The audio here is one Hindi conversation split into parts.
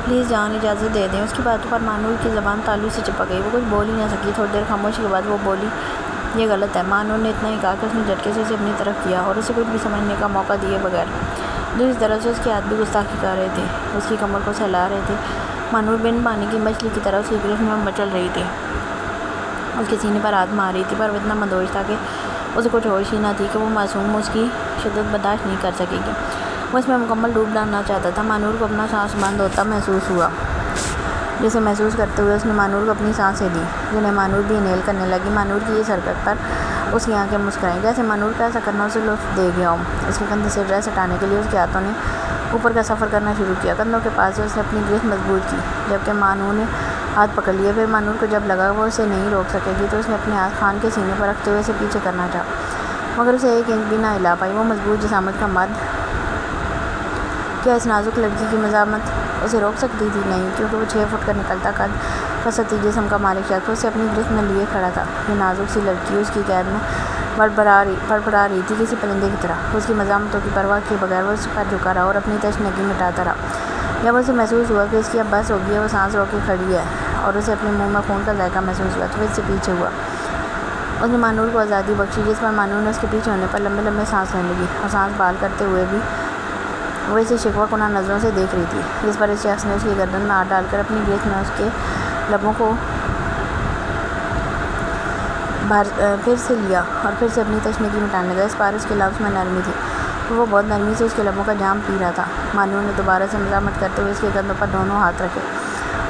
प्लीज़ जान इजाज़त दे दें। उसकी बातों पर मानूर की ज़बान तालू से चिपक गई। वो कुछ बोल ही ना सकी। थोड़ी देर खामोशी के बाद वो बोली, ये गलत है। मानूर ने इतना ही कहा कि उसने झटके से उसे अपनी तरफ किया और उसे कुछ भी समझने का मौका दिए बगैर दूसरी तरफ से उसके हाथ भी गुस्ताखी कर रहे थे, उसकी कमर को सहला रहे थे। मानूर बिन पानी की मछली की तरह उसकी गिरफ्त में मचल रही थी, उसके सीने पर हाथ मार रही थी, पर वो इतना मदोश था कि उसे कुछ होश ही ना थी कि वो मासूम उसकी शिद्दत बर्दाश्त नहीं कर सकेगी। वो इसमें मुकम्मल डूब डालना चाहता था। मानूर को अपना सांस बंद होता महसूस हुआ, जिसे महसूस करते हुए उसने मानूर को अपनी सांसें दी, जिन्हें मानूर भी इनहेल करने लगी। मानूर की इस हरकत पर उसकी आंखें मुस्कुराईं, जैसे मानूर का ऐसा करना उसे लुत्फ दे गया हो। उसके कंधे से ड्रेस हटाने के लिए उसके हाथों ने ऊपर का सफ़र करना शुरू किया। कंधों के पास से उसने अपनी गिरफ्त मजबूत की, जबकि मानूर ने हाथ पकड़ लिए। फिर मानूर को जब लगा वो उसे नहीं रोक सकेगी तो उसने अपने हाथ खान के सीने पर रखते हुए उसे पीछे करना चाहा, मगर उसे एक इंच भी ना हिला पाई। वो मजबूत जिसामत का मर्द क्या इस नाजुक लड़की की मज़ामत उसे रोक सकती थी? नहीं, क्योंकि वो 6 फुट का निकलता कद कसती जिस्म का मालिक शख्स उसे अपनी गिरफ्त में लिए खड़ा था। ये नाजुक सी लड़की उसकी कैद में फड़फड़ा रही थी किसी परिंदे की तरह। उसकी मज़ामतों की परवाह किए बगैर वो उस पर झुका रहा और अपनी तशनगी मिटाता रहा। जब उसे महसूस हुआ कि इसकी अब बस हो गई है, वो सांस रोक के खड़ी है और उसे अपने मुंह में खून का जायका महसूस हुआ, तो इससे पीछे हुआ। उसने मानूर को आज़ादी बख्शी, जिस पर मानूर ने उसके पीछे होने पर लंबे लंबे सांस लेने लगी, और सांस बहाल करते हुए भी वो इसे शिकवा कुना नज़रों से देख रही थी, जिस पर इस शख्स ने उसकी गर्दन में हाथ डालकर अपनी गिरफ्त में उसके लबों को फिर से लिया और फिर से अपनी तशनगी मिटाने लगा। इस बार उसके लफ्ज़ में नरमी थी, तो वो बहुत नरमी से उसके लबों का जाम पी रहा था। मानूर ने दोबारा से मज़ामत करते हुए उसके कंधों पर दोनों हाथ रखे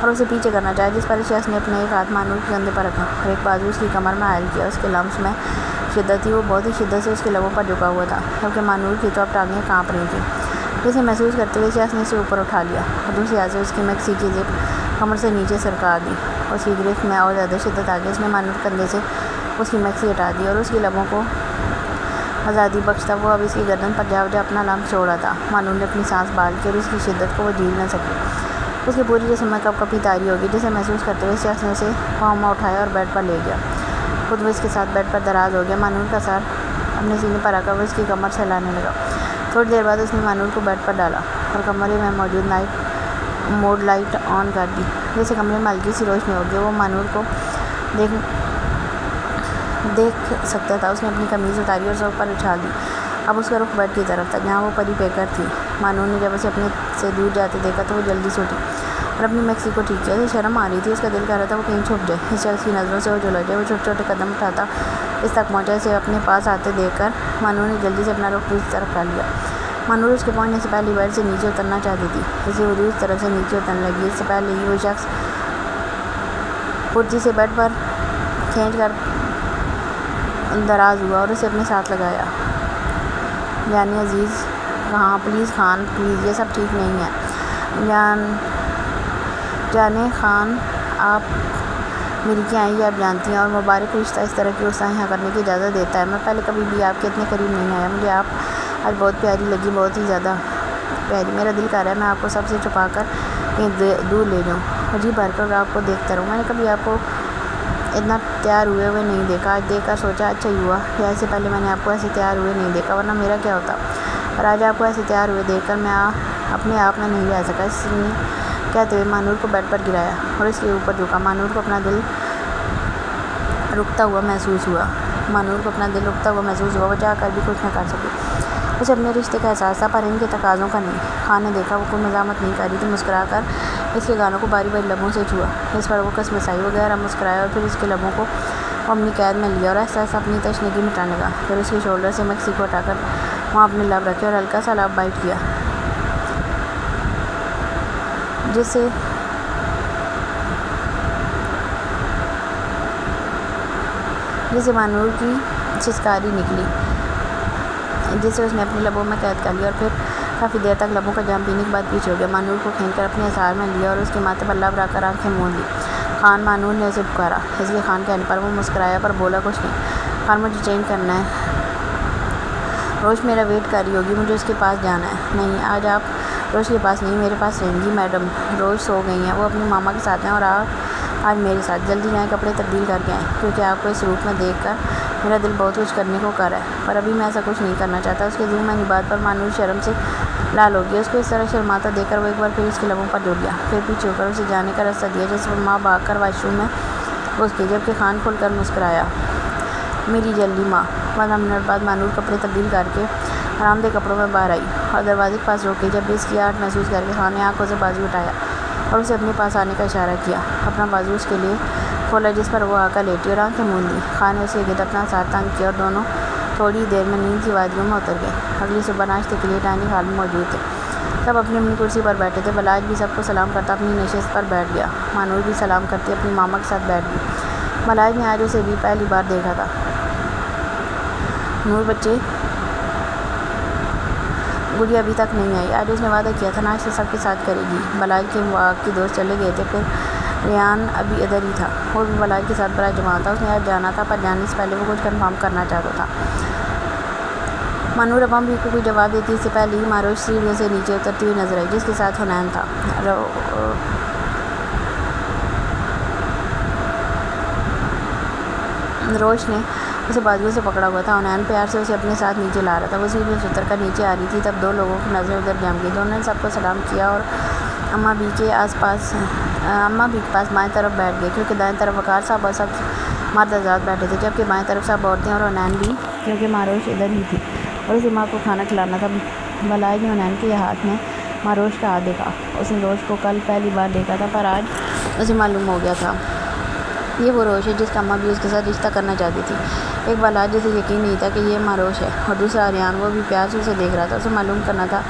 और उसे पीछे करना चाहा, जिस पर इस शख्स ने अपने एक हाथ मानूर के कंधे पर रखा और एक बाजू उसकी कमर में हायल किया। उसके लम्स में शिद्दत थी, वो बहुत ही शिद्दत से उसके लबों पर झुका हुआ था, जबकि मानूर की तो अब टांगें काँप रही थी। जिसे महसूस करते हुए शख्स ने उसे ऊपर उठा लिया और दूसरी हाथ से उसकी मैक्सी की जिप कमर से नीचे सरका दी। उसकी गिरफ्त में और ज़्यादा शिद्दत आ गई। उसने मानूर कंधे से उसकी मैक्सी हटा दी और उसकी लबों को आज़ादी बख्शता वो अब इसकी गर्दन पर जा अपना लम्ब छोड़ा था। मानूर ने अपनी सांस बहाल की और उसकी शिद्दत को वो झेल न सकी। उसकी पूरी जिस्म में कप कपी तारी होगी, जिसे महसूस करते हुए शख्स ने उसे पाँव में उठाया और बेड पर ले गया। खुद वो इसके साथ बेड पर दराज हो गया। मानूर का सर अपने सीने पर आकर वो इसकी कमर सहलाने लगा। थोड़ी देर बाद उसने मानूर को बेड पर डाला और कमरे में मौजूद मोड लाइट ऑन कर दी, जैसे कमरे में हल्की सी रोशनी हो गई। वो मानूर को देख सकता था। उसने अपनी कमीज़ उतारी और सर पर उछाल दी। अब उसका रुख बेड की तरफ था, जहाँ वो परी पेकर थी। मानूर ने जब उसे अपने से दूर जाते देखा तो वो जल्दी से उठी और अपनी मैक्सी को ठीक किया। उसे शर्म आ रही थी, उसका दिल कर रहा था वो कहीं छुप जाए, इस शख्स की नज़रों से वो झुलस जाए। वो छोटे छोटे कदम उठाता इस तक पहुँचा। इसे अपने पास आते देखकर मानूर ने जल्दी से अपना रुख दूसरी तरफ कर लिया। मानूर उसके पहुँचने से पहले बेड से नीचे उतरना चाहती थी, इसे वो दूसरी तरफ से नीचे उतरने लगी। इससे पहले ही वो शख्स फुर्ती से बेड पर खींच कर दराज हुआ और उसे अपने साथ लगाया। जाने अजीज़ कहाँ? प्लीज़ खान प्लीज़, ये सब ठीक नहीं है। जाने खान, आप मेरी क्या आई आप जानती हैं, और मुबारक रिश्ता इस तरह की गुस्ताखियाँ करने की इजाज़त देता है। मैं पहले कभी भी आपके इतने करीब नहीं आया। मुझे आप आज बहुत प्यारी लगी, बहुत ही ज़्यादा प्यारी। मेरा दिल कर रहा है मैं आपको सबसे छुपा कर कहीं दूर ले जाऊँ और जी भर कर आपको देखता रहूँ। मैंने कभी आपको इतना तैयार हुए नहीं देखा। आज देखकर सोचा अच्छा ही हुआ कि ऐसे पहले मैंने आपको ऐसे तैयार हुए नहीं देखा, वरना मेरा क्या होता। और आज आपको ऐसे तैयार हुए देखकर मैं अपने आप में नहीं रह सका। इसने कहते हुए मानूर को बेड पर गिराया और इसके ऊपर झुका। मानूर को अपना दिल रुकता हुआ महसूस हुआ। वो चाहकर भी कुछ न कर सकी। उसे अपने रिश्ते का एहसास था, पर इनके तकाज़ों का नहीं। खान ने देखा वो कोई मज़ामत नहीं कर रही थी। मुस्कुराकर इसके गालों को बारी बारी लबों से छुआ। इस पर वो कसमसाई वगैरह मुस्कुराया और फिर इसके लबों को वो अपनी कैद में लिया और ऐसा अपनी तशनगी मिटाने लगा। फिर उसके शोल्डर से मैक्सी को हटाकर वहाँ अपने लब रखे और हल्का सा लब बाइट किया, जिससे मानूर की सिसकारी निकली, जिसे उसने अपने लबों में कैद कर लिया और फिर काफ़ी देर तक लबों का जाम पीने के बाद पीछे हो गया। मानूर को खींचकर अपने असार में लिया और उसके माथे पर लब रखकर आंखें मूंद ली। खान, मानूर ने उसे पुकारा। इसलिए खान कहने पर वो मुस्कुराया पर बोला कुछ नहीं। खान, मुझे चेंज करना है, रोज़ मेरा वेट कर रही होगी, मुझे उसके पास जाना है। नहीं, आज आप रोज़ के पास नहीं मेरे पास रहेंगी। मैडम रोज़ सो गई हैं, वो अपनी मामा के साथ हैं और आज मेरे साथ। जल्दी जाएँ, कपड़े तब्दील करके आएँ, क्योंकि आपको इस रूप में देख कर मेरा दिल बहुत कुछ करने को कर है, पर अभी मैं ऐसा कुछ नहीं करना चाहता। उसके ज़ुम्मन बात पर मानूर शर्म से लाल हो गया। उसको इस तरह शर्माता देखकर वो एक बार फिर उसके लबों पर जुड़ गया। फिर पीछे होकर उसे जाने का रास्ता दिया। जैसे वो माँ भागकर वाशरूम में घुस गई, जबकि खान खोलकर मुस्कुराया। मेरी जल्दी माँ। 15 मिनट बाद मानूर कपड़े तब्दील करके आरामदेह कपड़ों में बाहर आई और दरवाजे के पास रुक गई। जब इसकी आहट महसूस करके खान ने आंखों से बाजू उठाया और उसे अपने पास आने का इशारा किया। अपना बाजू उसके लिए खोला, जिस पर वो आकर लेटी और आंखें मूंद ली। खान ने उसे गिर अपना साथ तंग किया और दोनों थोड़ी देर में नींद की वादियों में उतर गए। अगली सुबह नाश्ते के लिए डाइनिंग हॉल में मौजूद थे। सब अपनी अपनी कुर्सी पर बैठे थे। बलाज भी सबको सलाम करता अपनी नशिस्त पर बैठ गया। मानूर भी सलाम करती अपनी मामा के साथ बैठ गई। बलाज ने आज उसे भी पहली बार देखा था। नूर बच्चे, गुड़िया अभी तक नहीं आई। आज उसने वादा किया था नाश्ता सबके साथ करेगी। बलाज के बाकी दोस्त चले गए थे। फिर रेहान अभी इधर ही था। वो भी बलाज के साथ बड़ा जमा था। उसने आज जाना था, पर जाने से पहले वो कुछ कंफर्म करना चाहता था। मानूर अवाम भी को कोई जवाब देती इससे पहले ही मारोश सीढ़ियों से नीचे उतरती हुई नजर आई, जिसके साथ हुनैन था। रोश ने उसे बाजुओं से पकड़ा हुआ था। हुनैन प्यार से उसे अपने साथ नीचे ला रहा था। वो सीढ़ियों से उतरकर नीचे आ रही थी, तब दो लोगों की नज़रें उधर जम गई। दोनों ने सबको सलाम किया और अम्मा भी के पास बाएं तरफ बैठ गए, क्योंकि दाएं तरफ वकार साहब और सब मर्द आज़ाद बैठे थे, जबकि बाएं तरफ सब औरतें और हुनैन भी, क्योंकि मारोश इधर ही थी और उसे माँ को खाना खिलाना था। बलाज ने हुनैन के हाथ में मारोश का हाथ देखा। उसने रोश को कल पहली बार देखा था, पर आज उसे मालूम हो गया था ये वो रोश है जिसका अम्मा भी उसके साथ रिश्ता करना चाहती थी। एक बलाज जिसे यकीन नहीं था कि ये मारोश है, और दूसरा रेहान, वो भी प्यार से उसे देख रहा था। उसे मालूम करना था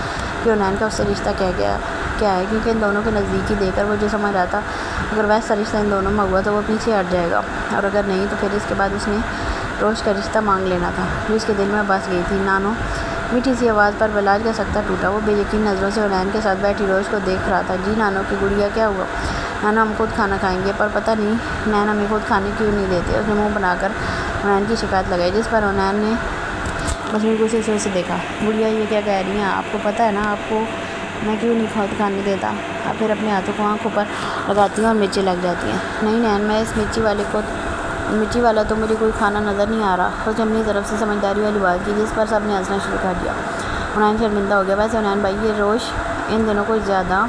कि हुनैन का उससे रिश्ता क्या है, क्योंकि इन दोनों के नज़दीकी देखकर वो जो समझ रहा था अगर वैसा रिश्ता इन दोनों में हुआ तो वो पीछे हट जाएगा, और अगर नहीं तो फिर इसके बाद उसने रोश का रिश्ता मांग लेना था, जो उसके दिल में बस गई थी। नानो, मीठी सी आवाज़ पर बलाज का सकता टूटा। वो बेयकीन नज़रों से हुनैन के साथ बैठी रोश को देख रहा था। जी नानो की गुड़िया, क्या हुआ? नाना, हम खुद खाना खाएंगे, पर पता नहीं नैन हमें खुद खाने क्यों नहीं देते। उसने मुंह बनाकर हुनैन की शिकायत लगाई, जिस पर हुनैन ने बस गुस्से से उसे देखा। गुड़िया, ये क्या कह रही हैं? आपको पता है ना आपको मैं क्यों नहीं खुद खाने देता? आप फिर अपने हाथों को आँखों पर लगाती हैं और मिर्चें लग जाती हैं। नहीं नैन, मैं इस मिर्ची वाला तो मुझे कोई खाना नज़र नहीं आ रहा। उसने अपनी तरफ से समझदारी वाली बात की, जिस पर सब ने हंसना शुरू कर दिया। हुनैन शर्मिंदा हो गया। वैसे हुनैन भाई, ये रोश इन दिनों कोई ज़्यादा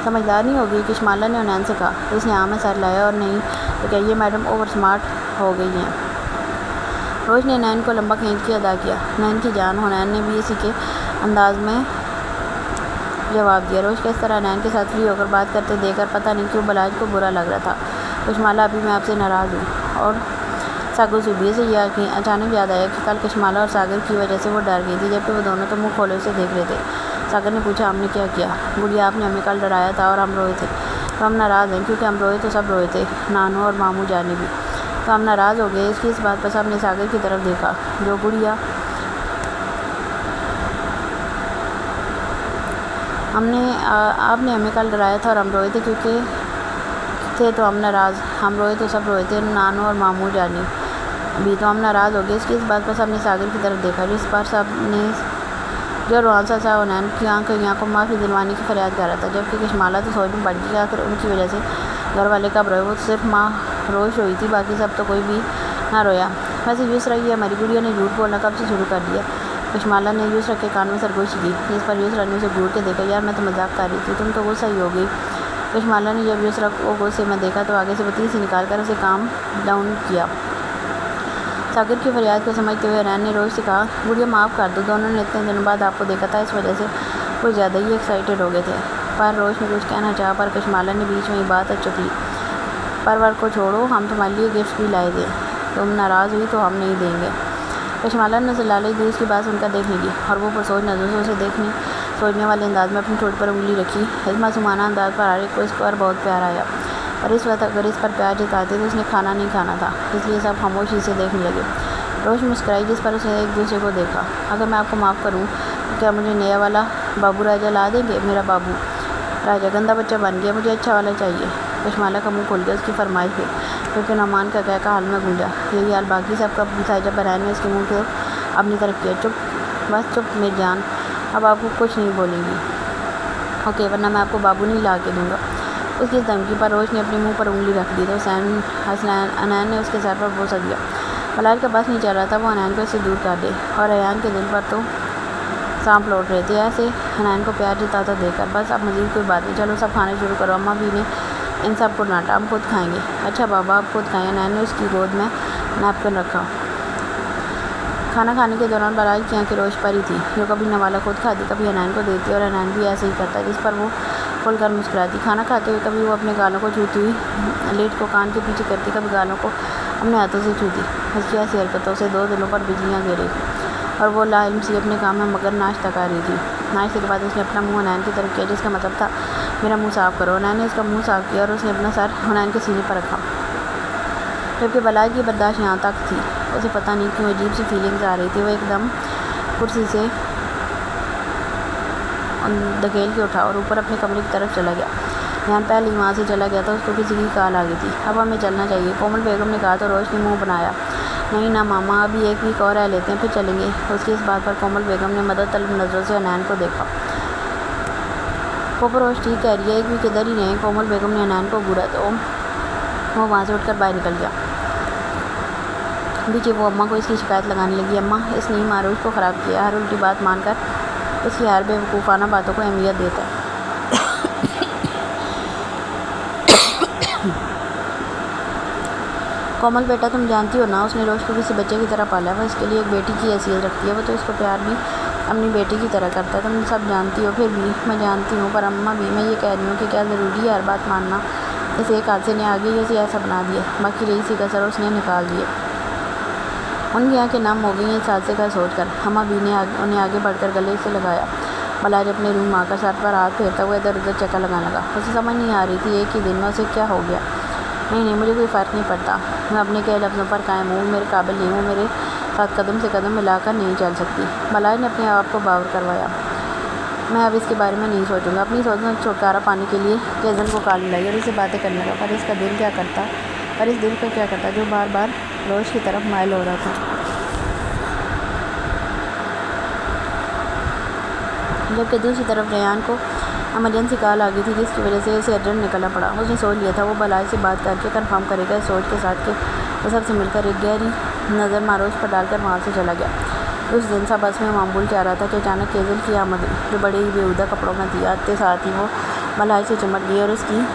समझदार नहीं होगी, किशमाला ने हुनैन से कहा। तो उसने हाँ में सर लाया, और नहीं तो क्या ये मैडम ओवर स्मार्ट हो गई हैं। रोश ने नैन को लंबा खींच के अदा किया। नैन की जान। हुनैन ने भी इसी के अंदाज में जवाब दिया। रोश का इस तरह नैन के साथ फ्री होकर बात करते देखकर पता नहीं क्यों बलाज को बुरा लग रहा था। किशमाला, अभी मैं आपसे नाराज़ हूँ। और सागर सूबे से यह अचानक याद आया कि कल किशमाला और सागर की वजह से वो डर गई थी, जबकि वो दोनों तो मुँह खोले उसे देख रहे थे। सागर ने पूछा, हमने क्या किया? गुड़िया, आपने हमें कल डराया था और हम रोए थे, तो हम नाराज़ हैं। क्योंकि हम रोए तो सब रोए थे, नानू और मामू जाने भी, तो हम नाराज़ हो गए। इसकी इस बात पर सब ने सागर की तरफ देखा। जो गुड़िया, आपने हमें कल डराया था और हम रोए थे, क्योंकि थे तो हम नाराज़, हम रोए तो सब रोए थे, नानू और मामू जानी भी, तो हम नाराज़ हो गए। इसकी इस बात पर सब ने सागर की तरफ देखा, जिस पर सब ने जो रोहानसा सा हुनैन की आंखों को माफ़ी दिलवाने की फरियाद कर रहा था, जबकि किशमाला तो सोच में पड़ गई। आखिर उनकी वजह से घर वाले कब रोए? वो तो सिर्फ माँ रोश रोई थी, बाकी सब तो कोई भी ना रोया। वैसे यूसरा, ये हमारी गुड़िया ने झूठ बोलना कब से शुरू कर दिया? किशमाला ने यूसरा के कान में सरगोशी की, जिस पर यूसरा ने उसे घूर के देखा। यार, मैं तो मजाक कर रही थी, तुम तो गुस्सा ही हो गई। किशमाला ने जब यूसरा को गुस्से में देखा तो आगे से पतली सी निकाल कर उसे काम डाउन किया। सागर की फरियाद को समझते हुए हुनैन ने रोश से कहा, गुड़िया माफ़ कर दो, दोनों ने इतने दिनों बाद आपको देखा था, इस वजह से कुछ ज़्यादा ही एक्साइटेड हो गए थे। पर रोश ने कुछ कहना चाहा, पर किशमाला ने बीच में ही बात चुप ली। परवर को छोड़ो, हम तुम्हारे लिए गिफ्ट भी लाए थे, तुम नाराज़ हुई तो हम नहीं देंगे। किशमाला ने उसे लालच दी उसकी बात सुनकर देखने की, और वो पुरसोच नज़रों से उसे सोचने वाले अंदाज में अपनी ठोड़ पर उंगली रखी। इस मासूमाना अंदाज पर हर एक को इसको और बहुत प्यार आया, पर इस वक्त अगर इस पर प्यार जताते तो उसने खाना नहीं खाना था, इसलिए सब खामोशी से देखने लगे। रोश मुस्कुराई, जिस पर उसने एक दूसरे को देखा। अगर मैं आपको माफ़ करूं तो क्या मुझे नया वाला बाबू राजा ला देंगे? मेरा बाबू राजा गंदा बच्चा बन गया, मुझे अच्छा वाला चाहिए। किशमाला का मुंह खुल गया उसकी फरमाइश पे, क्योंकि नौमान का कहकर हाल में गूंजा। यही हाल बाकी सबका था जब बहन ने उसके मुँह को अपनी तरफ किया। चुप, बस चुप मेरी जान, अब आपको कुछ नहीं बोलेंगी, ओके? वरना मैं आपको बाबू नहीं ला के दूँगा। उसकी धमकी पर रोश ने अपने मुंह पर उंगली रख दी, तो हुनैन ने उसके सर पर बोसा दिया। बलाज का बस नहीं चल रहा था वो हुनैन को इससे दूर कर दे, और रेहान के दिल पर तो सांप लौट रहे थे। ऐसे हनैन को प्यार जताता देखकर बस अब मज़ीद कोई बात नहीं, चलो सब खाने शुरू करो, अम्मा भी ने इन सब को डांटा, हम खुद खाएंगे। अच्छा बाबा आप खुद खाएँ। हनैन ने उसकी गोद में नैपकिन रखा। खाना खाने के दौरान बलाल की आंखें रोश परी थी, जो कभी नवाला खुद खाती, कभी हनैन को देती और हनैन भी ऐसे ही करता, जिस पर वो खुलकर मुस्कुराती। खाना खाते हुए कभी वो अपने गालों को छूती हुई लेट को कान के पीछे करती, कभी गालों को अपने हाथों से छूती। उसकी ऐसी हरकतों से 2 दिनों पर बिजलियाँ गिरी और वो लाइल्म सी अपने काम में मगर नाश्ता कर रही थी। नाश्ते के बाद उसने अपना मुँह हनैन की तरफ किया, जिसका मतलब था मेरा मुँह साफ़ करो। हनैन ने उसका मुँह साफ़ किया और उसने अपना सर हनैन के सीने पर रखा, जबकि बलाल की बर्दाश्त यहाँ तक थी। उसे पता नहीं क्यों अजीब सी फीलिंग्स आ रही थी। वो एकदम कुर्सी से धकेल के उठा और ऊपर अपने कमरे की तरफ चला गया। ध्यान पहले ही वहाँ से चला गया था, उसको किसी की कॉल आ गई थी। अब हमें चलना चाहिए, कोमल बेगम ने कहा तो रोश ने मुँह बनाया। नहीं ना मामा, अभी 1 वीक और रह लेते हैं फिर चलेंगे। उसकी इस बात पर कोमल बेगम ने मदद तलब नज़रों से हनैन को देखा। पोपो रोश ठीक कह रही है, 1 वीक इधर ही रहें। कोमल बेगम ने हनैन को घूरा तो वो वहाँ से उठकर बाहर निकल गया। बीच वो अम्मा को इसकी शिकायत लगाने लगी। अम्मा इसने ही मारूफ को ख़राब किया, हर उल्टी बात मानकर उसकी हर बेवकूफ़ाना बातों को अहमियत देता है। कोमल बेटा तुम जानती हो ना, उसने रोश को किसी बच्चे की तरह पाला है, वो इसके लिए एक बेटी की हैसियत रखती है। वो तो इसको प्यार भी अपनी बेटी की तरह करता है, तुम सब जानती हो। फिर भी मैं जानती हूँ, पर अम्मा भी मैं ये कह रही हूँ कि क्या ज़रूरी है हर बात मानना। इस एक हादसे ने आगे ही उसे ऐसा बना दिया, बाकी रही सी कसर उसने निकाल दिए। उनकी आँखें नम हो गई इस हादसे का सोचकर। अम्मा भी ने उन्हें आगे बढ़कर गले से लगाया। बलाज अपने रूम आकर सर पर हाथ फेरता हुआ इधर उधर चक्कर लगाने लगा। उसे समझ नहीं आ रही थी एक ही दिन में उसे क्या हो गया। नहीं मुझे कोई फ़र्क नहीं पड़ता, मैं अपने कई लफ्ज़ों पर कायम हूँ, मेरे काबिल नहीं हूँ, मेरे साथ कदम से कदम मिलाकर नहीं चल सकती। बलाज ने अपने आप को बावर करवाया। मैं अब इसके बारे में नहीं सोचूंगा। अपनी सोच में छुटकारा पाने के लिए केजल को कॉल मिलाई और इससे बातें करने लगा। पर इसका दिल क्या करता, पर इस दिल का क्या करता जो बार बार रोश की तरफ माइल हो रहा था। जबकि दूसरी तरफ रेहान को एमरजेंसी कॉल आ गई थी, जिसकी वजह से उसे अर्जेंट निकलना पड़ा। उसने सोच लिया था वो बलाज से बात करके कंफर्म करेगा, इस सोच के साथ कि वो सबसे मिलकर एक गहरी नज़र मारोश पर डालकर वहाँ से चला गया। उस दिन सा बस में मामूल जा रहा था कि अचानक केजल की आमद हुई, जो बड़े ही बेहुदा कपड़ों में थी। आते साथ ही वो बलाज से चिमट गई और उसकी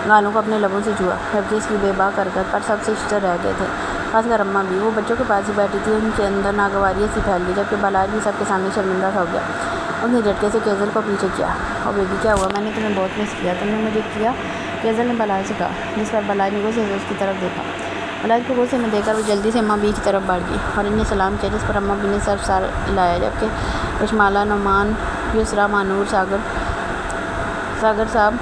गालों को अपने लबों से छुआ, जबकि इसकी बेबाक हरकत पर सब शिष्ट रह गए थे, खासकर अम्मा भी। वो बच्चों के पास ही बैठी थी, उनके अंदर नागवारियत सी फैल गई, जबकि बलाज भी सबके सामने शर्मिंदा सा हो गया। उसने झटके से केजल को पीछे किया। और बेबी क्या हुआ, मैंने तुम्हें बहुत मिस किया, तुमने मुझे किया, केजल ने बलाज से कहा, जिस पर बलाज ने गुस्से से उसकी तरफ देखा। बलाज को गुस्से में देखकर वो जल्दी से अम्मा बी की तरफ बढ़ गई और इन्हें सलाम किया, जिस पर अम्मा बी ने सर सार लाया, जबकि कशमाला, नुमान, युसरा, मानूर, सागर साहब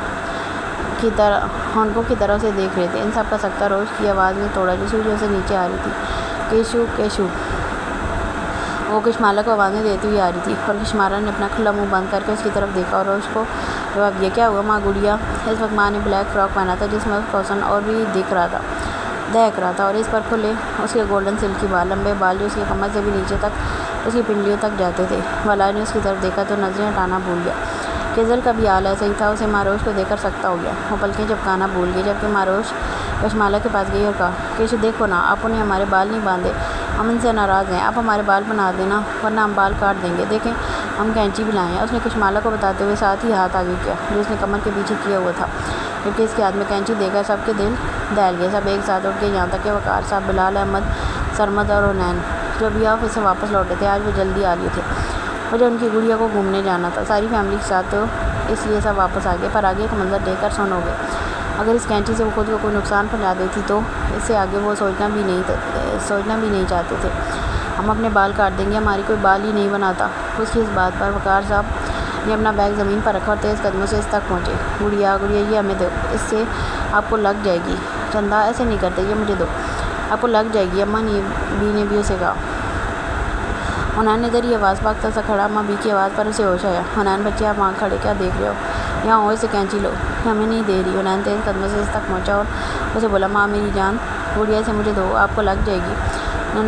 की तरह उनको की तरह से देख रहे थे। इन सब का सकता रोश की आवाज़ में तोड़ा जो सूर्यों से नीचे आ रही थी। केशु केशु वो कशमाला को आवाज़ें देती हुई आ रही थी और कशमाला ने अपना खुला मुंह बंद करके उसकी तरफ देखा और रोश को जवाब दिया। क्या हुआ माँ गुड़िया? इस वक्त माँ ने ब्लैक फ्रॉक पहना था, जिसमें उसका हुस्न और भी दहक रहा था और इस पर खुले उसके गोल्डन सिल्क की बाल, लंबे बाल जो उसकी कमर से भी नीचे तक उसकी पिंडलियों तक जाते थे। बलाज ने उसकी तरफ देखा तो नजरें हटाना भूल गया। केजल का भी हाल ऐसा ही था, उसे मारोश को देखकर सकता हो गया। वो पलकें झपकाना भूल गई, जबकि मारोश कशमाला के पास गई और कहा, केशु देखो ना, आप उन्हें हमारे बाल नहीं बांधे, हम इनसे नाराज़ हैं, आप हमारे बाल बना देना वरना हम बाल काट देंगे, देखें हम कैंची भी लाए हैं। उसने कशमाला को बताते हुए साथ ही हाथ आगे किया जो उसने कमर के पीछे किया हुआ था, जबकि इसके हाथ में कैंची देकर सबके दिल दहल गए। सब एक साथ उठ गए, यहाँ तक कि वकार साहब, बिलाल अहमद, सरमद और हुनैन जो भी ऑफिस से वापस लौटे थे, आज वो जल्दी आ लिए थे। मुझे उनकी गुड़िया को घूमने जाना था सारी फैमिली के साथ, तो इसलिए सब वापस आ गए। पर आगे का मंजर देखकर सुन हो गए। अगर इस कैंची से वो खुद को कोई नुकसान पहुंचा देती तो इससे आगे वो सोचना भी नहीं चाहते थे। हम अपने बाल काट देंगे, हमारी कोई बाल ही नहीं बनाता। उसकी इस बात पर वकार साहब ने अपना बैग ज़मीन पर रखा और तेज़ कदमों से इस तक पहुँचे। गुड़िया ये हमें दो, इससे आपको लग जाएगी। चंदा ऐसे नहीं करते, ये मुझे दो, आपको लग जाएगी। अम्मा ने भी उसे कहा। हुनैन इधर ही आवाज़ भागता सा खड़ा, अम्मा बी की आवाज़ पर उसे होश आया। हुनैन बच्चे आप वहाँ खड़े क्या देख रहे हो, यहाँ हो, इसे कैंची लो, हमें नहीं दे रही। हुनैन तेज़ कदमों से इस तक पहुँचा और उसे बोला, माँ मेरी जान, गुड़िया से मुझे दो, आपको लग जाएगी।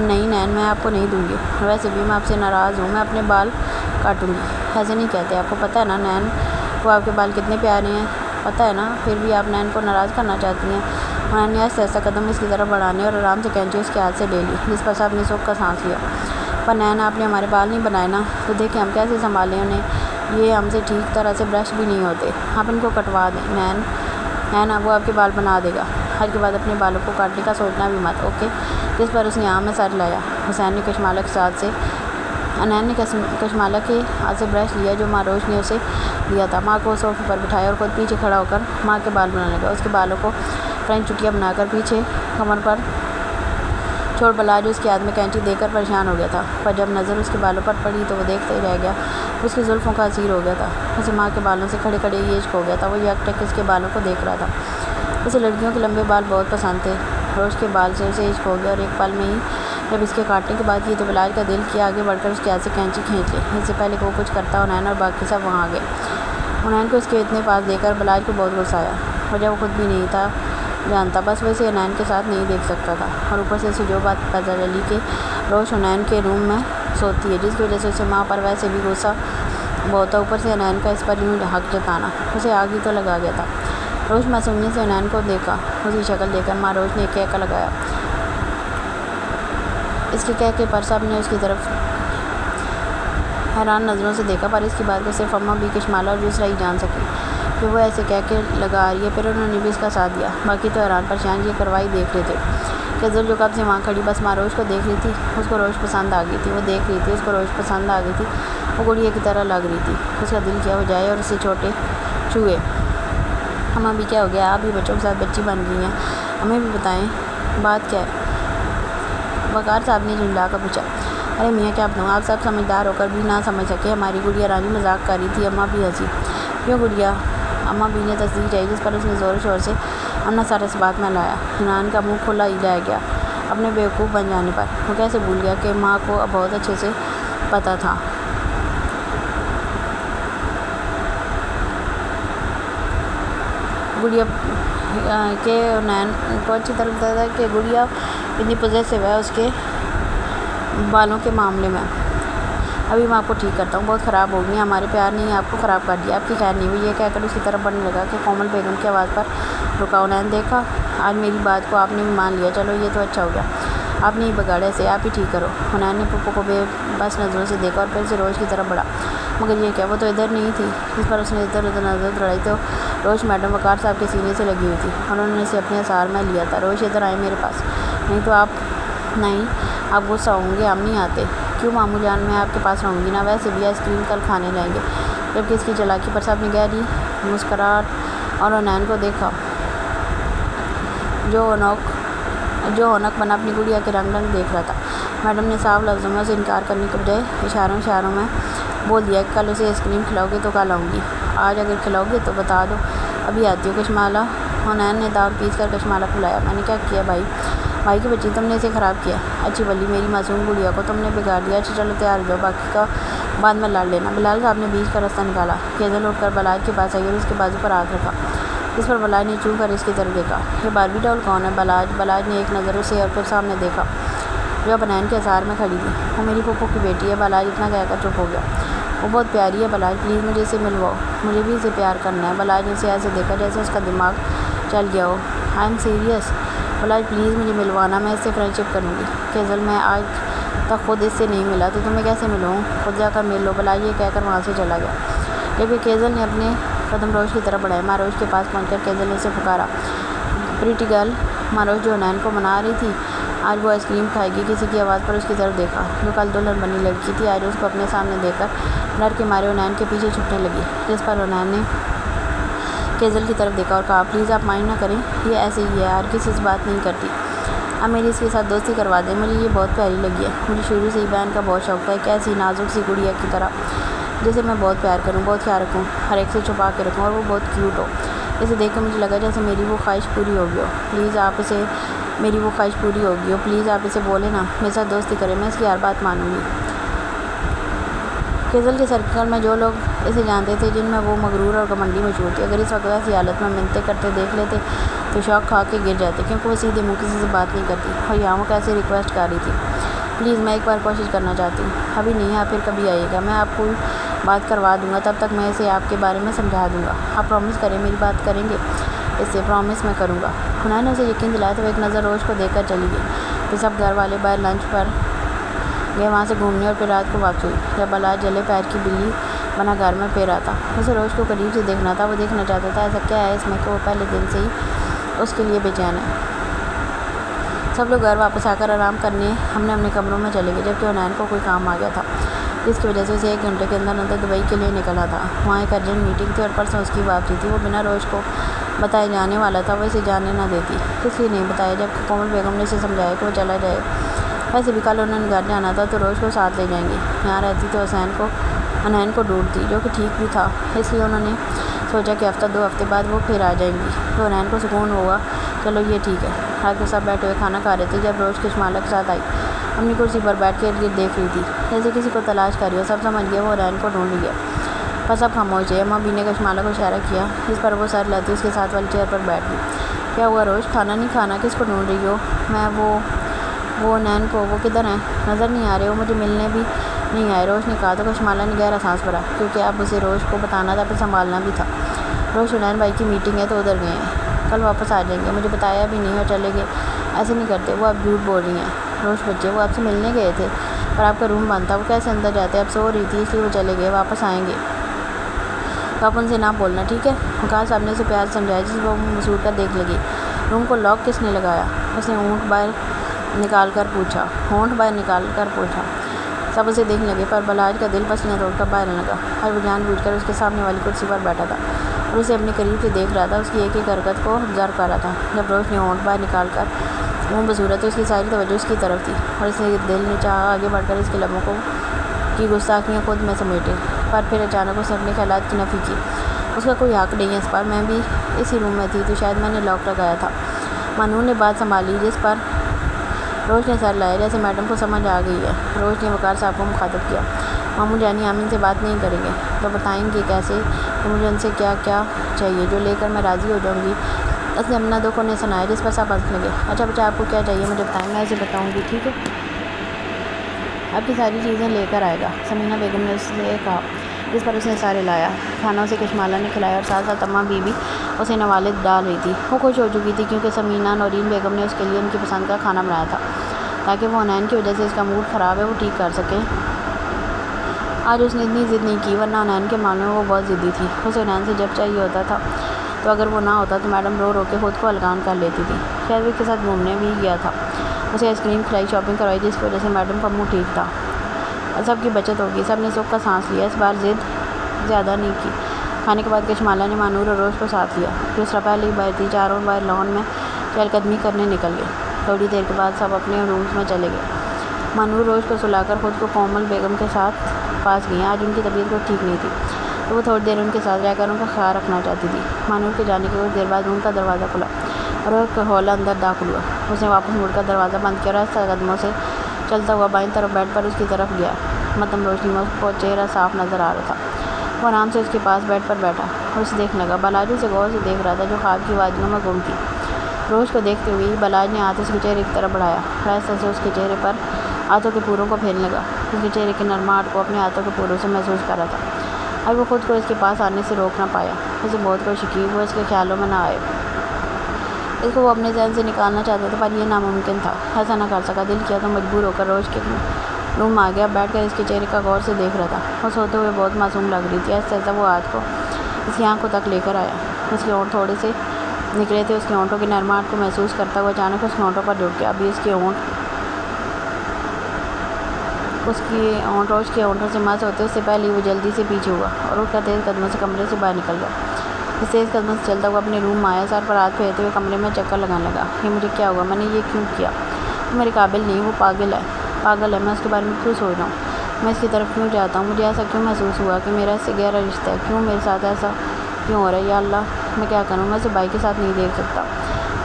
नहीं नैन, मैं आपको नहीं दूँगी, वैसे भी मैं आपसे नाराज़ हूँ, मैं अपने बाल काटूँगी। ऐसे नहीं कहते, आपको पता है ना नैन को आपके बाल कितने प्यारे हैं, पता है ना, फिर भी आप नैन को नाराज़ करना चाहती हैं। हुनैन ने ऐसा कदम इसकी तरफ बढ़ाने और आराम से कैंची उसके हाथ से ले ली, जिस पर साहब ने सुख का सांस लिया। पर नैन आपने हमारे बाल नहीं बनाए ना, तो देखें हम कैसे संभालें उन्हें, ये हमसे ठीक तरह से ब्रश भी नहीं होते, आप इनको कटवा दें। नैन वो आपके बाल बना देगा। हज के बाद अपने बालों को काटने का सोचना भी मत, ओके। जिस पर उसने यहाँ में सर लाया। हुसैन ने कशमाला के साथ से नैन ने कशमाला के हाथ से ब्रश लिया जो माँ रोश ने उसे दिया था। माँ को सोफे पर बिठाया और खुद पीछे खड़ा होकर माँ के बाल बनाने लगा। उसके बालों को फ्रेंच चुटियाँ बनाकर पीछे कमर पर छोड़ बलाज उसके हाथ में कैंची देकर परेशान हो गया था, पर जब नज़र उसके बालों पर पड़ी तो वो देखते ही रह गया। उसकी जुल्फ़ों का असीर हो गया था। उसे माँ के बालों से खड़े खड़े ये इश्क हो गया था। वो यकटक उसके बालों को देख रहा था। उसे लड़कियों के लंबे बाल बहुत पसंद थे। रोश के बाल से उसे इश्क हो गया और एक पल में ही जब इसके काटने के बाद ये तो बलाज का दिल किया आगे बढ़कर उसके हाथ से कैंची खींच ली। इससे पहले कि वो कुछ करता उनैन और बाकी सब वहाँ आ गए। उनैन को उसके इतने पास देखकर बलाज को बहुत गुस्सा आया। वजह वो खुद भी नहीं था जानता, बस वैसे उनैन के साथ नहीं देख सकता था। और ऊपर से उसे जो बात पता चली कि रोश उनैन के रूम में सोती है, जिसकी वजह से उसे माँ पर वैसे भी गुस्सा बहुत था। ऊपर से उनैन का इस पर यूँ हक जताना उसे आग ही तो लगा गया था। रोश मासूमियत से उनैन को देखा। उसकी शक्ल देखकर माँ रोश ने एक कहका लगाया। इसके कह के पर सब ने उसकी तरफ हैरान नज़रों से देखा, पर इसकी बात को सिर्फ अम्मा भी कशमाला और दूसरा ही जान सकी कि वो ऐसे कह के लगा आ रही है। फिर उन्होंने भी इसका साथ दिया। बाकी तो हैरान परेशान ये कार्रवाई देख रहे थे। केजल जो कब से वहाँ खड़ी बस माँ रोश को देख रही थी। उसको रोश पसंद आ गई थी। वो देख रही थी, उसको रोश पसंद आ गई थी। वो गुड़िया की तरह लग रही थी। उसका दिल किया हो जाए और उसे छोटे छुए। अम्मा भी क्या हो गया, आप भी बच्चों के साथ बच्ची बन गई हैं, हमें भी बताएं बात क्या है। वकार साहब ने झुंझला कर पूछा। अरे मियाँ क्या बताऊँ, आप सब समझदार होकर भी ना समझ सके। हमारी गुड़िया रानी मजाक कर रही थी। अम्मा भी हंसी। क्यों गुड़िया? अम्मा भी ने तस्दीक चाहिए, जिस पर उसने ज़ोर शोर से अपना सारा इस बात में लाया। हिनान का मुंह खुला ही रह गया अपने बेवकूफ़ बन जाने पर। वो कैसे भूल गया कि माँ को अब बहुत अच्छे से पता था। गुड़िया के नैन को अच्छी तरह पता था कि गुड़िया इतनी पॉजिटिव है उसके बालों के मामले में। अभी मैं आपको ठीक करता हूँ, बहुत ख़राब हो गई, हमारे प्यार ने आपको ख़राब कर दिया, आपकी खैर नहीं हुई। ये कहकर उसकी तरफ बढ़ने लगा कि कोमल बेगम की आवाज़ पर रुका। उन्होंने देखा, आज मेरी बात को आपने भी मान लिया, चलो ये तो अच्छा हो गया। आप नहीं बिगाड़े से, आप ही ठीक करो। उन्होंने पप्पू को बेबस नज़रों से देखा और फिर से रोश की तरफ बढ़ा। मगर ये क्या, वो तो इधर नहीं थी। जिस पर उसने इधर उधर नज़र दौड़ाई तो रोश मैडम वकार साहब के सीने से लगी हुई थी। उन्होंने इसे अपने आसार में लिया था। रोश इधर आए मेरे पास। नहीं तो आप गुस्सा होंगे, हम नहीं आते। क्यों मामू जान, मैं आपके पास रहूँगी ना, वैसे भी आइसक्रीम कल खाने लाएंगे। जबकि इसकी चालाकी पर साहब ने गहरी मुस्कुराहट और उनैन को देखा जो औनक बना अपनी गुड़िया के रंग देख रहा था। मैडम ने साफ लफ्ज़ों में उसे इनकार करने के बजाय इशारों में बोल दिया कि कल उसे आइसक्रीम खिलाओगे तो कल आऊँगी, आज अगर खिलाओगे तो बता दो, अभी आती हो। कशमाला, उनैन ने दाल पीस कर कशमाला खिलाया। मैंने क्या किया भाई की बच्ची, तुमने इसे ख़राब किया। अच्छी बल्ली मेरी मासूम गुड़िया को तुमने बिगाड़ दिया। अच्छा चलो तैयार हो जाओ, बाकी का बाद में लड़ लेना। बिलाल साहब ने बीच का रास्ता निकाला। केजल उठकर बलाज के पास आई और उसके बाजू पर हाथ रखा। इस पर बलाज ने चूक कर इसकी तरफ देखा। ये बारबी डॉल कौन है? बलाज ने एक नज़र उसे और फिर सामने देखा जो बनैन के आसार में खड़ी थी। वो मेरी पप्पू की बेटी है। बलाज इतना कहकर चुप हो गया। वो बहुत प्यारी है बलाज, प्लीज़ मुझे इसे मिलवाओ, मुझे भी इसे प्यार करना है। बलाज ने उसे ऐसे देखा जैसे उसका दिमाग चल गया हो। I am serious Balaj, please मुझे मिलवाना, मैं इससे फ्रेंडशिप करूँगी। केजल, मैं आज तक खुद इससे नहीं मिला तो तुम्हें कैसे मिलूँ? खुद जाकर मिल लो। बलाज ये कहकर वहाँ से चला गया। जबकि केजल ने अपने कदम रोश की तरफ बढ़ाए। माँ रोश के पास पहुँचकर केजल ने उसे पुकारा। प्रीटी गर्ल, माँ रोश जो उनैन को मना रही थी, आज वो आइसक्रीम खाएगी। किसी की आवाज़ पर उसकी तरफ देखा जो कल दुल्हन बनी लड़की थी। आज उसको अपने सामने देखकर डर के मारे उनैन के पीछे छुपने लगी। जिस पर उनैन ने केजल की तरफ देखा और कहा, प्लीज़ आप माइंड ना करें, ये ऐसे ही है, हर किसी से बात नहीं करती। अब मेरी इसके साथ दोस्ती करवा दें, मुझे ये बहुत प्यारी लगी है। मुझे शुरू से ही बहन का बहुत शौक था, एक ऐसी नाजुक सी गुड़िया की तरह जिसे मैं बहुत प्यार करूँ, बहुत ख्याल रखूँ, हर एक से छुपा के रखूँ और वो बहुत क्यूट हो। इसे देख कर मुझे लगा जैसे मेरी वो ख्वाहिश पूरी होगी हो। प्लीज़ आप इसे मेरी वो ख्वाहिश पूरी होगी हो, प्लीज़ आप इसे बोले ना, मेरे साथ दोस्ती करें, मैं इसकी हर बात मानूंगी। केजल के सर्कल में जो लोग इसे जानते थे, जिनमें वो मगरूर और घमंडी मशहूर थी, अगर इस वक्त ऐसी हालत में मिन्नतें करते देख लेते तो शौक खा के गिर जाते, क्योंकि वो सीधे मुँह किसी से बात नहीं करती। और यहाँ वो कैसे रिक्वेस्ट कर रही थी, प्लीज़ मैं एक बार कोशिश करना चाहती हूँ, अभी नहीं है, फिर कभी आइएगा, मैं आपको बात करवा दूँगा, तब तक मैं इसे आपके बारे में समझा दूँगा। आप प्रॉमिस करें मेरी बात करेंगे? इससे प्रॉमिस मैं करूँगा। उन्होंने उसे यकीन दिलाया तो एक नज़र रोश को देखकर चली गई। फिर सब घर वाले बाहर लंच पर गए वहाँ से घूमने और फिर रात को वापस हुई। जब बलाज जले पैर की बिल्ली बना घर में फिर रहा था। उसे रोज़ को करीब से देखना था। वो देखना चाहता था ऐसा क्या है इसमें कि वो पहले दिन से ही उसके लिए बेचैन है। सब लोग घर वापस आकर आराम करने हमने अपने कमरों में चले गए, जबकि हुनैन को कोई काम आ गया था, जिसकी वजह से उसे 1 घंटे के अंदर दुबई के लिए निकला था। वहाँ एक अर्जेंट मीटिंग थी और परसों उसकी वापसी थी। वो बिना रोज़ को बताए जाने वाला था, वो इसे जाने ना देती, इसलिए नहीं बताया। जबकि कोमल बेगम ने इसे समझाया कि वो चला जाए। वैसे भी कल उन्होंने घर जाना था तो रोज़ को साथ ले जाएंगी। यहाँ रहती तो हुनैन को ढूंढती, जो कि ठीक भी था। इसलिए उन्होंने सोचा कि हफ्ता 2 हफ्ते बाद वो फिर आ जाएंगी तो हुनैन को सुकून होगा। चलो ये ठीक है। रात को सब बैठे हुए खाना खा रहे थे जब रोज़ कशमाला के साथ आई। अपनी कुर्सी पर बैठ के इर्द देख रही थी, जैसे किसी को तलाश कर रही हो। सब समझ गया वो हुनैन को ढूंढ लिया। पर सब खामोश है। अम्मा भी ने कशमाला को इशारा किया, जिस पर वो सर लाती उसके साथ वाली चेयर पर बैठ गई। क्या हुआ रोज़, खाना नहीं खाना? किसको ढूंढ रही हो? मैं वो हुनैन को। वो किधर हैं? नज़र नहीं आ रहे हो, मुझे मिलने भी नहीं आए। रोज़ ने कहा तो कशमाला ने गहरा सांस भरा, क्योंकि अब उसे रोज़ को बताना था, फिर संभालना भी था। रोज़ हुनैन भाई की मीटिंग है तो उधर गए हैं, कल वापस आ जाएंगे। मुझे बताया भी नहीं और चले गए। ऐसे नहीं करते, वो अब झूठ बोल रही हैं। रोज़ बच्चे, वो आपसे मिलने गए थे पर आपका रूम बंद था, वो कैसे अंदर जाते? अब सो रही थी इसलिए वो चले गए, वापस आएंगे तो आप उनसे ना बोलना, ठीक है? वकार साहब ने उसे प्यार समझाया, जिस वो मसूर कर देख लगी। रूम को लॉक किसने लगाया? उसने होंठ बाहर निकाल कर पूछा। सब उसे देखने लगे, पर बलाज का दिल पसीना तोड़कर बाहर लगा और वो जानबूझकर उसके सामने वाली कुर्सी पर बैठा था और उसे अपने करीब से देख रहा था। उसकी एक एक हरकत को ऑब्जर्व कर रहा था। जब रोज़ ने होंठ बाहर निकाल कर मुँह बसूरा तो उसकी सारी तवज्जो उसकी तरफ थी और इसने दिल ने चाहा आगे बढ़कर इसके लबों को की गुस्ताखियाँ खुद में समेटे, पर फिर अचानक उसने अपने ख्यालात की नफ़ी की। उसका कोई हक नहीं है इस पर। मैं भी इसी रूम में थी तो शायद मैंने लॉक लगाया था। मानून ने बात संभाली, जिस पर रोज़ ने सर लाया, जैसे मैडम को समझ आ गई है। रोज़ ने वकार साहब को मुखातब किया, मामू जानी आमीन से बात नहीं करेंगे तो बताएंगे कैसे कि मुझे उनसे क्या क्या चाहिए, जो लेकर मैं राज़ी हो जाऊँगी। उसने अपना दुख उन्हें सुनाया, जिस पर सब हंसने लगे। अच्छा बच्चा, आपको क्या चाहिए मुझे बताएं, मैं उसे बताऊँगी, ठीक है? आपकी सारी चीज़ें लेकर आएगा, समीना बेगम ने उससे कहा, जिस पर उसने सारे लाया। खाना उसे कशमाला ने खिलाया और साथ साथ अम्मा बीबी उसे नवाले डाल रही थी। वो खुश हो चुकी थी क्योंकि समीना नौरीन बेगम ने उसके लिए उनकी पसंद का खाना बनाया था, ताकि वो हुनैन की वजह से इसका मूड ख़राब है वो ठीक कर सके। आज उसने इतनी ज़िद नहीं की, वरना हुनैन के मामले में वो बहुत ज़िद्दी थी। उसे हुनैन से जब चाहिए होता था तो अगर वो ना होता तो मैडम रो रो के खुद को अलगान कर लेती थी। शायद वो के साथ घूमने भी गया था, उसे आइसक्रीम खिलाई, शॉपिंग करवाई, जिसकी वजह से मैडम का मुँह ठीक था और सबकी बचत होगी। सब ने सुख का सांस लिया। इस बार ज़िद ज़्यादा नहीं की। खाने के बाद कशमाला ने मानूर और रोज़ को साथ लिया। दूसरा पहले ही बार थी, चारों बार लॉन में चहलकदमी करने निकल गए। थोड़ी देर के बाद सब अपने रूम्स में चले गए। मानूर रोज़ को सुलाकर खुद को कोमल बेगम के साथ पास गई। आज उनकी तबीयत को ठीक नहीं थी तो वो थोड़ी देर उनके साथ रहकर उनका ख्याल रखना चाहती थी। मानूर के जाने के कुछ देर बाद रूम का दरवाज़ा खुला और वह हौला अंदर दाखिल हुआ। उसने वापस मुड़कर दरवाज़ा बंद किया और आहिस्ता कदमों से चलता हुआ बाईं तरफ बेड पर उसकी तरफ गया। मध्यम रोशनी में उसको चेहरा साफ नज़र आ रहा था। वो आराम से उसके पास बेड पर बैठा और उसे देखने लगा। बलाज उसे गौर से देख रहा था, जो ख्वाब की वादियों में गुम थी। रोज़ को देखते हुए बलाज ने हाथ उसके चेहरे की तरफ बढ़ाया। आहिस्ता से उसके चेहरे पर हाथों के पूरों को फेरने लगा। उसके चेहरे के नरमाहट को अपने हाथों के पूरों से महसूस कर रहा था और वो खुद को इसके पास आने से रोक ना पाया। उसे बहुत कोशिश की वो इसके ख्यालों में ना आए। इसको वो अपने जहन से निकालना चाहता था, पर यह नामुमकिन था। ऐसा ना कर सका। दिल किया तो मजबूर होकर रोज़ के रूम आ गया। बैठ कर इसके चेहरे का गौर से देख रहा था। वो सोते हुए बहुत मासूम लग रही थी। ऐसा वो हाथ को इसकी आंखों तक लेकर आया। उसके होंठ थोड़े से निकले थे। उसके होंठों की नरमाहट को महसूस करता हुआ अचानक उसके होंठों पर रुक गया। अभी उसके होंठों से मस होते उससे पहले वो जल्दी से पीछे हुआ और उठकर तेज़ कदमों से कमरे से बाहर निकल गया। इस तेज़ कदमों से चलता हुआ अपने रूम में आया। सर पर हाथ फेरते हुए कमरे में चक्कर लगाने लगा। ये मुझे क्या हुआ? मैंने ये क्यों किया? वो मेरे काबिल नहीं, वो पागल है। मैं उसके बारे में क्यों सोच रहा हूँ? मैं इसकी तरफ क्यों जाता हूँ? मुझे ऐसा क्यों महसूस हुआ कि मेरा इससे गहरा रिश्ता है? क्यों मेरे साथ ऐसा क्यों हो रहा है? या अल्लाह, मैं क्या करूँ? मैं इसे भाई के साथ नहीं देख सकता।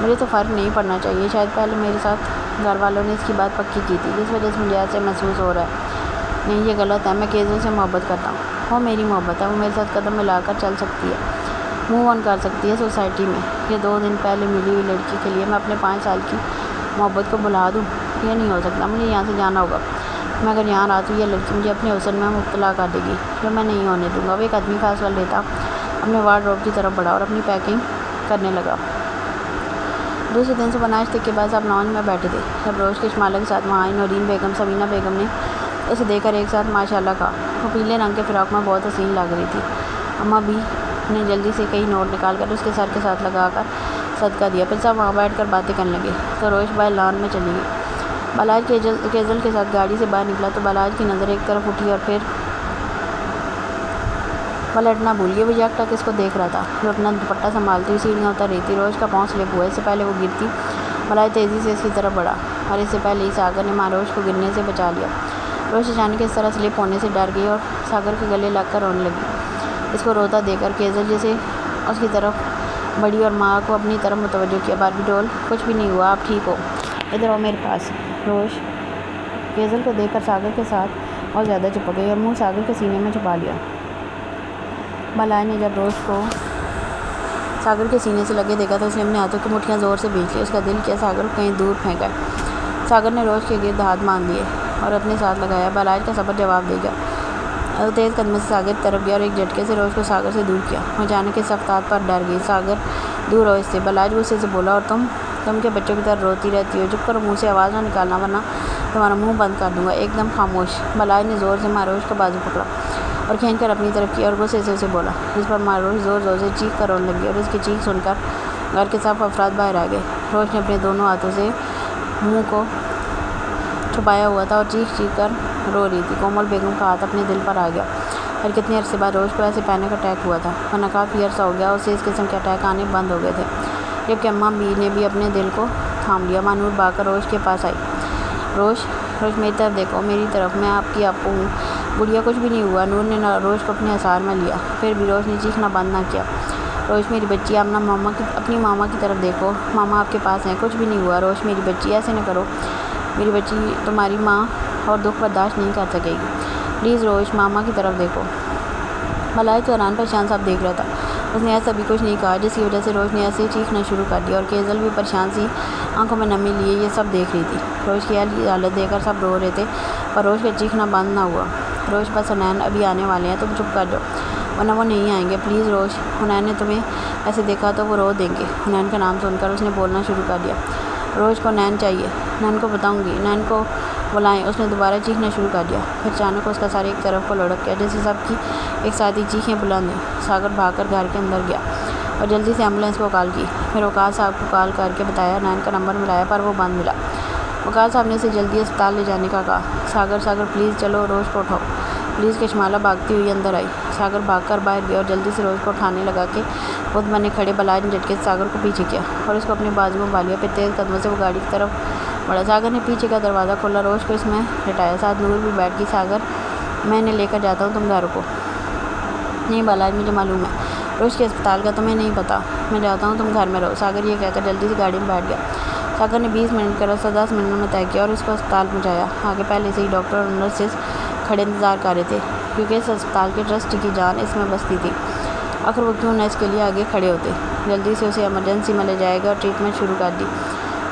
मुझे तो फ़र्क नहीं पड़ना चाहिए। शायद पहले मेरे साथ घर वालों ने इसकी बात पक्की की थी, जिस वजह से मुझे ऐसे महसूस हो रहा है। नहीं, ये गलत है। मैं केज़ों से मोहब्बत करता हूँ। वो मेरी मोहब्बत है। वो मेरे साथ कदम मिलाकर चल सकती है, मूव ऑन कर सकती है सोसाइटी में। ये 2 दिन पहले मिली हुई लड़की के लिए मैं अपने 5 साल की मोहब्बत को भुला दूँ? ये नहीं हो सकता। मुझे यहाँ से जाना होगा। मैं अगर यहाँ रहा तो ये लड़की मुझे अपने हुस्न में मुब्तला कर देगी, जो मैं नहीं होने दूँगा। वो एक आदमी फैसला लेता अपने वार्डरोब की तरफ बढ़ा और अपनी पैकिंग करने लगा। दूसरे दिन सुबह नाश्ते के बाद सब लॉन में बैठे थे। जब रोज़ कशमाला के साथ वहाँ आई नौरीन बेगम, समीना बेगम ने उसे देखकर एक साथ माशाल्लाह कहा। वो पीले रंग के फ़्रॉक में बहुत हसीन लग रही थी। अम्मा भी ने जल्दी से कई नोट निकाल कर उसके सर के साथ लगाकर सदका दिया। फिर सब वहाँ बैठकर बातें करने लगे तो रोश भाई लॉन में चली गई। बालाज केजल के साथ गाड़ी से बाहर निकला तो बालाज की नज़र एक तरफ उठी और फिर पलटना भूल गई। वो यकटक इसको देख रहा था जो अपना दुपट्टा संभालती हुई सीढ़ियाँ उतर रही थी। रोश का पाँव स्लिप हुआ। इससे पहले वो गिरती बालाज तेज़ी से इसकी तरफ बढ़ा और इससे पहले ही सागर ने माँ रोश को गिरने से बचा लिया। रोश अचानक इस तरह स्लिप होने से डर गई और सागर के गले लगकर रोने लगी। इसको रोता देखकर केजल जैसे उसकी तरफ बढ़ी और माँ को अपनी तरफ मुतवज्जो किया। बारबी डॉल, कुछ भी नहीं हुआ, आप ठीक हो, इधर आओ मेरे पास। रोश केजल को देखकर सागर के साथ और ज़्यादा चिपक गई और मुँह सागर के सीने में छुपा लिया। बालाज ने जब रोश को सागर के सीने से लगे देखा तो उसने अपने हाथों की मुट्ठियाँ ज़ोर से भींच ली। उसका दिल किया सागर को कहीं दूर फेंका। सागर ने रोश के गिर्द हाथ बांध लिए और अपने साथ लगाया। बालाज का सबर जवाब दे गया। वो तेज़ कदम से सागर की तरफ गया और एक झटके से रोश को सागर से दूर किया। वो अचानक के सख्तात पर डर गई। सागर, दूर हो इससे। बालाज गुस्से से बोला, और तुम के बच्चों की तरह रोती रहती हो, चुप करो, मुँह से आवाज़ ना निकालना वरना तुम्हारा मुँह बंद कर दूँगा, एकदम खामोश। बालाज ने ज़ोर से मारोश का बाजू पकड़ा और खींच कर अपनी तरफ किया और गुस्से से उसे बोला, जिस पर मारोश ज़ोर ज़ोर से चीख कर रोने लगी और उसकी चीख सुनकर घर के सब अफराद बाहर आ गए। रोश ने अपने दोनों हाथों से मुँह को छुपाया हुआ था और चीख कर रो रही थी। कोमल बेगम का हाथ अपने दिल पर आ गया और कितने अरसे बाद रोश को ऐसे पैनिक अटैक हुआ था, वरना काफ़ी अरसा हो गया उसे इस किस्म के अटैक आने बंद हो गए थे। जबकि अम्मा बी ने भी अपने दिल को थाम लिया। मानूर भागकर रोश के पास आई। रोश मेरी तरफ देखो, मेरी तरफ, मैं आपकी आपको हूँ, बुढ़िया कुछ भी नहीं हुआ। नूर ने रोश को अपने आसार में लिया, फिर भी रोश ने चीखना बंद ना किया। रोश मेरी बच्ची, आप ना अपनी मामा की तरफ देखो, मामा आपके पास हैं, कुछ भी नहीं हुआ। रोश मेरी बच्ची, ऐसे न करो, मेरी बच्ची तुम्हारी माँ और दुख बर्दाश्त नहीं कर सकेगी, प्लीज़ रोश मामा की तरफ देखो। बालाज तो हैरान परेशान साहब देख रहा था। उसने ऐसा भी कुछ नहीं कहा, जिसकी वजह से रोश ने ऐसे चीखना शुरू कर दिया और केजल भी परेशान सी आंखों में नमी लिए ये सब देख रही थी। रोश की हालत देखकर सब रो रहे थे पर रोश का चीखना बंद ना हुआ। रोश, बस हुनैन अभी आने वाले हैं, तुम चुप कर जाओ वरना वो नहीं आएंगे, प्लीज़ रोश, हुनैन ने तुम्हें ऐसे देखा तो वो रो देंगे। हुनैन का नाम सुनकर उसने बोलना शुरू कर दिया। रोश को नैन चाहिए, नैन को बताऊंगी, नैन को बुलाएं। उसने दोबारा चीखना शुरू कर दिया। फिर अचानक उसका सारे एक तरफ को लुढ़क गया, जैसे सबकी एक साथ ही चीखें बुलंद हैं। सागर भागकर घर के अंदर गया और जल्दी से एम्बुलेंस को कॉल की। फिर वकाल साहब को कॉल करके बताया, नैन का नंबर मिलाया पर वो बंद मिला। वकाल साहब ने उसे जल्दी अस्पताल ले जाने का कहा। सागर प्लीज़ चलो, रोश को उठाओ, प्लीज़। कशमाला भागती हुई अंदर आई। सागर भागकर बाहर गया और जल्दी से रोश को उठाने लगा के खुद बने खड़े बालाज ने झटके से सागर को पीछे किया और उसको अपने बाजू में बालिया। फिर तेज़ कदमों से वो गाड़ी की तरफ बढ़ा। सागर ने पीछे का दरवाज़ा खोला, रोश को इसमें लिटाया। साथ नूर भी बैठ गई। सागर, मैं इन्हें लेकर जाता हूँ, तुम घर को। नहीं बालाज, मुझे मालूम है रोश के अस्पताल का, तुम्हें नहीं पता, मैं जाता हूँ, तुम घर में रहो। सागर ये कहकर जल्दी से गाड़ी में बैठ गया। सागर ने 20 मिनट का रास्ता 10 मिनट में तय किया और उसको अस्पताल पहुँचाया। आगे पहले से ही डॉक्टर और नर्सेज खड़े इंतज़ार कर रहे थे, क्योंकि इस अस्पताल के ट्रस्टी की जान इसमें बसती थी। आखिर वो क्यों न इसके लिए आगे खड़े होते। जल्दी से उसे इमरजेंसी में ले जाएगा और ट्रीटमेंट शुरू कर दी।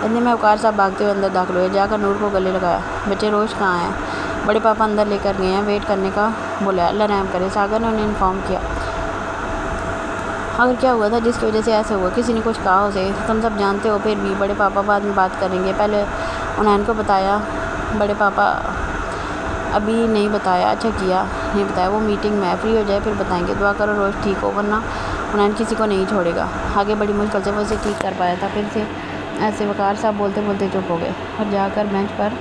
इतने में वकार साहब भागते हुए अंदर दाखिल हुए। जाकर नूर को गले लगाया। बच्चे रोश कहाँ हैं? बड़े पापा अंदर लेकर गए हैं, वेट करने का बोला, अल्लाह रहम करे। सागर ने उन्हें इन्फॉर्म किया। आखिर क्या हुआ था जिसकी वजह से ऐसा हुआ? किसी ने कुछ कहा उसे? तुम सब जानते हो, फिर भी बड़े पापा बाद में बात करेंगे, पहले उन्होंने को बताया। बड़े पापा अभी नहीं बताया, अच्छा किया नहीं बताया, वो मीटिंग में फ्री हो जाए फिर बताएंगे। दुआ करो रोश ठीक हो, वरना उन्होंने किसी को नहीं छोड़ेगा। आगे बड़ी मुश्किल से वो उसे ठीक कर पाया था। फिर से ऐसे वकार साहब बोलते बोलते चुप हो गए और जाकर बेंच पर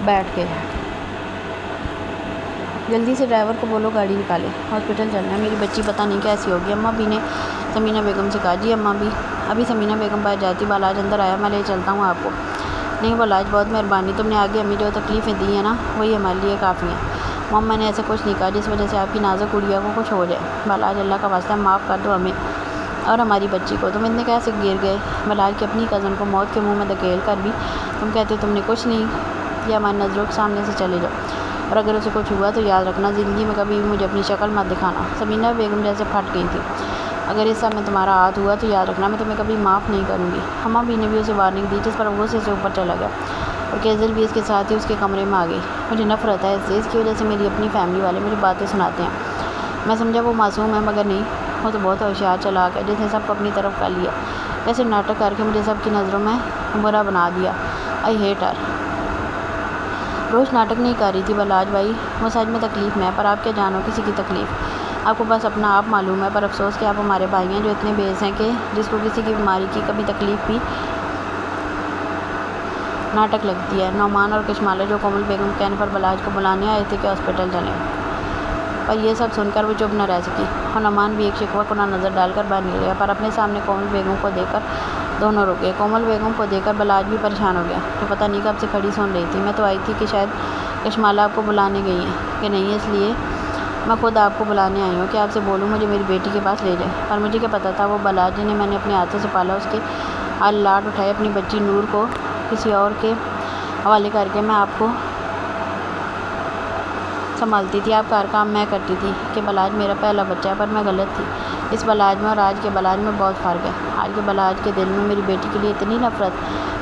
बैठ गए। जल्दी से ड्राइवर को बोलो गाड़ी निकाले, हॉस्पिटल चलना है, मेरी बच्ची पता नहीं कैसी होगी। अम्मा भी ने समीना बेगम से कहा। जी अम्मा भी। अभी समीना बेगम बाहर जाती, बालाज अंदर आया, मैं ले चलता हूँ आपको। नहीं बालाज, बहुत मेहरबानी, तुमने आगे अम्मी जो तकलीफ़ें दी हैं ना, वही हमारे लिए काफ़ी हैं। मम्मा ने ऐसे कुछ नहीं कहा जिस वजह से आपकी नाजुक गुड़िया को कुछ हो जाए। बालाज, अल्लाह का वास्ता माफ़ कर दो हमें और हमारी बच्ची को। तुम इतने कैसे गिर गए? बालाज की अपनी कज़न को मौत के मुँह में धकेल कर भी तुम कहते हो तुमने कुछ नहीं किया। हमारी नज़रों के सामने से चले जाओ, और अगर उसे कुछ हुआ तो याद रखना ज़िंदगी में कभी भी मुझे अपनी शक्ल मत दिखाना। समीना बेगम जैसे फट गई थी। अगर इस सब में तुम्हारा हाथ हुआ तो याद रखना मैं तुम्हें कभी माफ़ नहीं करूँगी। अम्मा भी ने भी उसे वार्निंग दी, जिस पर वो से ऊपर चला गया और केजल भी इसके साथ ही उसके कमरे में आ गई। मुझे नफरत है इससे, इसकी वजह से मेरी अपनी फैमिली वाले मुझे बातें सुनाते हैं। मैं समझा वो मासूम है, मगर नहीं, वो तो बहुत होशियार चालाक है, जिसने सबको अपनी तरफ कर लिया। ऐसे नाटक करके मुझे सबकी नज़रों में बुरा बना दिया। I hate her. रोज़ नाटक नहीं कर रही थी बलाज भाई, वो सच में तकलीफ़ में है, पर आप क्या जानो किसी की तकलीफ़। आपको बस अपना आप मालूम है, पर अफसोस कि आप हमारे भाई हैं जो इतने बेस हैं कि जिसको किसी की बीमारी की कभी तकलीफ़ भी नाटक लगती है। नौमान और कशमाला जो कोमल बेगम के कहने पर बलाज को बुलाने आए थे कि हॉस्पिटल चलें, पर यह सब सुनकर वो चुप न रह सकी और नौमान भी एक शिकवा को नज़र डालकर बाहर निकल गया, पर अपने सामने कोमल बेगम को देखकर दोनों रुक गए। कोमल बेगम को देखकर बलाज भी परेशान हो गया, तो पता नहीं कब से खड़ी सुन रही थी। मैं तो आई थी कि शायद कशमाला आपको बुलाने गई है कि नहीं, इसलिए मैं खुद आपको बुलाने आई हूँ कि आपसे बोलूँ मुझे मेरी बेटी के पास ले जाए। पर मुझे क्या पता था वो बलाज जिन्हें मैंने अपने हाथों से पाला, उसके हाल लाड उठाए अपनी बच्ची नूर को किसी और के हवाले करके मैं आपको संभालती थी। आपका हर काम मैं करती थी कि बलाज मेरा पहला बच्चा है, पर मैं गलत थी। इस बलाज में और आज के बलाज में बहुत फ़र्क है। आज के बलाज के दिल में मेरी बेटी के लिए इतनी नफरत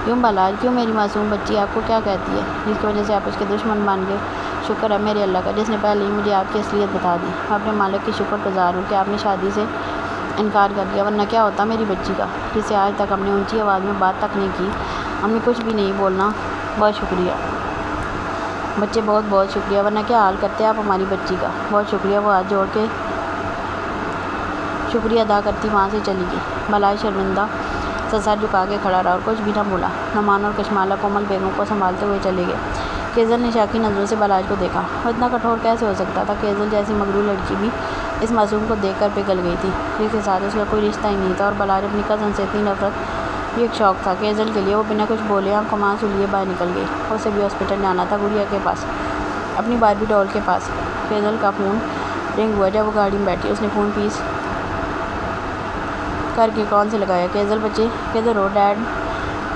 क्यों? बलाज क्यों मेरी मासूम बच्ची आपको क्या कहती है, जिसकी वजह से आप उसके दुश्मन बन गए? शुक्र है मेरे अल्लाह का जिसने पहले ही मुझे आपकी असलियत बता दी। मैं अपने मालिक की शुक्रगुज़ार हूँ कि आपने शादी से इनकार कर दिया, वरना क्या होता मेरी बच्ची का, जिसे आज तक हमने ऊँची आवाज़ में बात तक नहीं की, हमने कुछ भी नहीं बोलना। बहुत शुक्रिया बच्चे, बहुत बहुत शुक्रिया, वरना क्या हाल करते आप हमारी बच्ची का। बहुत शुक्रिया। वो हाथ जोड़ के शुक्रिया अदा करती वहाँ से चली गई। बलाज शर्मिंदा सर झुका के खड़ा रहा और कुछ भी ना बोला। नौमान और कशमाला कोमल बेगम को संभालते हुए चले गए। केजल ने शाकी नज़रों से बलाज को देखा। वो इतना कठोर कैसे हो सकता था? केजल जैसी मगरू लड़की भी इस मासूम को देखकर पिघल गई थी, जिसके साथ उसका कोई रिश्ता ही नहीं था। और बलाज अपनी कज़न से इतनी नफरत, ये एक शौक़ था केजल के लिए। वो बिना कुछ बोले आंखों में आंसू लिए बाहर निकल गई। उसे भी हॉस्पिटल जाना था, गुड़िया के पास, अपनी बारबी डॉल के पास। केजल का फ़ोन रिंग हुआ। जब वो गाड़ी में बैठी उसने फ़ोन पीस करके कौन से लगाया। केजल बच्चे, केजल रो डैड,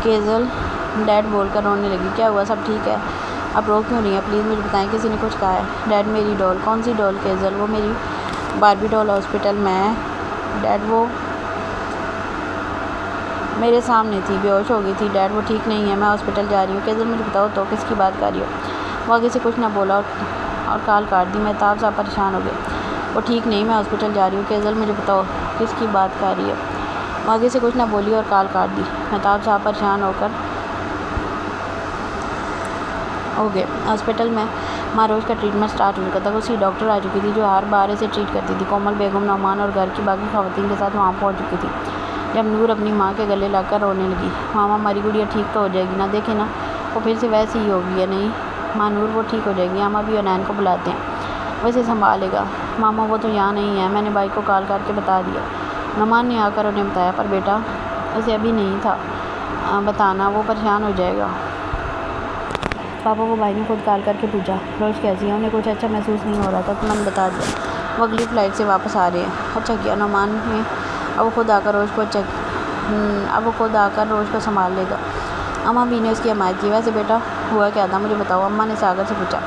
केजल डैड बोलकर रोने लगी। क्या हुआ, सब ठीक है? आप रो क्यों रही हैं? प्लीज़ मुझे बताएं, किसी ने कुछ कहा है? डैड मेरी डॉल। कौन सी डॉल केजल? वो मेरी बारबी डॉल हॉस्पिटल में है डैड, वो मेरे सामने थी, बेहोश हो गई थी डैड, वो ठीक नहीं है, मैं हॉस्पिटल जा रही हूँ। केजल मुझे बताओ तो किसकी बात कर रही हो? वो आगे से कुछ ना बोला और कॉल काट दी। महताब साहब परेशान हो गए। वो ठीक नहीं, मैं हॉस्पिटल जा रही हूँ। केजल मुझे बताओ किसकी बात कर रही है? वो आगे से कुछ ना बोली और कॉल काट दी। महताब साहब परेशान होकर हो गए। हॉस्पिटल में माँ रोज़ का ट्रीटमेंट स्टार्ट हो चुका था। उसी डॉक्टर आ चुकी थी जो हर बार इसे ट्रीट करती थी। कोमल बेगम, नौमान और घर की बाकी खवातीन के साथ वहाँ पहुँच चुकी थी। जब नूर अपनी माँ के गले लगकर रोने लगी, मामा हमारी गुड़िया ठीक तो हो जाएगी ना, देखे ना वो फिर से वैसी ही होगी। है नहीं माँ नूर, वो ठीक हो जाएगी। मामा भी अनैन को बुलाते हैं, वैसे संभालेगा। मामा वो तो यहाँ नहीं है, मैंने भाई को कॉल करके बता दिया। नौमान ने आकर उन्हें बताया, पर बेटा उसे अभी नहीं था बताना, वो परेशान हो जाएगा। पापा को भाई ने खुद कॉल करके पूछा रोज़ कैसी है, उन्हें कुछ अच्छा महसूस नहीं हो रहा था तो मैंने बता दिया वो अगली फ़्लाइट से वापस आ रहे हैं। अच्छा किया नौमान ने, अब वो खुद आकर रोज़ को संभाल लेगा। अम्मा भी ने उसकी हमायत की। वैसे बेटा हुआ क्या था मुझे बताओ, अम्मा ने सागर से पूछा।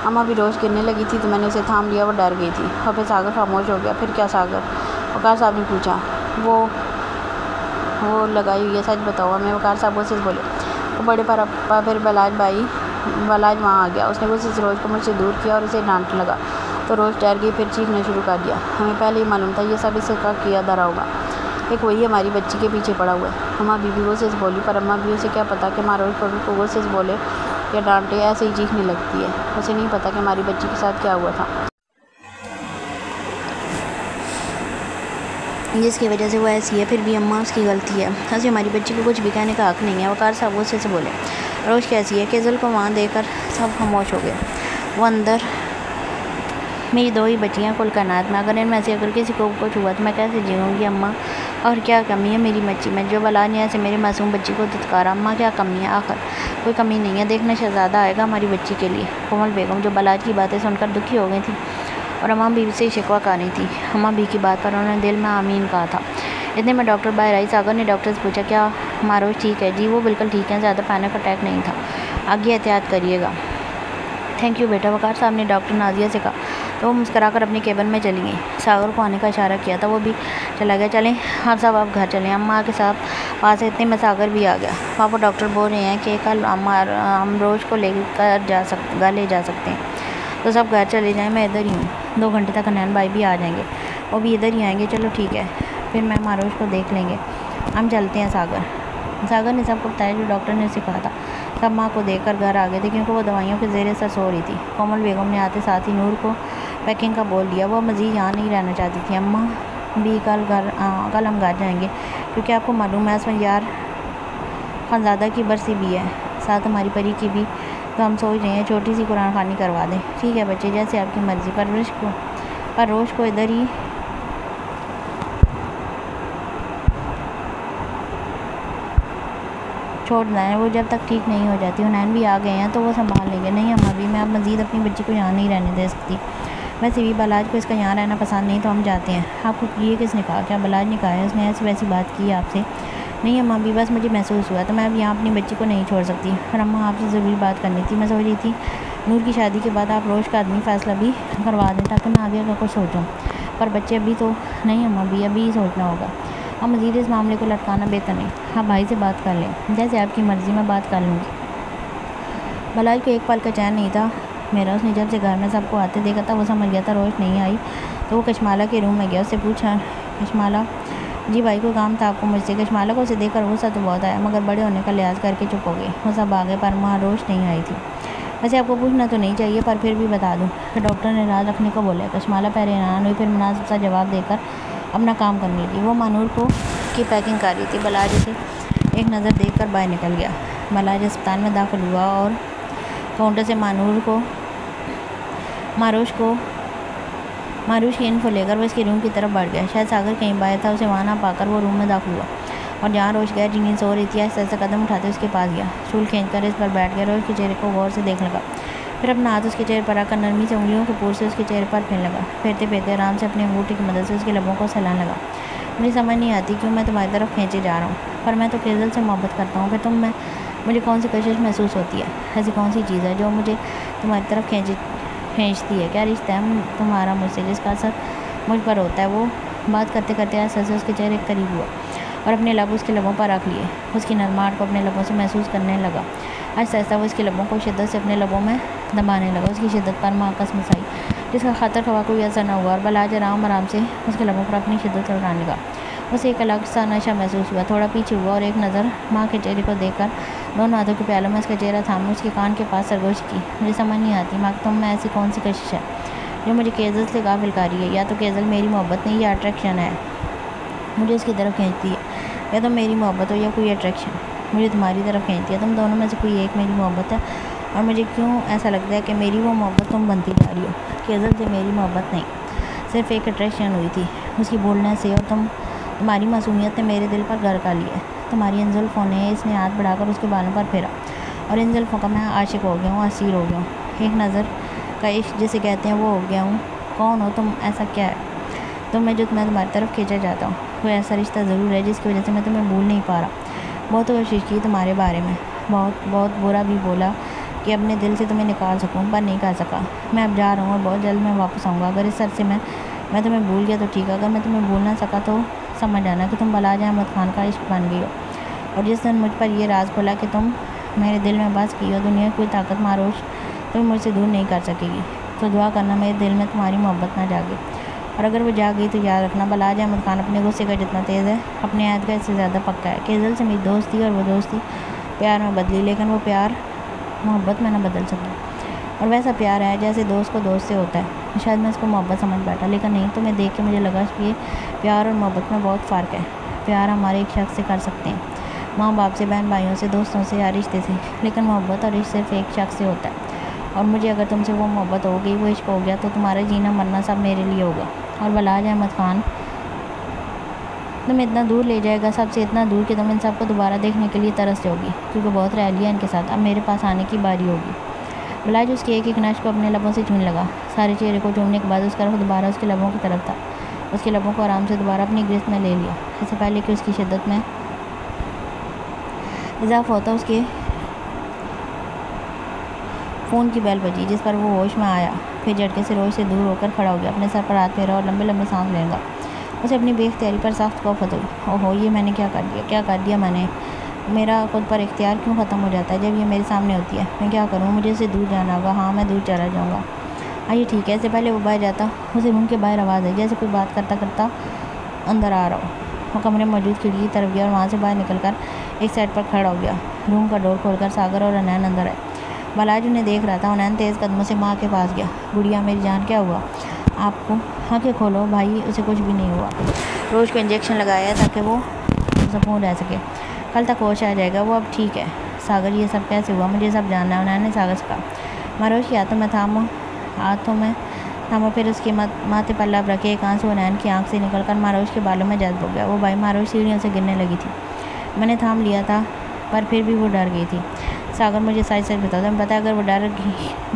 अम्मा भी रोज़ गिरने लगी थी तो मैंने उसे थाम लिया, वो डर गई थी और फिर सागर खामोश हो गया। फिर क्या सागर? वकार साहब ने पूछा। वो लगाई हुई है, सच बताओ हमें, वकार साहब उससे बोले। वो बड़े पर फिर बलाज वहाँ आ गया। उसने उसे रोज़ को मुझसे दूर किया और उसे डांटने लगा तो रोज़ डर गई, फिर चीखना शुरू कर दिया। हमें पहले ही मालूम था ये सब इससे का किया धरा होगा, एक वही हमारी बच्ची के पीछे पड़ा हुआ है। अम्मा बीबी वो से बोली, पर अम्मा भी उसे क्या पता कि माँ रोज़ को वो से बोले या डांटे ऐसे ही चीखने लगती है। उसे नहीं पता कि हमारी बच्ची के साथ क्या हुआ था, जिसकी वजह से वो ऐसी है। फिर भी अम्मा उसकी गलती है, ऐसे हमारी बच्ची को कुछ भी कहने का हक़ नहीं है। वकार साहब उससे से बोले। रोज़ कैसी है? केजल को वहाँ देकर सब खामोश हो गए। वो अंदर, मेरी दो ही बच्चियाँ कुल कायनात में, अगर इनमें से अगर किसी को कुछ हुआ तो मैं कैसे जीऊँगी अम्मा? और क्या कमी है मेरी बच्ची में जो बला ने ऐसे मेरी मासूम बच्ची को दुत्कारा? अम्मा क्या कमी है? आखिर कोई कमी नहीं है, देखना शहज़ादा आएगा हमारी बच्ची के लिए। कोमल बेगम जो बलाज की बातें सुनकर दुखी हो गई थी और अम्मा बीवी से शिकवा कर रही थी। अम्मा बी की बात पर उन्होंने दिल में आमीन कहा था। इतने में डॉक्टर बाहर आई। सागर ने डॉक्टर से पूछा, क्या मारोज ठीक है? जी वो बिल्कुल ठीक है, ज़्यादा पैनिक अटैक नहीं था, आगे एहतियात करिएगा। थैंक यू बेटा, वकार साहब ने डॉक्टर नाजिया से कहा तो वो मुस्कराकर अपने केबिन में चली गई। सागर को आने का इशारा किया था, वो भी चला गया। चलें आप साहब, आप घर चलें। अम्मा के साथ पास है, इतने में सागर भी आ गया। पापा डॉक्टर बोल रहे हैं कि कल हम रोज़ को ले जा सकते हैं, तो सब घर चले जाएँ, मैं इधर ही हूँ। 2 घंटे तक अनैन भाई भी आ जाएंगे, वो भी इधर ही आएंगे। चलो ठीक है, फिर मैं मारोज को देख लेंगे, हम चलते हैं। सागर ने सबको बताया जो डॉक्टर ने उसे कहा था। सब माँ को देखकर घर आ गए थे क्योंकि वो दवाइयों के ज़ेर असर सो रही थी। कोमल बेगम ने आते साथ ही नूर को पैकिंग का बोल दिया। वो मज़ीद यहाँ नहीं रहना चाहती थी। अम्मा भी कल हम घर जाएंगे क्योंकि आपको मालूम है इसमें यार खानज़ादा की बरसी भी है, साथ हमारी परी की भी, तो हम सोच रहे हैं छोटी सी कुरान खानी करवा दें। ठीक है बच्चे, जैसे आपकी मर्ज़ी। रोश को इधर ही छोड़ना है, वो जब तक ठीक नहीं हो जाती। हुनैन भी आ गए हैं तो वो संभाल लेंगे। नहीं अम्मा भी, मैं अब मज़ीद अपनी बच्ची को यहाँ नहीं रहने दे सकती। वैसे भी बलाज को इसका यहाँ रहना पसंद नहीं, तो हम जाते हैं। आपको ये किसने कहा? क्या बलाज ने कहा है? उसने ऐसी वैसी बात की आपसे? नहीं अम्मा भी, बस मुझे महसूस हुआ तो मैं अब यहाँ अपनी बच्ची को नहीं छोड़ सकती। और अम्मा आपसे ज़रूरी बात करनी थी। मैं सोच रही थी नूर की शादी के बाद आप रोज़ का आदमी फ़ैसला भी करवा दें ताकि मैं आगे का कुछ सोचूँ, पर बच्चे अभी तो नहीं अम्मा भी, अभी ही सोचना होगा। अब मज़ीद इस मामले को लटकाना बेहतर नहीं। हाँ भाई से बात कर लें। जैसे आपकी मर्ज़ी, मैं बात कर लूँगी। बलाज को एक पल का चैन नहीं था मेरा। उसने जब से घर में सबको आते देखा था वो समझ गया था रोश नहीं आई, तो वो कशमाला के रूम में गया। उससे पूछा, कशमाला जी भाई कोई काम था आपको मुझसे? कशमाला को उसे देखकर गुस्सा तो बहुत आया, मगर बड़े होने का लिहाज करके चुप हो गए। वो सब आ गए पर वहाँ रोश नहीं आई थी। वैसे आपको पूछना तो नहीं चाहिए, पर फिर भी बता दूँ कि डॉक्टर ने राज रखने को बोला। कशमाला पहले हैरान हुई, फिर मुनासिब सा जवाब देकर अपना काम करने लगी। वो मानूर को की पैकिंग कर रही थी। बलाज उसे एक नज़र देखकर बाहर निकल गया। बलाज अस्पताल में दाखिल हुआ और काउंटर से मारूश की इन्फो लेकर वो इसके रूम की तरफ बढ़ गया। शायद सागर कहीं बाहर था, उसे वहाँ ना पाकर वो रूम में दाखिल हुआ और जहाँ रोश गैर जिनीन सो रही थी ऐसे ऐसे कदम उठाते उसके पास गया। स्टूल खींचकर इस पर बैठ गया। रोश के चेहरे को गौर से देखने लगा, फिर अपना हाथ उसके चेहरे पर आकर नरमी से उंगलियों के पूर से उसके चेहरे पर फेरने लगा। फेरते फेरते आराम से अपनी अंगूठी की मदद से उसके लबों को सहलाने लगा। मुझे समझ नहीं आती क्यों मैं तुम्हारी तरफ खींचे जा रहा हूँ, पर मैं तो केजल से मोहब्बत करता हूँ। फिर मुझे कौन सी कशिश महसूस होती है? ऐसी कौन सी चीज़ है जो मुझे तुम्हारी तरफ खींचती है? क्या रिश्ता है तुम्हारा मुझसे जिसका असर मुझ पर होता है? वो बात करते करते ऐसे ऐसे उसके चेहरे के करीब हुआ और अपने लब उसके लबों पर रख लिए। उसकी नरमाहट को अपने लबों से महसूस करने लगा। आहिस्ता आहिस्ता वो उसके लबों को शिद्दत से अपने लबों में दबाने लगा। उसकी शिद्दत पर माँ कसमस आई, जिसका खतर खवा कोई असर न हुआ और बलाज आराम से उसके लबों पर अपनी शिद्दत से उठाने लगा। उसे एक अलग सा नशा महसूस हुआ। थोड़ा पीछे हुआ और एक नज़र माँ के चेहरे को देखकर दोनों हाथों के प्यालों में उसका चेहरा थामे उसके कान के पास सरगोश की। मुझे समझ नहीं आती माँ, तुम में ऐसी कौन सी कशिश है जो मुझे केजल से गाफिल कर रही है? या तो केजल मेरी मोहब्बत नहीं, या अट्रैक्शन है मुझे उसकी तरफ खींचती है, या तो मेरी मोहब्बत हो या कोई अट्रैक्शन मुझे तुम्हारी तरफ खींचती है। तुम दोनों में से कोई एक मेरी मोहब्बत है और मुझे क्यों ऐसा लगता है कि मेरी वो मोहब्बत तुम बनती जा रही हो। केजल से मेरी मोहब्बत नहीं, सिर्फ एक अट्रैक्शन हुई थी उसकी बोलने से, और तुम्हारी मासूमियत ने मेरे दिल पर घर कर लिया। तुम्हारी इन जुल्फ़ों ने, इसने हाथ बढ़ाकर उसके बालों पर फेरा और इन जुल्फ़ों का मैं आशिक हो गया हूँ, असीर हो गया हूँ। एक नज़र का इश्क जिसे कहते हैं वो हो गया हूँ। कौन हो तुम? ऐसा क्या है मैं तुम्हारी तरफ खींचा जाता हूँ? कोई ऐसा रिश्ता ज़रूर है जिसकी वजह से मैं तुम्हें भूल नहीं पा रहा। बहुत कोशिश की तुम्हारे बारे में, बहुत बुरा भी बोला कि अपने दिल से तुम्हें निकाल सकूँ, पर नहीं कर सका। मैं अब जा रहा हूँ और बहुत जल्द मैं वापस आऊँगा। अगर इस अरसे में मैं तुम्हें भूल गया तो ठीक है, अगर मैं तुम्हें भूल ना सका तो समझ आना कि तुम बलाज अहमद खान का इश्क बन गई हो। और जिस दिन मुझ पर यह राज खोला कि तुम मेरे दिल में बस की हो, दुनिया की कोई ताकत मारोश तुम्हें मुझसे दूर नहीं कर सकेगी। तो दुआ करना मेरे दिल में तुम्हारी मोहब्बत ना जागे, और अगर वो जाग गई तो याद रखना बलाज अहमद खान अपने गुस्से का जितना तेज़ है, अपने ऐद का इससे ज़्यादा पक्का है। केजल से मेरी दोस्ती और वो दोस्ती प्यार में बदली, लेकिन वो प्यार मोहब्बत में ना बदल सकता। और वैसा प्यार है जैसे दोस्त को दोस्त से होता है। शायद मैं इसको मोहब्बत समझ बैठा, लेकिन नहीं, तुम्हें देख के मुझे लगा कि प्यार और मोहब्बत में बहुत फ़र्क है। प्यार हमारे एक शख्स से कर सकते हैं, माँ बाप से, बहन भाइयों से, दोस्तों से या रिश्ते से, लेकिन मोहब्बत और इश्क सिर्फ एक शख्स से होता है। और मुझे अगर तुमसे वो मोहब्बत हो गई, वो इश्क हो गया, तो तुम्हारा जीना मरना सब मेरे लिए होगा। और बलाज अहमद खान तुम्हें इतना दूर ले जाएगा, सबसे इतना दूर कि तुम इन सबको दोबारा देखने के लिए तरस जाओगी, क्योंकि बहुत रह लिया इनके साथ, अब मेरे पास आने की बारी होगी। बलाज उसके एक एक नश को अपने लबों से छूने लगा। सारे चेहरे को चूमने के बाद उसका रुख दोबारा उसके लबों की तरफ था। उसके लबों को आराम से दोबारा अपनी गिरफ्त में ले लिया। इससे पहले कि उसकी शिद्दत में इजाफा होता, उसके फ़ोन की बेल बजी, जिस पर वो होश में आया। फिर झटके से रोश से दूर होकर खड़ा हो गया, अपने सर पर हाथ फेरा और लंबे लंबे सांस लेगा। उसे अपनी बेख्तियारी पर सख्त खौफ हुई। ओहो, ये मैंने क्या कर दिया मैंने? मेरा खुद पर इख्तियार क्यों ख़त्म हो जाता है जब ये मेरे सामने होती है? मैं क्या करूँ? मुझे उसे दूर जाना होगा। हाँ, मैं दूर चला जाऊँगा। आइए ठीक है। इससे पहले वो बाहर जाता, उसे रूम के बाहर आवाज़ आई, जैसे कोई बात करता करता अंदर आ रहा हो। वो कमरे में मौजूद खिड़की की तरफ गया और वहाँ से बाहर निकलकर एक साइड पर खड़ा हो गया। रूम का डोर खोलकर सागर और अनैन अंदर आए। बलाज उन्हें देख रहा था। अनैन तेज़ कदमों से माँ के पास गया। गुड़िया मेरी जान, क्या हुआ आपको? आँखें खोलो भाई, उसे कुछ भी नहीं हुआ। रोज़ को इंजेक्शन लगाया ताकि वो सुकून रह सके, कल तक होश आ जाएगा, वो अब ठीक है। सागर, ये सब कैसे हुआ? मुझे सब जानना है। उन्होंने ने सागर से कहा। मारोज की हाथों में थामो, फिर उसके माथे पर लब रखे। एक आंसू उन्नयन की आंख से निकलकर मारोज के बालों में जज्ब हो गया। वो भाई मारोज सीढ़ियों से गिरने लगी थी। मैंने थाम लिया था पर फिर भी वो डर गई थी। सागर, मुझे सच बता दो, पता अगर वो डर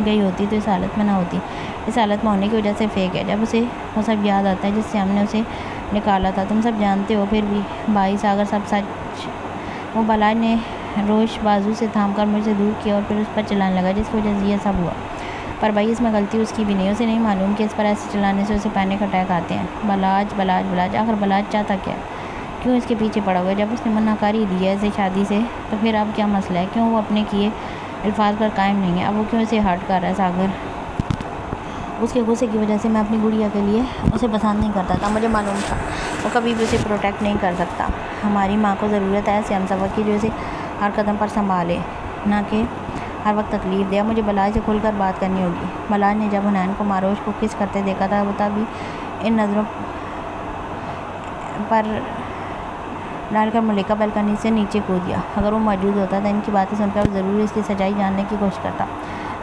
गई होती तो इस हालत में ना होती। इस हालत में होने की वजह से फेक है। जब उसे वो सब याद आता है जिससे हमने उसे निकाला था। तुम सब जानते हो फिर भी। भाई सागर, सब सच। वो बलाज ने रोश बाजू से थामकर मुझसे दूर किया और फिर उस पर चलाने लगा, जिसकी वजह से यह सब हुआ। पर भाई इसमें गलती उसकी भी नहीं। उसे नहीं मालूम कि इस पर ऐसे चलाने से उसे पैनिक अटैक आते हैं। बलाज आखिर बलाज चाहता क्या? क्यों इसके पीछे पड़ा हुआ है? जब उसने मनाकारी दी है इसे शादी से तो फिर अब क्या मसला है? क्यों वो अपने किए अल्फाज पर कायम नहीं है? अब वो क्यों इसे हर्ट कर रहा है? सागर, उसके गुस्से की वजह से मैं अपनी गुड़िया के लिए उसे पसंद नहीं करता था। मुझे मालूम था वो कभी भी उसे प्रोटेक्ट नहीं कर सकता। हमारी माँ को ज़रूरत है ऐसे हमसफ़र की जो इसे हर कदम पर संभाले, ना कि हर वक्त तकलीफ़ दे। मुझे बलाज से खुलकर बात करनी होगी। बलाज ने जब हुनैन को मारोज को किस करते देखा था वो तभी इन नज़रों पर डालकर मलिका बालकनी से नीचे कूद गया। अगर वो मौजूद होता तो इनकी बातें सुनकर वो ज़रूर इसकी सच्चाई जानने की कोशिश करता।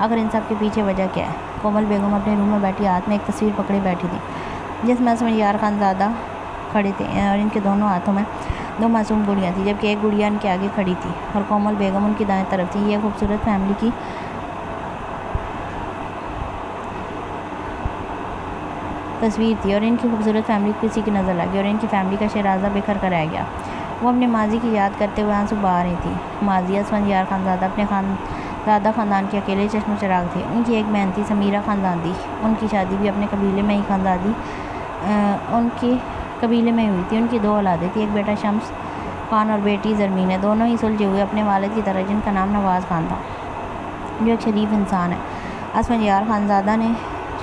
अगर इन सब के पीछे वजह क्या है? कोमल बेगम अपने रूम में बैठी हाथ में एक तस्वीर पकड़े बैठी थी, जिसमें असफंजार खानज़ादा खड़े थे और इनके दोनों हाथों में 2 मासूम गुड़ियाँ थी, जबकि एक गुड़िया इनके आगे खड़ी थी और कोमल बेगम उनकी दाएं तरफ थी। यह खूबसूरत फैमिली की तस्वीर थी और इनकी खूबसूरत फैमिली किसी की नज़र लगी और इनकी फैमिली का शहराजा बिखर कर रह गया। वो अपने माजी की याद करते हुए आंसू बहा रही थी। माजी असफंजार खानज़ादा अपने ज़्यादा ख़ानदान के अकेले चश्मो चिराग थे। उनकी एक बहन थी, समीरा खानदादी। उनकी शादी भी अपने कबीले में ही उनकी कबीले में हुई थी। उनकी 2 औलादें थी, एक बेटा शम्स खान और बेटी ज़रमीन है। दोनों ही सुलझे हुए अपने वालिद की तरह, जिनका नाम नवाज़ खान था, जो एक शरीफ इंसान है। असफंजार खानज़ादा ने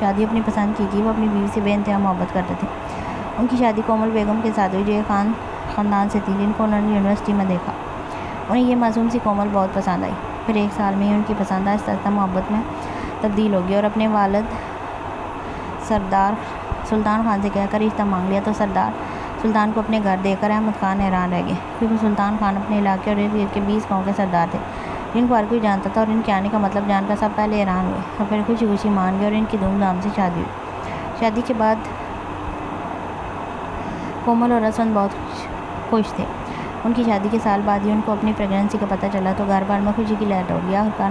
शादी अपनी पसंद की वो अपनी बीवी से बेइंतहा मोहब्बत करते थे। उनकी शादी कोमल बेगम के साथ हुई, जो एक ख़ानदान से थी, जिनको उन्होंने यूनिवर्सिटी में देखा। उन्हें ये मासूम सी कोमल बहुत पसंद आई। फिर 1 साल में ही उनकी पसंद आहिस्ता मोहब्बत में तब्दील हो गई और अपने वालिद सरदार सुल्तान खान से कहकर रिश्ता मांग लिया। तो सरदार सुल्तान को अपने घर देकर अहमद खान हैरान रह गए, क्योंकि सुल्तान खान अपने इलाके और इर्द गिर्द के 20 गाँव के सरदार थे, जिनको हर कोई जानता था। और इनके आने का मतलब जानकर सब पहले हैरान हुए और फिर खुशी खुशी मान गए और इनकी धूमधाम से शादी हुई। शादी के बाद कोमल और असवंत बहुत खुश थे। उनकी शादी के साल बाद ही उनको अपनी प्रेगनेंसी का पता चला तो घर भर में खुशी की लहर उठ गया। आखिरकार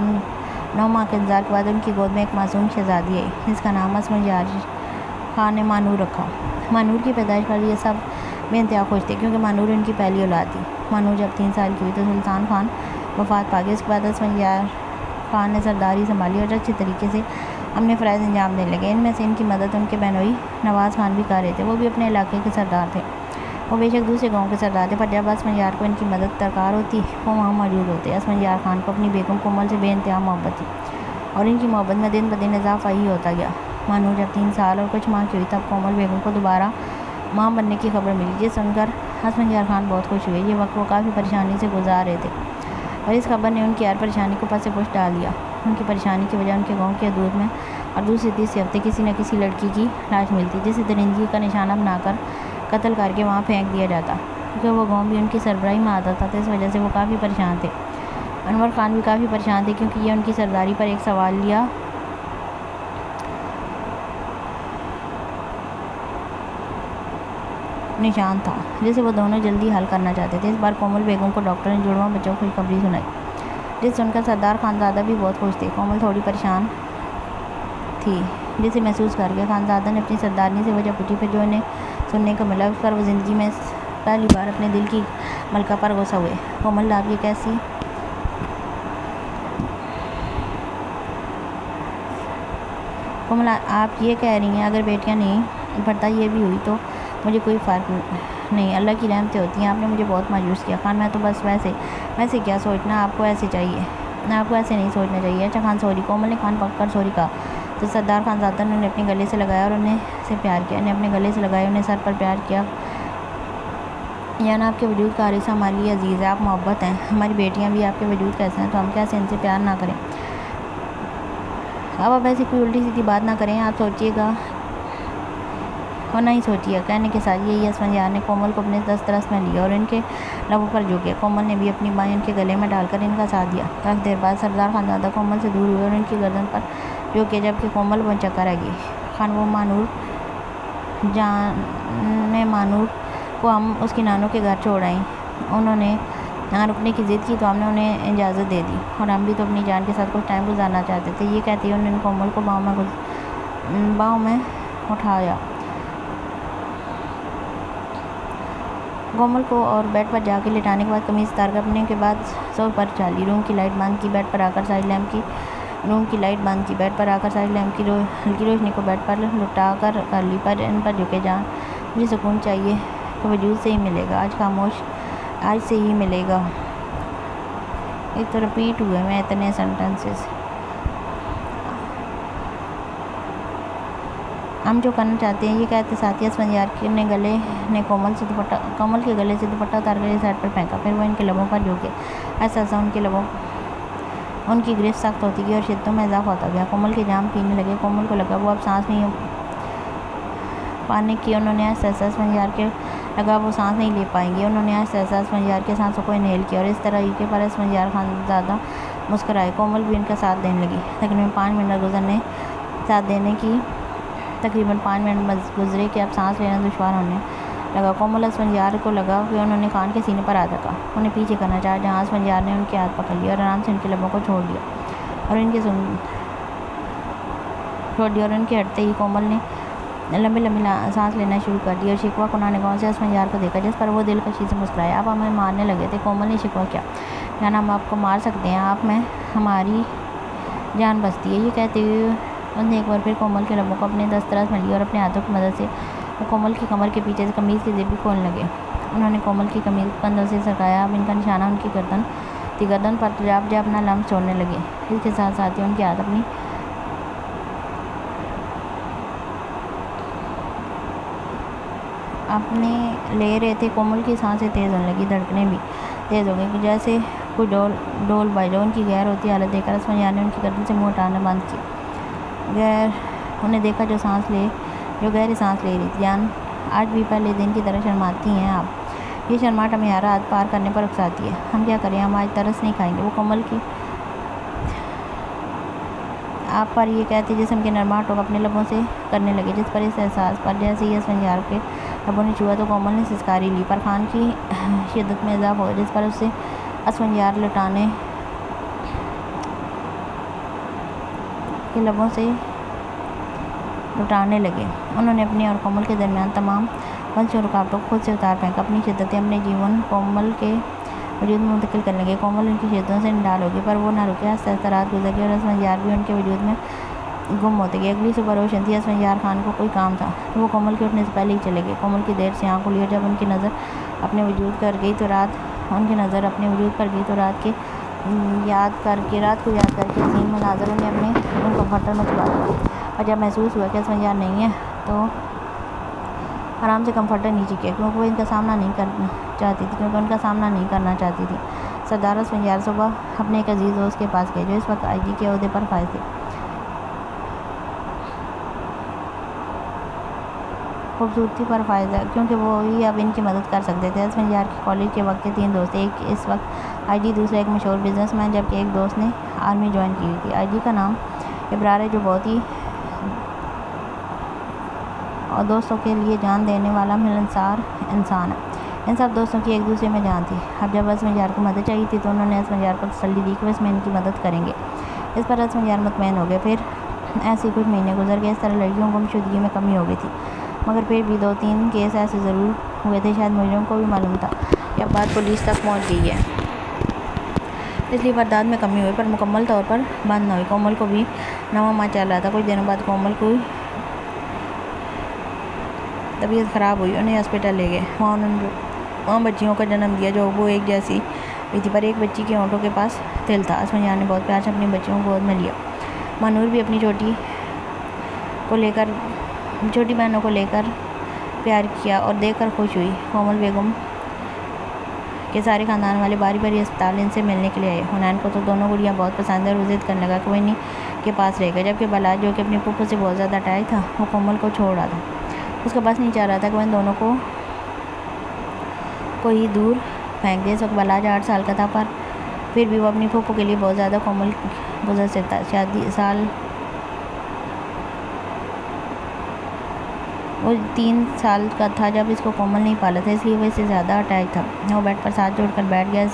9 माह के इंतजार के बाद उनकी गोद में एक मासूम शहजादी आई, जिसका नाम असफंजार खान ने मानूर रखा। मानूर की पैदाइश पर ये सब बेइंतहा खुश थे, क्योंकि मानूर इनकी पहली औलाद थी। मानूर जब 3 साल की हुई तो सुल्तान खान वफ़ात पा गए। इसके बाद असफंजार खान ने सरदारी संभाली और अच्छे तरीके से अपने फ़राइज़ अंजाम देने लगे। इनमें से इनकी मदद उनके बहनोई नवाज़ खान भी कर रहे थे। वो भी अपने इलाके के सरदार थे। वो बेशक दूसरे गांव के सरदार थे, पर जब असफंजार को इनकी मदद दरकार होती वो वहाँ मौजूद होते। असफंजार खान को अपनी बेगम कोमल से बेइंतहा मोहब्बत थी और इनकी मोहब्बत में दिन ब दिन इजाफा ही होता गया। मानूर जब 3 साल और कुछ माह की हुई तब कोमल बेगम को दोबारा माँ बनने की खबर मिली, जिस सुनकर असफंजार खान बहुत खुश हुए। ये वक्त वो काफ़ी परेशानी से गुजार रहे थे और इस खबर ने उनकी हर परेशानी को पस से पुश डाल दिया। उनकी परेशानी की वजह उनके गाँव के हदूद में और दूसरे तीसरे हफ्ते किसी न किसी लड़की की लाश मिलती, जिसे दरिंदगी का निशाना बनाकर कत्ल करके वहाँ फेंक दिया जाता। क्योंकि वो गाँव भी उनकी सरबराही में आता था, तो इस वजह से वो काफ़ी परेशान थे। अनवर खान भी काफ़ी परेशान थे, क्योंकि ये उनकी सरदारी पर एक सवाल लिया निशान था, जिसे वो दोनों जल्दी हल करना चाहते थे। इस बार कोमल बेगम को डॉक्टर ने जुड़वा बच्चों को खुशखबरी सुनाई, जिस सुनकर सरदार खानज़ादा भी बहुत खुश थे। कोमल थोड़ी परेशान थी, जिसे महसूस करके खानज़ादा ने अपनी सरदारनी से वजह पूछी। फिर जो उन्हें सुनने को मिला उस पर वो ज़िंदगी में पहली बार अपने दिल की मलका पर गुस्सा हुए। कोमल, आप ये कैसी कोमल आप ये कह रही हैं अगर बेटियां नहीं पढ़ता ये भी हुई तो मुझे कोई फ़र्क नहीं, अल्लाह की रहमतें होती हैं। आपने मुझे बहुत मायूस किया खान। मैं तो बस वैसे क्या सोचना, आपको ऐसे चाहिए, आपको ऐसे नहीं सोचना चाहिए। अच्छा खान सॉरी। कोमल ने कान पकड़ सॉरी कहा तो सरदार खानज़ादा ने उन्हें अपने गले से लगाया और उन्हें से प्यार किया। उन्हें अपने गले से लगाया, उन्हें सर पर प्यार किया या ना आपके वजूद का आरिसा हमारे लिए अजीज़ है, आप मोहब्बत हैं, हमारी बेटियां भी आपके वजूद कैसे हैं, तो हम कैसे इनसे प्यार ना करें। अब आप ऐसी कोई उल्टी सीधी बात ना करें, आप सोचिएगा और नहीं सोचिए। कहने के साथ यही असफंजार ने कोमल को अपने दस्तरस में लिया और इनके लबों पर झुके। कोमल ने भी अपनी बाएं इनके गले में डालकर इनका साथ दिया। कुछ देर बाद सरदार खानज़ादा कोमल से दूर हुए और इनकी गर्दन पर झुके, जबकि कोमल वो चक्कर आ गई। खान वो मानूर जाने मानूर को हम उसकी नानों के घर छोड़ आई। उन्होंने यहाँ रुकने की ज़िद की तो हमने उन्हें इजाज़त दे दी और हम भी तो अपनी जान के साथ कुछ टाइम गुजारना चाहते थे। ये कहती है उन्होंने कोमल को बाहों में उठाया, कोमल को और बेड पर जाके लिटाने के बाद कमीज़ उतार करने के बाद सोफे पर चाली। रूम की लाइट बंद की, बेड पर आकर साइड लैम्प की हल्की रोशनी को बेड पर लुटा कर ली। पर इन पर झुके जान मुझे सुकून चाहिए तो वजूद से ही मिलेगा, आज से ही मिलेगा। एक तो रिपीट हुए मैं इतने सेंटेंसेस। हम जो करना चाहते हैं, ये कहते साथी असफंजार ने कोमल के गले से दुपट्टा उतार कर साइड पर फेंका। फिर वो इनके लबों पर झुके। ऐसा उनकी गिरफ्त सख्त होती गई और शिद्दतों में इजाफा होता गया। कोमल के जाम पीने लगे। कोमल को लगा वो अब सांस नहीं पाने की। उन्होंने असफंजार के लगा वो सांस नहीं ले पाएंगे। उन्होंने असफंजार के सांसों को इनहेल किया और इस तरह के पर असफंजार खानज़ादा मुस्कराए। कोमल भी इनका साथ देने लगी। तकरीबन 5 मिनट गुजरे कि अब सांस लेना दुश्वार होने लगा। कोमल असफंजार को लगा कि उन्होंने खान के सीने पर हाथ रखा, उन्हें पीछे करना चाहा, जहाँ असफंजार ने उनके हाथ पकड़ लिया और आराम से उनके लबों को छोड़ दिया और उनके हटते ही कोमल ने लंबी सांस लेना शुरू कर दिया और शिकवा कुना निगाहों से असफंजार को देखा, जिस पर वो दिलकशी से मुस्कुराया। आप हमें मारने लगे थे। कोमल ने शिकवा किया, क्या हम आपको मार सकते हैं, आप में हमारी जान बसती है। ये कहते हुए उसने एक बार फिर कोमल के लबों को अपने दस्तरस में लिया और अपने हाथों की मदद से वो कोमल की कमर के पीछे से कमीज़ की ज़िप भी खोलने लगे। उन्होंने कोमल की कमीज़ कंधों से सरकाया। अब इनका निशाना उनकी गर्दन पर जब अपना लम्ब छोड़ने लगे। इसके साथ साथ ही उनके हाथ अपने ले रहे थे। कोमल की सांसें तेज़ होने लगी, धड़कनें भी तेज़ हो गई, जैसे कोई डोल बाजे। उनकी गैर होती हालत देखकर असफंजार ने उनकी गर्दन से मुँह हटाना बंद किया। उन्हें देखा जो गहरी सांस ले रही थी। जान, आज भी पहले दिन की तरह शर्माती हैं आप। ये शर्माहट हमें हर हाथ पार करने पर उकसाती है। हम क्या करें, हम आज तरस नहीं खाएंगे। वो कोमल की आप पर ये कहते जिस्म के नरमाहट को अपने लबों से करने लगे, जिस पर इस एहसास पर जैसे ही असफंजार के लबों ने छुआ तो कोमल ने सिसकारी ली। पर खान की शिद्दत में इजाफा हो जिस पर उससे असफंजार लुटाने के लबों से लुटाने लगे। उन्होंने अपनी और कोमल के दरमियान तमाम बंस और रुकावटों को खुद से उतार फेंका। अपनी शिद्दतें अपने जीवन कोमल के वजूद में मुंतकिल करने लगे। कोमल उनकी शिद्दतों से निडाल हो गई, पर वो ना रुके। आहिस्ता रात गुजर गई और असफंजार भी उनके वजूद में गुम होते गए। अगली सुबह रोशन थी। असफंजार खान को कोई काम था तो वो कोमल के उठने से पहले ही चले गए। कोमल की देर से आँख खुली और जब उनकी नज़र अपने वजूद पर गई तो रात को याद करके हसीन मनाज़रों ने अपने उन कंफर्टर में सुला दिया। और जब महसूस हुआ कि असफंजार नहीं है तो आराम से कंफर्टर नीचे किया, क्योंकि वो उनका सामना नहीं करना चाहती थी। सरदार असफंजार सुबह अपने एक अजीज़ दोस्त के पास गए जो इस वक्त IG के ओहदे पर फायज थे। खूबसूरती पर फायज है, क्योंकि वो ही अब इनकी मदद कर सकते थे। असफंजार के कॉलेज के वक्त के 3 दोस्त, एक इस वक्त IG, दूसरा एक मशहूर बिजनेसमैन, जबकि एक दोस्त ने आर्मी ज्वाइन की हुई थी। IG का नाम इब्रार है, जो बहुत ही और दोस्तों के लिए जान देने वाला मिलनसार इंसान है। इन सब दोस्तों की एक दूसरे में जान थी। अब जब असफंजार को मदद चाहिए थी तो उन्होंने असफंजार को तसल्ली दी कि इसमें इनकी मदद करेंगे। इस पर असफंजार मुतमईन हो गए। फिर ऐसे कुछ महीने गुजर गए। इस तरह लड़कियों को गुमशुदगी में कमी हो गई थी, मगर फिर भी 2-3 केस ऐसे ज़रूर हुए थे, शायद मुजरिम को भी मालूम था कि अब बात पुलिस तक पहुँच गई है, इसलिए वारदात में कमी हुई, पर मुकम्मल तौर पर बंद न हुई। कोमल को भी नवा माह चल रहा था। कुछ दिनों बाद कोमल को तबीयत ख़राब हुई, उन्हें हॉस्पिटल ले गए। वहाँ बच्चियों का जन्म दिया जो वो एक जैसी हुई थी, पर एक बच्ची के होंठों के पास तिल था। असफंजार ने बहुत प्यार से अपनी बच्चियों को गोद में लिया। मानूर भी अपनी छोटी बहनों को लेकर प्यार किया और देखकर खुश हुई। कोमल बेगम कि सारे ख़ानदान वाले बारी बारी अस्पताल इनसे मिलने के लिए आए। हुनैन को तो दोनों गुड़ियाँ बहुत पसंद है और जिद करने लगा कि वो इन्हीं के पास रहेगा, जबकि बलाज जो कि अपनी पुप्पो से बहुत ज़्यादा अटैच था वो कोमल को छोड़ रहा था। उसका बस नहीं चाह रहा था कि वह इन दोनों को कोई दूर फेंक दे। इस वक्त बलाज 8 साल का था, पर फिर भी वो अपनी पुप्पो के लिए बहुत ज़्यादा कोमल गुजर था। वो 3 साल का था जब इसको कोमल नहीं पाला था, इसलिए वो इससे ज़्यादा अटैच था। वो बेड पर साथ जोड़कर बैठ गया।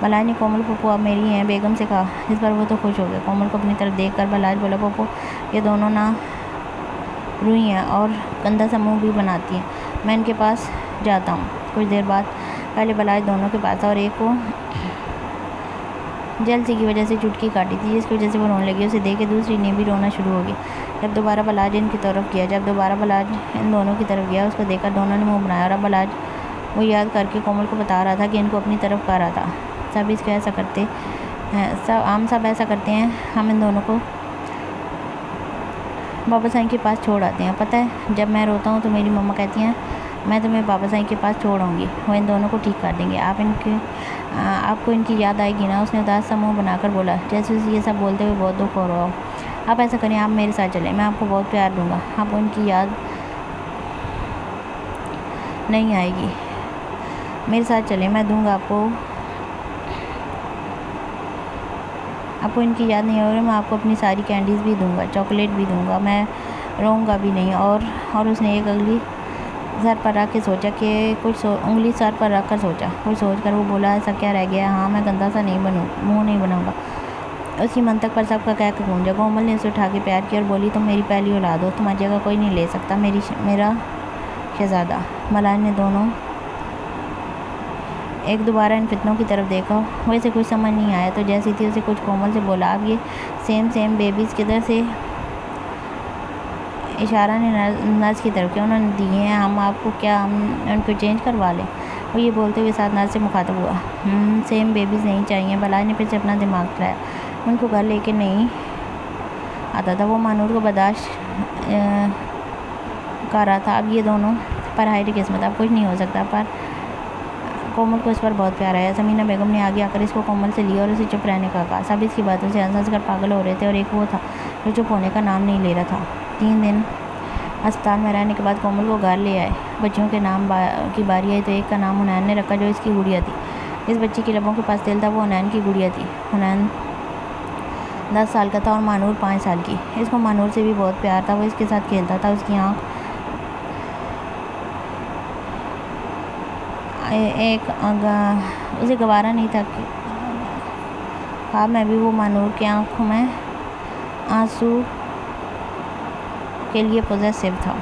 बलाज ने कोमल पुप्पो आप मेरी हैं बेगम से कहा, जिस पर वो तो खुश हो गया। कोमल को अपनी तरफ देखकर बलाज बोला, पुप्पो ये दोनों ना रुई हैं और गंदा सा मुँह भी बनाती हैं, मैं इनके पास जाता हूँ। कुछ देर बाद पहले बलाज दोनों के पास था और एक को जलसी की वजह से चुटकी काटी थी, जिसकी वजह से वो रोने लगी। उसे देख के दूसरी ने भी रोना शुरू हो गया। जब दोबारा बलाज इन दोनों की तरफ गया, उसको देखकर दोनों ने मुंह बनाया और अब बलाज वो याद करके कोमल को बता रहा था कि इनको अपनी तरफ कर रहा था। सब ऐसा करते हैं, सब ऐसा करते हैं। हम इन दोनों को बाबा साईं के पास छोड़ आते हैं। पता है, जब मैं रोता हूँ तो मेरी मम्मा कहती हैं मैं तुम्हें बाबा साईं के पास छोड़ आऊँगी, वो इन दोनों को ठीक कर देंगे। आपको इनकी याद आएगी ना। उसने उदास सा मुँह बनाकर बोला, जैसे ये सब बोलते हुए बहुत दुख हो रहा हो। आप ऐसा करें, आप मेरे साथ चलें, मैं आपको बहुत प्यार दूँगा, आपको इनकी याद नहीं आएगी। मेरे साथ चलें, मैं दूँगा आपको इनकी याद नहीं होगी। मैं आपको अपनी सारी कैंडीज़ भी दूँगा, चॉकलेट भी दूँगा, मैं रोऊँगा भी नहीं। और उसने एक उंगली सर पर रख के सोचा कि उंगली सर पर रख कर सोचा। कुछ सोचकर वो बोला, ऐसा क्या रह गया? हाँ, मैं गंदा सा मुँह नहीं बनाऊँगा। उसकी मंतक पर सबका कह के गूंजा। कोमल ने उसे उठा के प्यार किया और बोली, तुम मेरी पहली औलाद हो, तुम्हारी जगह कोई नहीं ले सकता, मेरा शहज़ादा। बलाज ने दोनों एक दोबारा इन फितनों की तरफ देखा। वैसे कुछ समझ नहीं आया तो जैसी थी उसे कुछ कोमल से बोला, अब ये सेम बेबीज़ किधर से? इशारा ने नर्स की तरफ किया। उन्होंने दिए हैं, हम आपको क्या हम उनको चेंज करवा लें? वो ये बोलते हुए साथ नर्स से मुखातब हुआ, सेम बेबीज़ नहीं चाहिए। बलाज ने फिर से अपना दिमाग चलाया। उनको घर लेके नहीं आता था, वो मानूर को बर्दाश्त कर रहा था। अब ये दोनों पर हायरी किस्मत, अब कुछ नहीं हो सकता। पर कोमल को इस पर बहुत प्यार आया। समीना बेगम ने आगे आकर इसको कोमल से लिया और उसे चुप रहने का कहा। सब इसकी बातों से हंस कर पागल हो रहे थे और एक वो था जो चुप होने का नाम नहीं ले रहा था। 3 दिन अस्पताल में रहने के बाद कोमल को घर ले आए। बच्चियों के नाम की बारी आई तो एक का नाम हुनैन ने रखा, जो इसकी गुड़िया थी। इस बच्ची के लबों के पास दिल था, वो हुनैन की गुड़िया थी। हुनैन 10 साल का था और मानूर 5 साल की। इसको मानूर से भी बहुत प्यार था, वो इसके साथ खेलता था। उसकी आँख उसे गवारा नहीं था कि हाँ मैं भी वो मानूर की आँखों में आंसू के लिए पॉजेसिव था।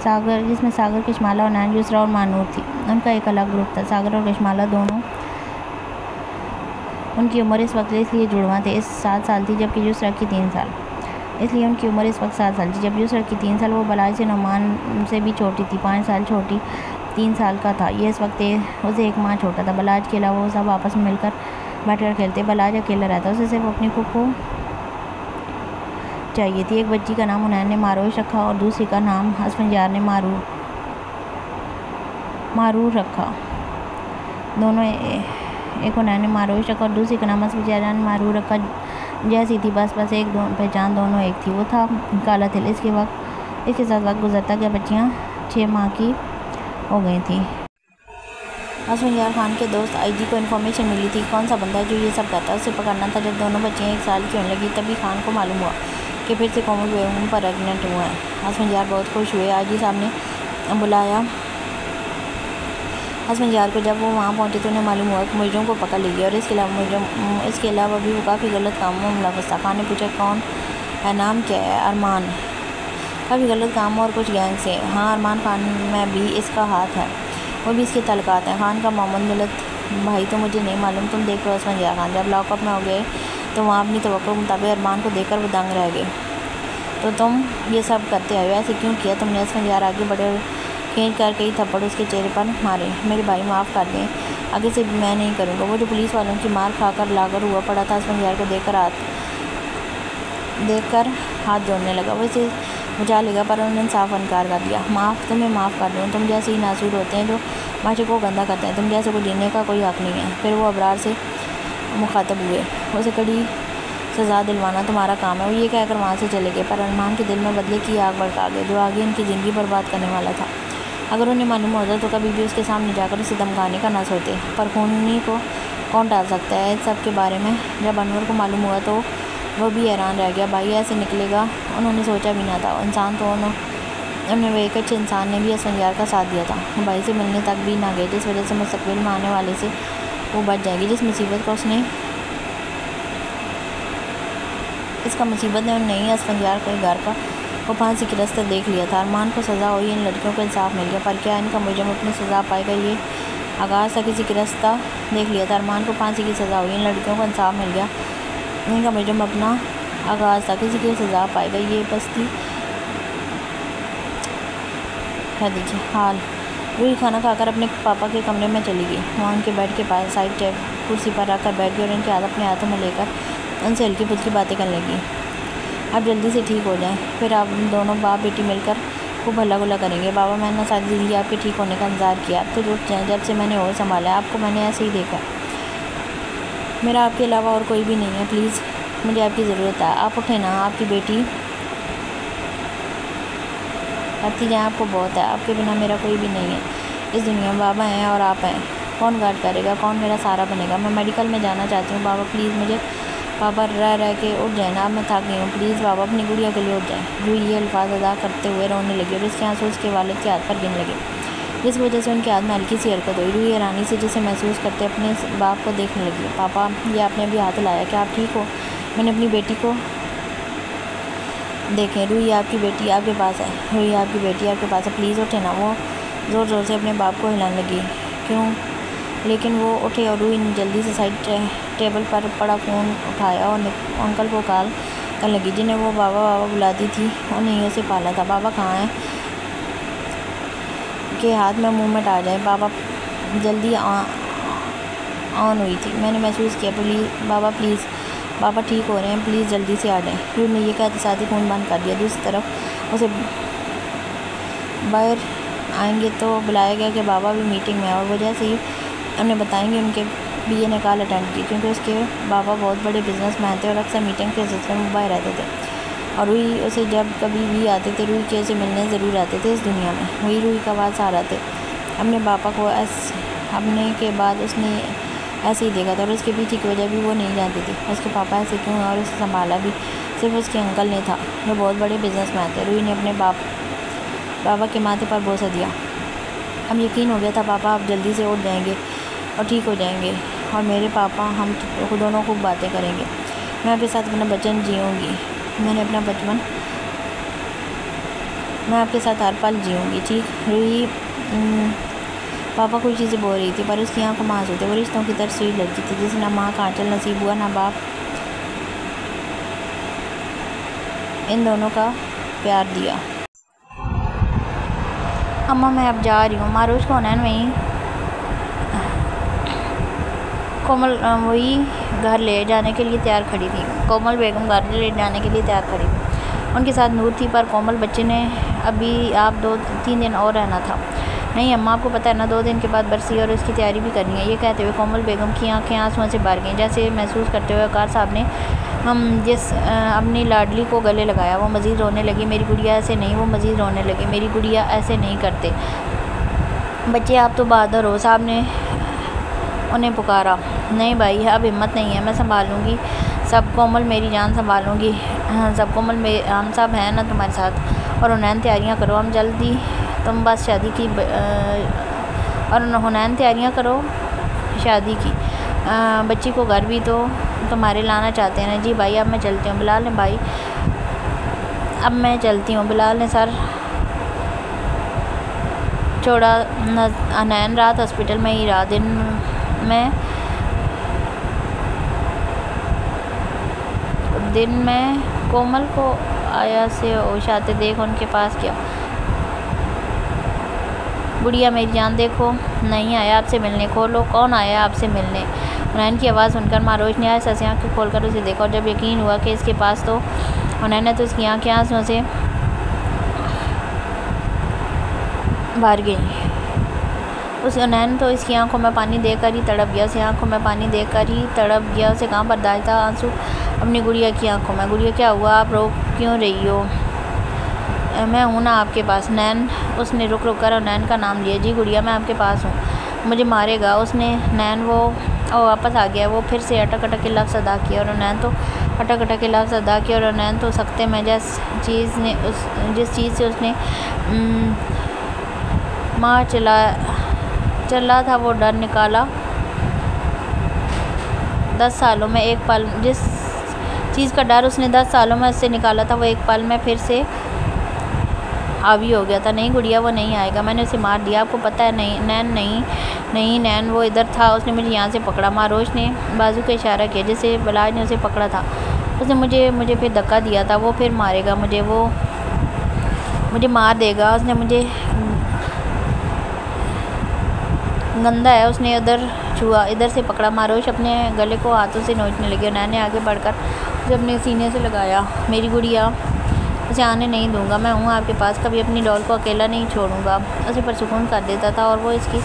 सागर, जिसमें सागर, कशमाला, हुनैन, युसरा और मानूर थी। उनका एक अलग ग्रुप था। सागर और कशमाला दोनों, उनकी उम्र इस वक्त इसलिए जुड़वा थे, इस 7 साल थी, जबकि युसरा की 3 साल। इसलिए उनकी उम्र इस वक्त 7 साल थी, जब युसरा की 3 साल। वो बलाज से नुमान से भी छोटी थी, 5 साल छोटी। 3 साल का था ये इस वक्त, उसे एक माह छोटा था। बलाज के अलावा वो सब आपस में मिलकर बैठकर खेलते। बलाज अकेला रहता, उसे सिर्फ अपनी फूफू चाहिए थी। एक बच्ची का नाम हुनैन ने मारोश रखा और दूसरी का नाम असफंजार ने मारूर रखा। दोनों, एक हुनैन ने मारोश रखा और दूसरी का नाम असफंजार ने मारूर रखा। जैसी थी बस एक पहचान दोनों एक थी, वो था काला तिल। इसके साथ वक्त गुजरता गया। बच्चियाँ 6 माह की हो गई थी। असफंजार खान के दोस्त आईजी को इन्फॉर्मेशन मिली थी कौन सा बंदा है जो ये सब करता है, उसे पकड़ना था। जब दोनों बच्चियाँ 1 साल की होने लगी तभी खान को मालूम हुआ कि फिर से कोमल बेगम प्रेग्नेंट हुआ है। असफंजार बहुत खुश हुए। आईजी साहब ने बुलाया असफंजार को। जब वो वहाँ पहुँचे तो उन्हें मालूम हुआ कि मुजरिम को पकड़ ली गई और इसके अलावा भी वो काफ़ी गलत कामों में मुलव्वस था। खान ने पूछा कौन है, नाम क्या है? अरमान। काफ़ी गलत कामों और कुछ गैंग से। हाँ, अरमान खान में भी इसका हाथ है, वो भी इसके तलकात हैं। खान का मोहम्मद मिलत भाई तो मुझे नहीं मालूम, तुम देख लो। असफंजार खान जब लॉकअप में हो गए तो वहाँ अपनी तवक्को के मुताबिक अरमान को देखकर वो दंग रह गए। तो तुम ये सब करते आए, ऐसे क्यों किया तुमने? असफंजार आगे बढ़े, खींच कर कई थप्पड़ उसके चेहरे पर मारे। मेरे भाई माफ़ कर दें, आगे से मैं नहीं करूँगा। वो जो पुलिस वालों की मार खाकर लागर हुआ पड़ा था, असफंजार को देखकर हाथ जोड़ने लगा। बचा लेगा, पर उन्होंने साफ इनकार कर दिया। तुम्हें माफ़ कर दूँ, तुम जैसे ही नासूर होते हैं जो माशरे को गंदा करते हैं, तुम जैसे को जीने का कोई हक़ नहीं है। फिर वो अबरार से मुखातब हुए, उसे कड़ी सज़ा दिलवाना तुम्हारा काम है। वो ये कहकर वहाँ से चले गए, पर अरमान के दिल में बदले की आग भड़का गए जो आगे उनकी ज़िंदगी बर्बाद करने वाला था। अगर उन्हें मालूम होता तो कभी भी उसके सामने जाकर उसे धमकाने का ना सोचते, पर खूनी को कौन टाल सकता है इस सब के बारे में। जब अनवर को मालूम हुआ तो वो भी हैरान रह गया। भाई ऐसे निकलेगा उन्होंने सोचा भी ना था। इंसान तो उन्हें वे एक अच्छे इंसान ने भी असफंजार का साथ दिया था। वो भाई से मिलने तक भी ना गए, जिस वजह से मुस्तकबिल में आने वाले से वो बच जाएगी। इसका मुसीबत ने नहीं असफंजार के घर का वो फांसी की रास्ता देख लिया था। अरमान को सज़ा हुई, इन लड़कियों को इंसाफ मिल गया, पर क्या इनका मुजरिम अपनी सज़ा पाएगा? ये आगाज़ था किसी की रास्ता देख लिया था। अरमान को फांसी की सज़ा हुई, इन लड़कियों को इंसाफ मिल गया, इनका मुजरिम अपना आगाज़ था किसी की सज़ा पाएगा। ये बस्ती कह दीजिए हाल। रूही खाना खाकर अपने पापा के कमरे में चली गई। वहाँ उनके बेड के पास साइड कुर्सी पर रख कर बैठ गई और इनके हाथ अपने हाथों में लेकर उनसे हल्की फुल्की बातें करने लगी। आप जल्दी से ठीक हो जाएं, फिर आप दोनों बाप बेटी मिलकर खूब हल्ला गुल्ला करेंगे। बाबा मैंने सारी ज़िंदगी आपके ठीक होने का इंतज़ार किया, आप तो रुक जाएँ। जब से मैंने और संभाला आपको मैंने ऐसे ही देखा। मेरा आपके अलावा और कोई भी नहीं है, प्लीज़ मुझे आपकी ज़रूरत है। आप उठे ना, आपकी बेटी आती जाए, आपको बहुत है। आपके बिना मेरा कोई भी नहीं है इस दुनिया में। बाबा हैं और आप हैं, कौन गार्ड करेगा, कौन मेरा सहारा बनेगा? मैं मेडिकल में जाना चाहती हूँ बाबा, प्लीज़ मुझे। पापा रह के उठ जाए ना, अब मैं थक गई हूँ, प्लीज़ बाबा अपनी गुड़िया के लिए उठ जाए। रूही ये अल्फाज अदा करते हुए रोने लगी और इसके आंसू उसके वालिद के हाथ पर गिरने लगे, जिस वजह से उनके हाथ में हल्की सी हरकत हुई। रूही हैरानी से जिसे महसूस करते अपने बाप को देखने लगी। पापा ये आपने अभी हाथ लाया, क्या आप ठीक हो? मैंने अपनी बेटी को देखें। रूही आपकी बेटी आपके पास है, रूही आपकी बेटी आपके पास है, प्लीज़ उठे ना। वो ज़ोर ज़ोर से अपने बाप को हिलाने लगी। क्यों? लेकिन वो उठे और रूही ने जल्दी से साइड टेबल पर पड़ा फ़ोन उठाया और अंकल को कॉल करने लगी, जिन्हें वो बाबा बाबा बुलाती थी। उन्हें उसे पाला था। बाबा कहाँ हैं के हाथ में मूवमेंट आ जाए। बाबा जल्दी ऑन हुई थी। मैंने महसूस किया, प्लीज़ बाबा, प्लीज़ बाबा ठीक हो रहे हैं, प्लीज़ जल्दी से आ जाएँ। रूही ने ये कहते साथ ही फ़ोन बंद कर दिया। दूसरी तरफ उसे बाहर आएंगे तो बुलाया गया कि बाबा भी मीटिंग में है और वो जैसे ही उन्हें बताएंगे उनके बीए ने कॉल अटेंड की, क्योंकि उसके बाबा बहुत बड़े बिजनेसमैन थे और अक्सर मीटिंग के सिलसिले में बाहर रहते थे। और रूही उसे जब कभी भी आते थे, रूही के उसे मिलने ज़रूर आते थे। इस दुनिया में वही रूही का आवाज़ आ रहे थे। अपने पापा को अपने के बाद उसने ऐसे ही देखा था और उसके पीछे की वजह भी वो नहीं जानती थी। उसके पापा ऐसे क्यों और उसे संभाला भी सिर्फ उसके अंकल ने था, जो बहुत बड़े बिजनेसमैन थे। रूही ने अपने बाबा के माथे पर बोसा दिया। अब यकीन हो गया था पापा आप जल्दी से उठ जाएंगे और ठीक हो जाएंगे, और मेरे पापा हम दोनों खूब बातें करेंगे। मैं आपके साथ अपना बचपन जीऊँगी, मैं आपके साथ हर पल जीऊँगी, ठीक? रूही पापा कोई चीज़ें बोल रही थी, पर उसकी आँखों में आंसू थे। वो रिश्तों की तरफ सुई लड़की थी, जिसे ना माँ का आंचल नसीब हुआ, ना बाप इन दोनों का प्यार दिया। अम्मा मैं अब जा रही हूँ। मारूज को उन्हें वहीं कोमल वही घर ले जाने के लिए तैयार खड़ी थी। कोमल बेगम घर ले जाने के लिए तैयार खड़ी थी। उनके साथ नूर थी, पर कोमल बच्चे ने अभी आप 2-3 दिन और रहना था। नहीं अम्मा आपको पता है ना, 2 दिन के बाद बरसी और इसकी तैयारी भी करनी है। ये कहते हुए कोमल बेगम की आंखें आंसुओं से भर गईं, जैसे महसूस करते हुए वकार साहब ने जिस अपनी लाडली को गले लगाया। वो मज़ीद रोने लगी, मेरी गुड़िया ऐसे नहीं। वो मज़ीद रोने लगी, मेरी गुड़िया ऐसे नहीं करते बच्चे, आप तो बहादुर हो। साहब ने उन्हें पुकारा। नहीं भाई अब हिम्मत नहीं है, मैं संभालूंगी सब। कोमल मेरी जान संभालूंगी सब। कोमल हम सब हैं ना तुम्हारे साथ। और हुनैन तैयारियां करो, हम जल्दी तुम बस शादी की और हुनैन तैयारियां करो शादी की। बच्ची को घर भी तो तुम्हारे लाना चाहते हैं ना। जी भाई अब मैं चलती हूँ। बिलाल ने भाई अब मैं चलती हूँ। बिलाल ने सर छोड़ा। हुनैन रात हॉस्पिटल में ही रहा। दिन में कोमल को आया से होश आते देख उनके पास गया। बुढ़िया मेरी जान देखो, नहीं आया आपसे मिलने। खोलो कौन आया आपसे मिलने? हुनैन की आवाज़ सुनकर मारोज ने ऐसी आँखें खोलकर उसे देखा और जब यकीन हुआ कि इसके पास तो हुनैन ने तो इसकी आँखें आंसुओं से बाहर गई। उस नैन तो इसकी आंखों में पानी देकर ही तड़प गया, उसे आंखों में पानी देकर ही तड़प गया। उसे कहाँ बर्दाश्त था आंसू अपनी गुड़िया की आंखों में। गुड़िया क्या हुआ, आप रो क्यों रही हो? मैं हूँ ना आपके पास। नैन, उसने रुक कर और नैन का नाम लिया। जी गुड़िया मैं आपके पास हूँ, मुझे मारेगा? उसने नैन वो वापस आ गया। वो फिर से अटक अटक के लफ्ज़ अदा किया और नैन तो अटक अटक के लफ्ज़ अदा किया और नैन तो सख्ते में जिस चीज़ से उसने माँ चला था वो डर निकाला। 10 सालों में एक पल, जिस चीज़ का डर उसने 10 सालों में उससे निकाला था वो एक पल में फिर से हावी हो गया था। नहीं गुड़िया वो नहीं आएगा, मैंने उसे मार दिया, आपको पता है? नहीं नैन, नहीं नैन वो इधर था, उसने मुझे यहाँ से पकड़ा। मारोश ने बाजू का इशारा किया जिससे बलाज ने उसे पकड़ा था। उसने मुझे फिर धक्का दिया था, वो फिर मारेगा मुझे, वो मुझे मार देगा। उसने मुझे गंदा है, उसने उधर छुआ, इधर से पकड़ा। मारोश अपने गले को हाथों से नोचने लगी और नैन ने आगे बढ़कर उसे अपने सीने से लगाया। मेरी गुड़िया, उसे आने नहीं दूंगा, मैं हूँ आपके पास, कभी अपनी डॉल को अकेला नहीं छोड़ूंगा। उसे परसुकून कर देता था और वो इसकी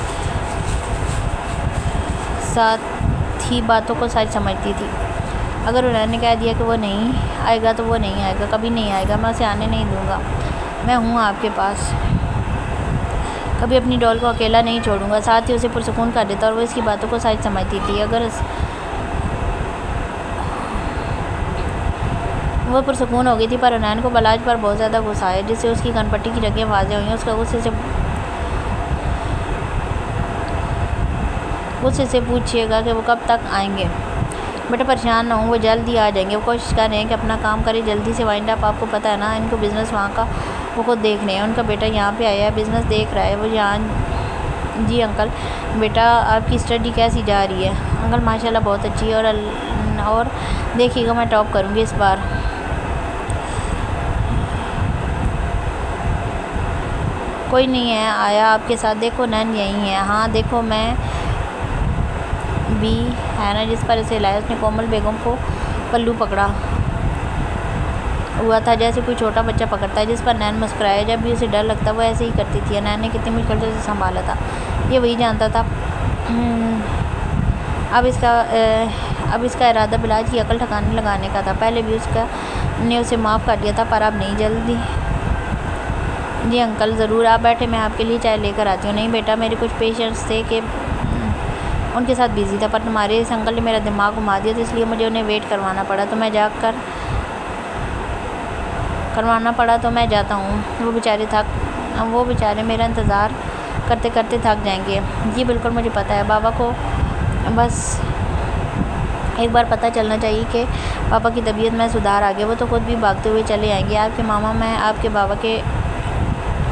साथ ही बातों को सच समझती थी। अगर उन्होंने कह दिया कि वो नहीं आएगा तो वो नहीं आएगा, कभी नहीं आएगा, मैं उसे आने नहीं दूंगा, मैं हूँ आपके पास, कभी अपनी डॉल को अकेला नहीं छोड़ूंगा। साथ ही उसे पुरसुकून कर देता और वो इसकी बातों को सच समझती थी। अगर वो पुरसुकून हो गई थी पर उन्नैन को बलाज पर बहुत ज़्यादा गुस्सा आया, जिससे उसकी कनपट्टी की रगें वाज़ेह हुई। उसका गुस्से से पूछिएगा कि वो कब तक आएंगे। बेटा परेशान ना हो, वो जल्द ही आ जाएंगे। वो कोशिश कर रहे हैं कि अपना काम करे जल्दी से वाइंड अप। आपको पता है ना इनको बिज़नेस वहाँ का वो खुद देख रहे हैं। उनका बेटा यहाँ पे आया है, बिज़नेस देख रहा है वो यहाँ। जी अंकल, बेटा आपकी स्टडी कैसी जा रही है? अंकल माशाल्लाह बहुत अच्छी है और देखिएगा मैं टॉप करूँगी इस बार। कोई नहीं है आया आपके साथ? देखो नैन यहीं है। हाँ देखो मैं भी है ना जिस पर इसे लाया। उसने कोमल बेगम को पल्लू पकड़ा हुआ था जैसे कोई छोटा बच्चा पकड़ता है, जिस पर नैन मुस्कुराया। जब भी उसे डर लगता वो ऐसे ही करती थी। नैन ने कितनी मुश्किल से उसे संभाला था, ये वही जानता था। अब इसका इरादा बिलाज की अकल ठिकाने लगाने का था। पहले भी ने उसे माफ़ कर दिया था पर अब नहीं। जल्दी जी अंकल ज़रूर, आप बैठे, मैं आपके लिए चाय लेकर आती हूँ। नहीं बेटा, मेरे कुछ पेशेंट्स थे कि उनके साथ बिज़ी था, पर तुम्हारे इस अंकल ने मेरा दिमाग घुमा दिया, तो इसलिए मुझे उन्हें वेट करवाना पड़ा, तो मैं जाता हूँ। वो बेचारे मेरा इंतज़ार करते करते थक जाएंगे। जी बिल्कुल मुझे पता है, बाबा को बस एक बार पता चलना चाहिए कि पापा की तबीयत में सुधार आ गया, वो तो खुद भी भागते हुए चले आएंगे। आपके मामा मैं आपके बाबा के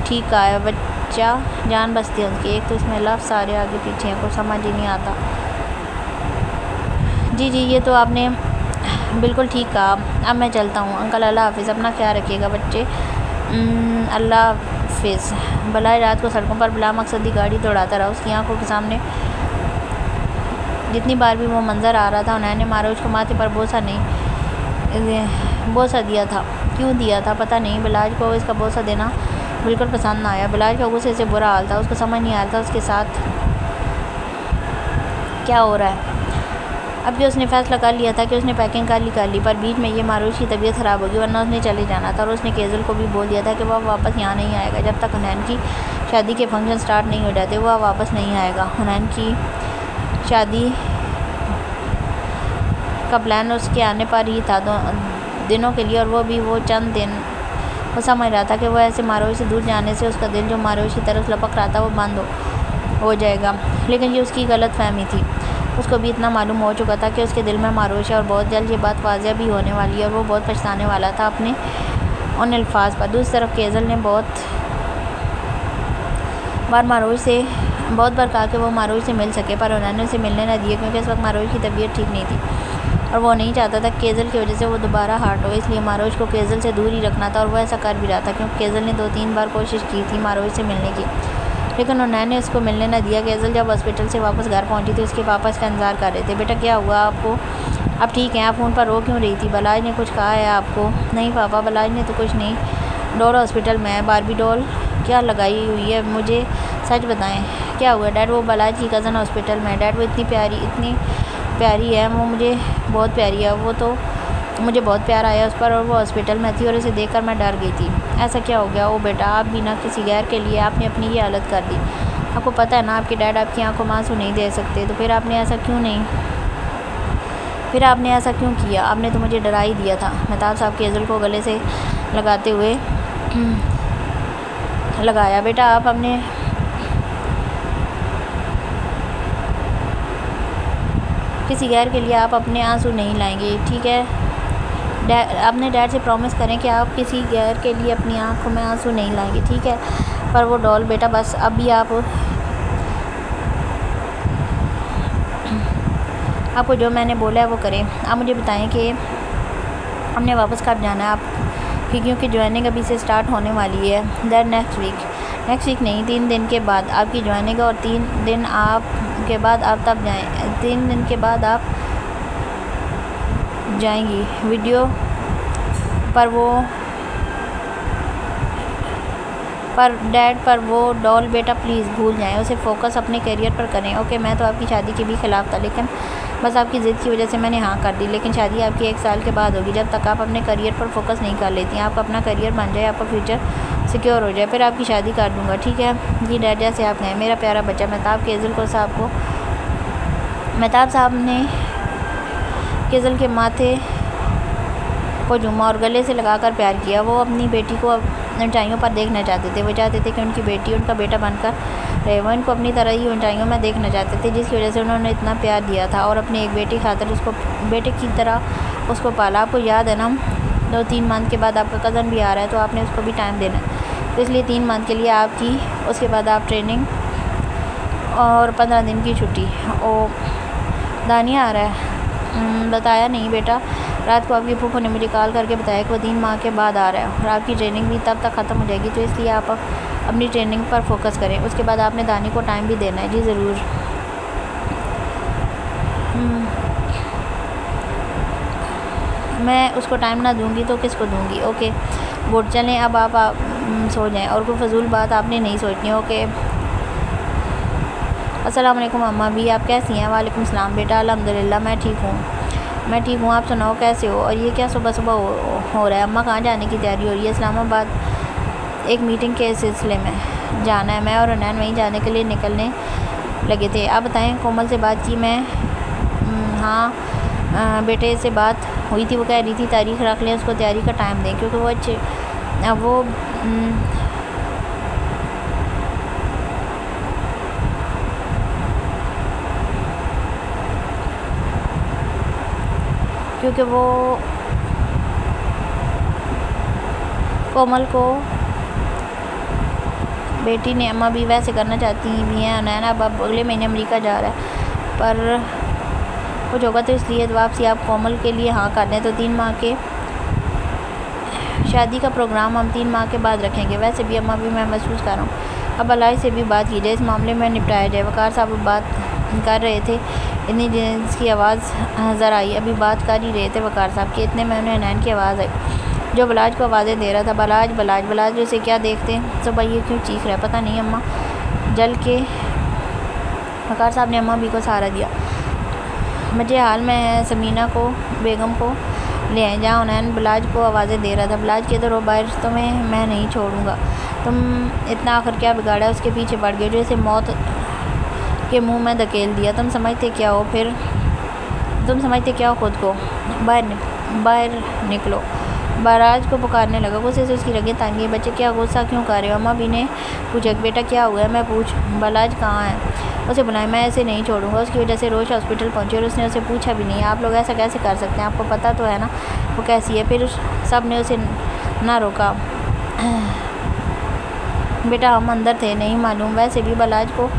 ठीक आया बच्चा, जान बसती है उनकी। एक तो इसमें लफ्ज़ सारे आगे पीछे हैं, कुछ समझ ही नहीं आता। जी ये तो आपने बिल्कुल ठीक कहा। अब मैं चलता हूँ अंकल, अल्लाह हाफिज़, अपना ख्याल रखिएगा बच्चे। अल्लाह हाफिज़। बलाए रात को सड़कों पर बिला मकसदी गाड़ी दौड़ाता रहा। उसकी आंखों के सामने जितनी बार भी वो मंज़र आ रहा था, उन्होंने मारा उसको माथे पर बोसा दिया था। क्यों दिया था पता नहीं। बिलाज को इसका बोसा देना बिल्कुल पसंद ना आया। बिलाज का गुस्से से बुरा हाल था, उसको समझ नहीं आ रहा था उसके साथ क्या हो रहा है। अब कि उसने फ़ैसला कर लिया था कि उसने पैकिंग कर ली, पर बीच में ये मारूश की तबीयत ख़राब होगी, वरना उसने चले जाना था। और उसने केजल को भी बोल दिया था कि वह वापस यहाँ नहीं आएगा जब तक हुनैन की शादी के फंक्शन स्टार्ट नहीं हो जाते, वह वापस नहीं आएगा। हुनैन की शादी का प्लान उसके आने पर ही था, 2 दिनों के लिए, और वो चंद दिन। वो समझ रहा था कि वो ऐसे मारूश से दूर जाने से उसका दिल जो मारूश की तरफ लपक रहा था वो बंद हो जाएगा, लेकिन ये उसकी गलत फहमी थी। उसको भी इतना मालूम हो चुका था कि उसके दिल में मारूश है और बहुत जल्द ये बात वाज़ेह भी होने वाली है, और वो बहुत पछताने वाला था अपने उन अल्फाज पर। दूसरी तरफ केजल ने बहुत बार कहा कि वो मारूश से मिल सके, पर उन्होंने उसे मिलने न दिए, क्योंकि इस वक्त मारूश की तबीयत ठीक नहीं थी और वो नहीं चाहता था केजल की वजह से वो दोबारा हार्ट हो। इसलिए मारूश को केजल से दूर ही रखना था, और वो ऐसा कर भी रहा था, क्योंकि केजल ने 2-3 बार कोशिश की थी मारूश से मिलने की, लेकिन उन्होंने उसको मिलने न दिया। केजल जब हॉस्पिटल से वापस घर पहुंची तो उसके पापा इसका इंतज़ार कर रहे थे। बेटा क्या हुआ आपको? आप ठीक हैं? आप फ़ोन पर रो क्यों रही थी? बलाज ने कुछ कहा है आपको? नहीं पापा, बलाज ने तो कुछ नहीं। डॉल हॉस्पिटल में है, बारबी डॉल क्या लगाई हुई है, मुझे सच बताएं क्या हुआ। डैड वो बलाज की कज़न हॉस्पिटल में है डैड, वो इतनी प्यारी है, वो मुझे बहुत प्यारी है, वो तो मुझे बहुत प्यार आया उस पर, और वो हॉस्पिटल में थी और उसे देखकर मैं डर गई थी। ऐसा क्या हो गया? ओ बेटा, आप भी ना किसी गैर के लिए आपने अपनी ये हालत कर दी। आपको पता है ना आपके डैड आपकी आंखों में आंसू नहीं दे सकते, तो फिर आपने ऐसा क्यों किया? आपने तो मुझे डरा ही दिया था। मेहताब साहब केजल को गले से लगाते हुए लगाया। बेटा आप अपने किसी गैर के लिए आप अपने आंसू नहीं लाएंगे, ठीक है? अपने डैड से प्रॉमिस करें कि आप किसी गैर के लिए अपनी आंखों में आंसू नहीं लाएंगे, ठीक है? पर वो डॉल बेटा बस अब भी आपको जो मैंने बोला है वो करें। आप मुझे बताएं कि हमने वापस कब जाना है आप, क्योंकि ज्वाइनिंग अभी से स्टार्ट होने वाली है। दैट नेक्स्ट वीक नहीं, 3 दिन के बाद आपकी ज्वाइनिंग, और 3 दिन के बाद आप तब जाएँ। 3 दिन के बाद आप जाएंगी। वीडियो पर वो डॉल बेटा प्लीज़ भूल जाएं, उसे फोकस अपने करियर पर करें। ओके, मैं तो आपकी शादी के भी ख़िलाफ़ था, लेकिन बस आपकी ज़िद की वजह से मैंने हाँ कर दी। लेकिन शादी आपकी 1 साल के बाद होगी। जब तक आप अपने करियर पर फोकस नहीं कर लेती, आपका अपना करियर बन जाए, आपका फ्यूचर सिक्योर हो जाए, फिर आपकी शादी कर दूँगा, ठीक है? जी डैड, जैसे आप कहें। मेरा प्यारा बच्चा। मेहताब साहब ने केजल के माथे को झूमा और गले से लगाकर प्यार किया। वो अपनी बेटी को ऊंचाइयों पर देखना चाहते थे। वो चाहते थे कि उनकी बेटी उनका बेटा बनकर रहे। वो इनको अपनी तरह ही ऊंचाइयों में देखना चाहते थे, जिसकी वजह से उन्होंने इतना प्यार दिया था और अपनी एक बेटी खातर बेटे की तरह उसको पाला। आपको याद है ना, 2-3 मंथ के बाद आपका कज़न भी आ रहा है, तो आपने उसको भी टाइम देना है। तो इसलिए 3 मंथ के लिए आपकी, उसके बाद आप ट्रेनिंग और 15 दिन की छुट्टी। ओ दानिया आ रहा है? बताया नहीं बेटा, रात को आपकी फूफो ने मुझे कॉल करके बताया कि वो 3 माह के बाद आ रहा है और आपकी ट्रेनिंग भी तब तक ख़त्म हो जाएगी, तो इसलिए आप अपनी ट्रेनिंग पर फोकस करें। उसके बाद आपने दानी को टाइम भी देना है। जी ज़रूर। मैं उसको टाइम ना दूंगी तो किसको दूंगी? ओके गुड, चलें अब आप सो जाएं और कोई फजूल बात आपने नहीं सोचनी। ओके, अस्सलाम वालेकुम अम्मा भी, आप कैसी हैं? वालेकुम सलाम बेटा, अल्हम्दुलिल्लाह मैं ठीक हूँ। आप सुनाओ कैसे हो? और ये क्या सुबह सुबह हो रहा है? अम्मा कहाँ जाने की तैयारी हो रही है? इस्लामाबाद एक मीटिंग के सिलसिले में जाना है। मैं और अनैन वहीं जाने के लिए निकलने लगे थे। आप बताएं, कोमल से बात की मैं? हाँ बेटे से बात हुई थी, वो कह रही थी तारीख़ रख लें, उसको तैयारी का टाइम दें, क्योंकि वो कोमल को बेटी ने अम्मा भी वैसे करना चाहती भी हैं। नैना अब अगले महीने अमेरिका जा रहा है, पर कुछ होगा तो इसलिए तो वापसी आप कोमल के लिए हाँ कर दें, तो 3 माह के शादी का प्रोग्राम हम 3 माह के बाद रखेंगे। वैसे भी अम्मा भी मैं महसूस कर रहा हूँ, अब अलाई से भी बात की जाए, इस मामले में निपटाया जाए। वकार साहब बात कर रहे थे, इतनी जेंट्स की आवाज़ नज़र आई। अभी बात कर ही रहे थे वकार साहब की, इतने में उन्हें नैन की आवाज़ आई जो बलाज को आवाज़ें दे रहा था। बलाज जैसे क्या देखते हैं तो भाई ये क्यों चीख रहा है पता नहीं। अम्मा जल के वकार साहब ने अम्मा भी को सहारा दिया। मुझे हाल में समीना को बेगम को ले आए जहाँ उन्हें बलाज को आवाज़ें दे रहा था। बलाज के तो रो बाहर, तुम्हें मैं नहीं छोड़ूंगा, तुम इतना आखिर क्या बिगाड़ा? उसके पीछे बढ़ गए, जैसे मौत के मुंह में धकेल दिया। तुम समझते क्या हो खुद को? बाहर निकलो। बलाज को पुकारने लगा, गुस्से से उसकी रगें तान गई। बच्चे क्या गुस्सा क्यों कर रहे हो? अम्मा भी ने पूछा, बेटा क्या हुआ है? मैं पूछ बलाज कहाँ है? उसे बुलाए, मैं ऐसे नहीं छोड़ूंगा। उसकी वजह से रोज हॉस्पिटल पहुंची और उसने उसे पूछा भी नहीं। आप लोग ऐसा कैसे कर सकते हैं? आपको पता तो है ना वो कैसी है। फिर सब ने उसे ना रोका। बेटा हम अंदर थे, नहीं मालूम। वैसे भी बलाज को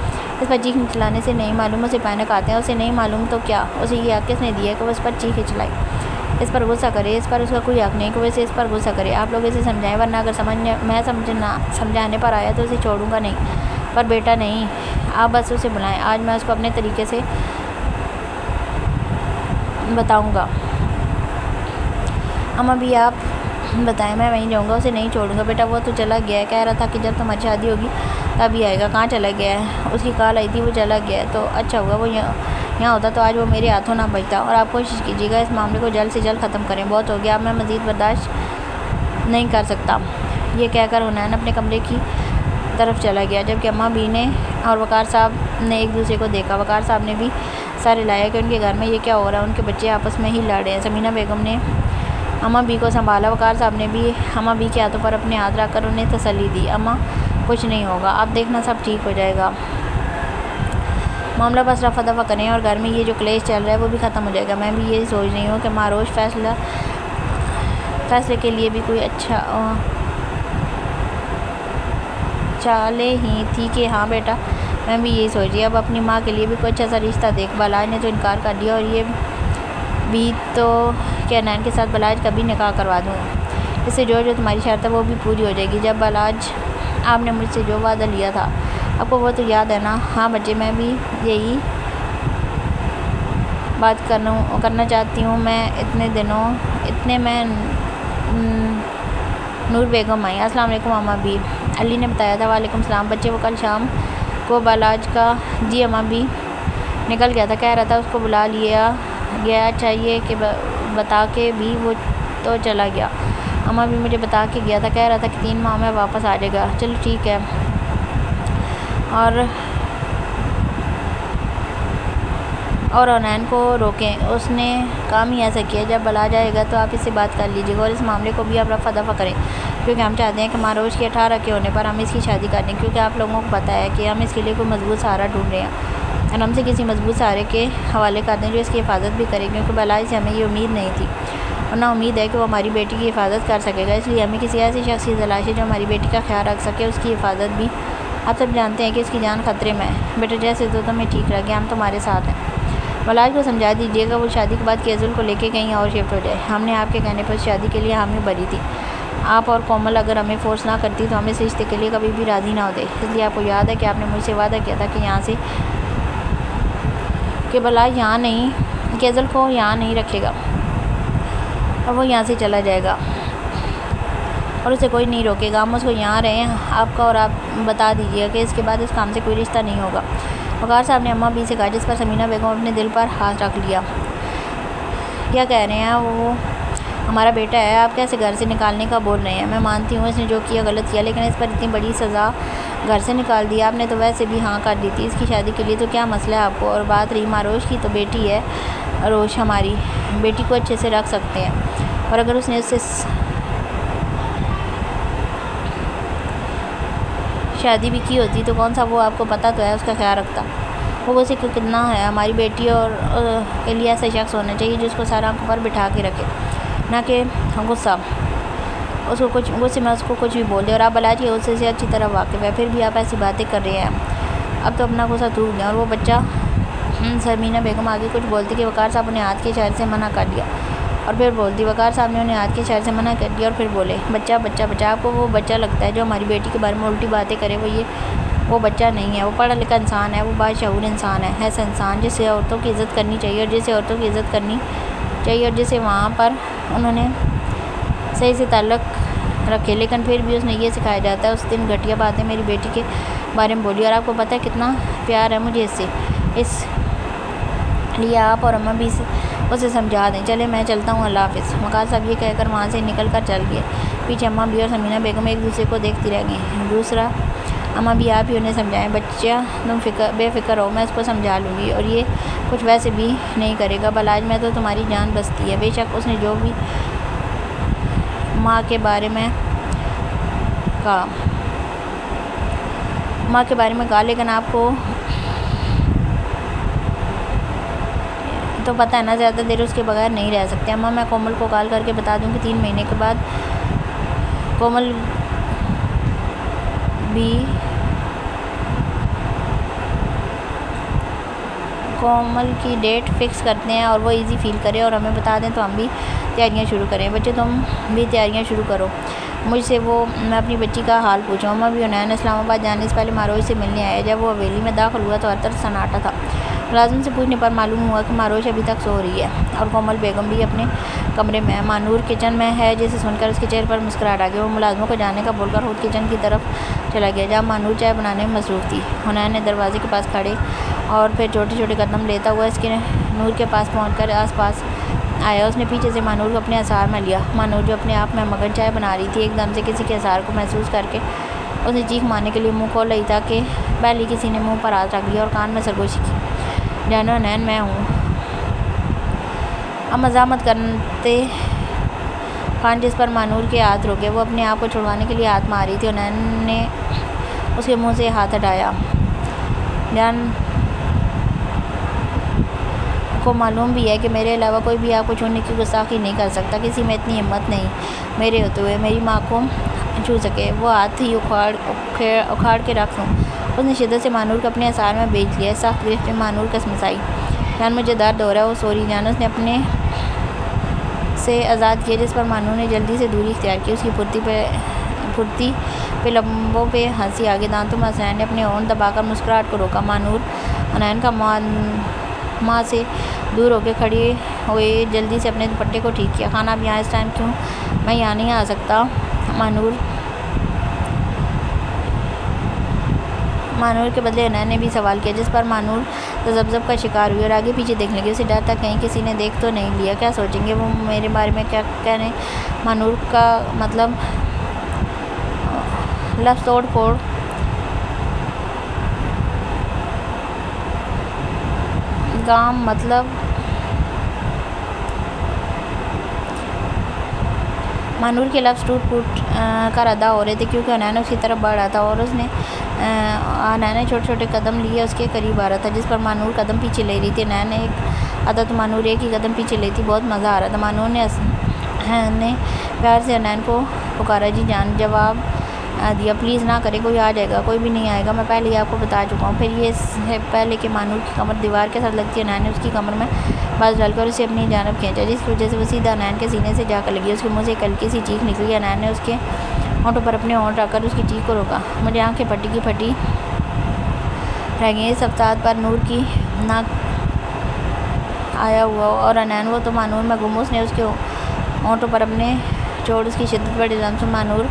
इस पर चीख चलाने से नहीं मालूम, उसे पैनिक आते हैं। उसे नहीं मालूम तो क्या, उसे ये हक किसने दिया कि वो इस पर चीख चलाई, इस पर गुस्सा करे? इस पर उसका कोई हक नहीं कि वैसे इस पर गुस्सा करे। आप लोग इसे समझाएं, वरना अगर समझाने पर आया तो उसे छोड़ूंगा नहीं। पर बेटा नहीं, आप बस उसे बुलाएं, आज मैं उसको अपने तरीके से बताऊंगा। अम्मा भी आप बताएं मैं वहीं जाऊँगा, उसे नहीं छोड़ूंगा। बेटा वो तो चला गया है, कह रहा था कि जब तुम्हारी शादी होगी तभी आएगा। कहाँ चला गया है? उसकी कॉल आई थी, वो चला गया है। तो अच्छा हुआ वो यहाँ होता तो आज वो मेरे हाथों ना बचता। और आप कोशिश कीजिएगा इस मामले को जल्द से जल्द ख़त्म करें। बहुत हो गया, अब मैं मज़ीद बर्दाश्त नहीं कर सकता। ये कहकर हुनैन अपने कमरे की तरफ चला गया, जबकि अम्मा बी ने और वक़ार साहब ने एक दूसरे को देखा। वक़ार साहब ने भी सर हिलाया कि उनके घर में ये क्या हो रहा है, उनके बच्चे आपस में ही लड़ रहे हैं। समीना बेगम ने अम्मा बी को संभाला। वक़ार साहब ने भी अम्मा बी के हाथों पर अपने हाथ रखकर उन्हें तसल्ली दी। अम्मा कुछ नहीं होगा, आप देखना सब ठीक हो जाएगा। मामला बस रफा दफा करें और घर में ये जो क्लेश चल रहा है वो भी ख़त्म हो जाएगा। मैं भी यही सोच रही हूँ कि मारोश फैसले के लिए भी कोई अच्छा चाले ही थी कि हाँ बेटा, मैं भी यही सोच रही अब अपनी माँ के लिए भी कोई अच्छा सा रिश्ता देख। बलाज ने तो इनकार कर दिया और ये भी तो क्या नैन के साथ बलाज का भी निकाह करवा दूँ। इससे जो तुम्हारी शर्त है वो भी पूरी हो जाएगी। जब बलाज आपने मुझसे जो वादा लिया था आपको वो तो याद है ना? हाँ बच्चे, मैं भी यही बात करना चाहती हूँ। मैं इतने में नूर बेगम आई। अस्सलाम वालेकुम अम्मा बी, अली ने बताया था। वालेकुम सलाम बच्चे, वो कल शाम को बलाज का जी अम्मा बी निकल गया था, कह रहा था उसको बुला लिया गया चाहिए कि बता के भी वो तो चला गया। अम्मा भी मुझे बता के गया था, कह रहा था कि 3 माह में वापस आ जाएगा। चलो ठीक है। और हुनैन को रोकें, उसने काम ही ऐसा किया। जब बला जाएगा तो आप इससे बात कर लीजिएगा और इस मामले को भी आप रफा दफा करें, क्योंकि हम चाहते हैं कि मारोज के 18 के होने पर हम इसकी शादी कर दें। क्योंकि आप लोगों को पता है कि हम इसके लिए कोई मजबूत सहारा ढूंढ रहे हैं और हमसे किसी मजबूत सहारे के हवाले कर दें जो इसकी हिफाजत भी करे, क्योंकि बलाई से हमें ये उम्मीद नहीं थी और ना उम्मीद है कि वो हमारी बेटी की हिफाजत कर सकेगा। इसलिए हमें किसी ऐसी शख्स की तलाश है जो हमारी बेटी का ख्याल रख सके, उसकी हिफाजत भी। आप सब जानते हैं कि इसकी जान खतरे में है। बेटा जैसे तो तुम्हें ठीक लगे, हम तुम्हारे साथ हैं। बलाज को समझा दीजिएगा वो शादी के बाद केजुल को लेके कहीं और शिफ्ट हो जाए। हमने आपके कहने पर शादी के लिए हामी भरी थी। आप और कोमल अगर हमें फोर्स ना करती तो हम इस रिश्ते के लिए कभी भी राज़ी ना होते। इसलिए आपको याद है कि आपने मुझसे वादा किया था कि यहाँ से कि बलाज यहाँ नहीं, केजुल को यहाँ नहीं रखेगा और वो यहाँ से चला जाएगा और उसे कोई नहीं रोकेगा। हम उसको यहाँ रहें आपका, और आप बता दीजिएगा कि इसके बाद इस काम से कोई रिश्ता नहीं होगा। वक़ार साहब ने अम्मा बी से कहा, जिस पर समीना बेगम अपने दिल पर हाथ रख लिया। क्या कह रहे हैं? वो हमारा बेटा है, आप कैसे घर से निकालने का बोल रहे हैं? मैं मानती हूँ इसने जो किया गलत किया, लेकिन इस पर इतनी बड़ी सज़ा घर से निकाल दी आपने तो वैसे भी हाँ कर दी थी इसकी शादी के लिए, तो क्या मसला है आपको? और बात रही मारोश की, तो बेटी है रोश, हमारी बेटी को अच्छे से रख सकते हैं। और अगर उसने उससे शादी भी की होती तो कौन सा वो आपको पता तो है उसका ख्याल रखता। वो उसे कितना है हमारी बेटी और के लिए ऐसा शख्स होना चाहिए जिसको सारा आंखों पर बिठा के रखे, ना कि गुस्सा उसको कुछ गुस्से में उसको कुछ भी बोल दे। और आप बलाज के गुस्से से अच्छी तरह वाकिफ़ है, फिर भी आप ऐसी बातें कर रहे हैं। अब तो अपना गुस्सा थूक दें। और वो बच्चा समीना बेगम आगे कुछ बोलती कि वक़ार साहब ने हाथ के इशारे से मना कर दिया और फिर बोलती वक़ार साहब ने उन्हें हाथ के इशारे से मना कर दिया और फिर बोले बच्चा बच्चा बच्चा। आपको वो बच्चा लगता है जो हमारी बेटी के बारे में उल्टी बातें करे? वो बच्चा नहीं है, वो पढ़ा लिखा इंसान है, वो बाशऊर इंसान है, ऐसा इंसान जिसे औरतों की इज़्ज़त करनी चाहिए और जिसे औरतों की इज़्ज़त करनी चाहिए और जिसे वहाँ पर उन्होंने सही से ताल्लुक़ रखे। लेकिन फिर भी उसने ये सिखाया जाता है। उस दिन घटिया बातें मेरी बेटी के बारे में बोली और आपको पता है कितना प्यार है मुझे इससे, इसलिए आप और अम्मा भी उसे समझा दें। चले मैं चलता हूँ, अल्लाह हाफ़िज़। वक़ार साहब ये कहकर वहाँ से निकल कर चल गए। पीछे अम्मा भी और समीना बेगम एक दूसरे को देखती रह गई। दूसरा, अम्मा भी आप ही उन्हें समझाएं, बच्चा तुम बेफ़िक्र हो, मैं इसको समझा लूँगी और ये कुछ वैसे भी नहीं करेगा। बलाज में तो तुम्हारी जान बसती है। बेशक उसने जो भी माँ के बारे में कहा, लेकिन आपको तो पता है ना ज़्यादा देर उसके बगैर नहीं रह सकते। अम्मा मैं कोमल को कॉल करके बता दूँ कि 3 महीने के बाद कोमल की डेट फ़िक्स करते हैं और वो इजी फील करे और हमें बता दें तो हम भी तैयारियां शुरू करें। बच्चे तुम भी तैयारियां शुरू करो। मुझसे मैं अपनी बच्ची का हाल पूछूँ। अम्मा भी हुनैन इस्लामाबाद जाने से पहले मारोज से मिलने आया। जब वो हवेली में दाखिल हुआ तो हर तरफ सन्नाटा था। मुलाजिम से पूछने पर मालूम हुआ कि मारोज अभी तक सो रही है। और कोमल बेगम भी अपने कमरे में है। मानूर किचन में है जिसे सुनकर उसके चेहरे पर मुस्कुराहट आ गई। वो मुलाजमों को जाने का बोलकर खुद किचन की तरफ चला गया जहाँ मानूर चाय बनाने में मसरूफ़ थी। हुनैन ने दरवाजे के पास खड़े और फिर छोटे छोटे कदम लेता हुआ इसके नूर के पास पहुँच आस-पास आया। उसने पीछे से मानूर को अपने असार में लिया। मानूर जो अपने आप में मगन चाय बना रही थी, एकदम से किसी के असार को महसूस करके उसने चीख मारने के लिए मुंह खोल रही था कि पहले किसी ने मुंह पर हाथ रख लिया और कान में सरगोशी की। जानो हुनैन, मैं हूँ। अब मज़ामत करते खान जिस पर मानूर के हाथ रुके, वो अपने आप को छुड़वाने के लिए हाथ मार रही थी। हुनैन ने उसके मुँह से हाथ हटाया। जान को मालूम भी है कि मेरे अलावा कोई भी आपको छूने की गुस्ताखी नहीं कर सकता। किसी में इतनी हिम्मत नहीं मेरे होते हुए मेरी माँ को छू सके। वो हाथ ही उखाड़ के रख दूँ। उसने शिद्दत से मानूर को अपने असार में बेच लिया। सख्त गिरफ्त में मानूर कसमसाई। जान, मुझे दर्द हो रहा है। वो सॉरी जान, उसने अपने से आज़ाद किया, जिस पर मानूर ने जल्दी से दूरी इख्तियार की। उसकी फुर्ती पे लम्बों पे हंसी आ गई। दांतों में हुसैन ने अपने होंठ दबाकर मुस्कुराहट को रोका। मानूर हुनैन का माँ से दूर होकर खड़ी हुए जल्दी से अपने दुपट्टे को ठीक किया। खाना अब यहाँ इस टाइम क्यों? मैं यहाँ नहीं आ सकता। मानूर के बदले हुनैन ने भी सवाल किया, जिस पर मानूर तज़ब्ज़ुब का शिकार हुई और आगे पीछे देखने लगी। उसे डर था कहीं किसी ने देख तो नहीं लिया, क्या सोचेंगे वो मेरे बारे में, क्या कहने। मानूर का मतलब लफ्ज़ तोड़ फोड़ काम मतलब मानूर के लफ्ज़ टूट फूट कर अदा हो रहे थे क्योंकि हुनैन उसकी तरफ बढ़ रहा था और उसने हुनैन ने छोटे छोटे कदम लिए उसके करीब आ रहा था, जिस पर मानूर कदम पीछे ले रही थी। हुनैन ने एक आदत मानूर एक ही कदम पीछे ले थी। बहुत मज़ा आ रहा था। मानूर ने प्यार से हुनैन को पुकारा। जी जान, जवाब दिया। प्लीज़ ना करें, कोई आ जाएगा। कोई भी नहीं आएगा, मैं पहले ही आपको बता चुका हूँ। फिर ये है पहले कि मानूर की कमर दीवार के साथ लगती है। हुनैन ने उसकी कमर में बाज डालकर उसे अपनी जानब खींचा, जिसकी वजह से वो सीधा हुनैन के सीने से जाकर लगी। उसके मुँह से एक हल्की सी चीख निकली। हुनैन ने उसके होंठों पर अपने होंठ रखकर उसकी चीख को रोका। मुझे आँखें फटी की फटी रह गई। इस हफ्तात पर नूर की नाक आया हुआ और हुनैन वो तो मानूर में गुम। उसने उसके होंठों पर अपने छोड़ उसकी शिद्दत पर इल्ज़ाम से मानूर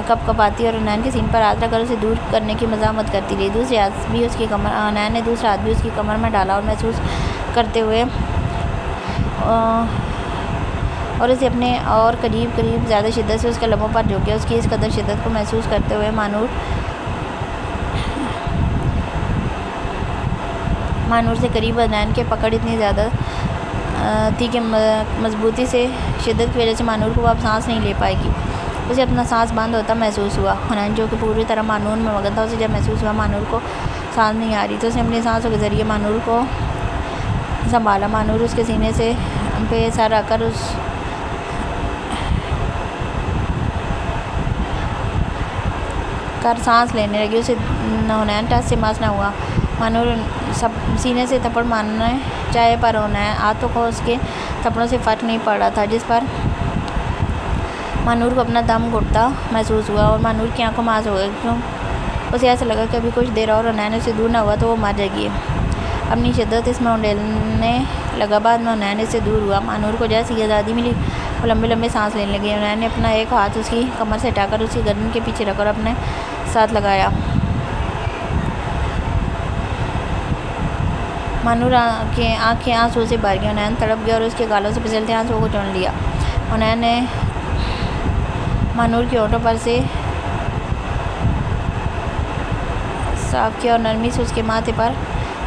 कप आती और हुनैन के सीन पर हाथ रखकर उसे दूर करने की मज़ामत करती रही। दूसरे हाथ भी उसकी कमर हुनैन ने दूसरा हाथ भी उसकी कमर में डाला और महसूस करते हुए और उसे अपने और करीब ज़्यादा शिद्दत से उसके लबों पर झोंका। उसकी इस कदर शिद्दत को महसूस करते हुए मानूर से करीब हुनैन के पकड़ इतनी ज़्यादा थी कि मजबूती से शिद्दत की वजह से मानूर को अब सांस नहीं ले पाएगी। उसे अपना सांस बंद होता महसूस हुआ। हुनैन जो कि पूरी तरह मानूर में मगन था, उसे जब महसूस हुआ मानूर को सांस नहीं आ रही तो उसने अपनी सांसों के ज़रिए मानूर को संभाला। मानूर उसके सीने से पे सर रखकर उस कर सांस लेने लगी। उसे हुनैन टस से मास न हुआ। मानूर सब सीने से थप्पड़ मारने चाहे पर हुनैन हाथों को उसके थप्पड़ों से फ़र्क नहीं पड़ रहा था, जिस पर मानूर को अपना दम घुटता महसूस हुआ और मानूर की आंखों में आंसू हो गए। क्यों उसे ऐसा लगा कि अभी कुछ देर और हुनैन उससे दूर न हुआ तो वो मर जाएगी। अपनी शिद्दत इसमें उंडेलने लगा। बाद में हुनैन इससे दूर हुआ। मानूर को जैसी आज़ादी मिली वो लंबे लंबे सांस लेने लगी। हुनैन ने अपना एक हाथ उसकी कमर से हटाकर उसकी गर्दन के पीछे रखकर अपने साथ लगाया। मानूर की आँखें आंसू से भर गई। हुनैन तड़प गया और उसके गालों से फिसलते आंसुओं को चूम लिया। हुनैन ने मानूर के होठों पर से साफ किया और नरमी से उसके माथे पर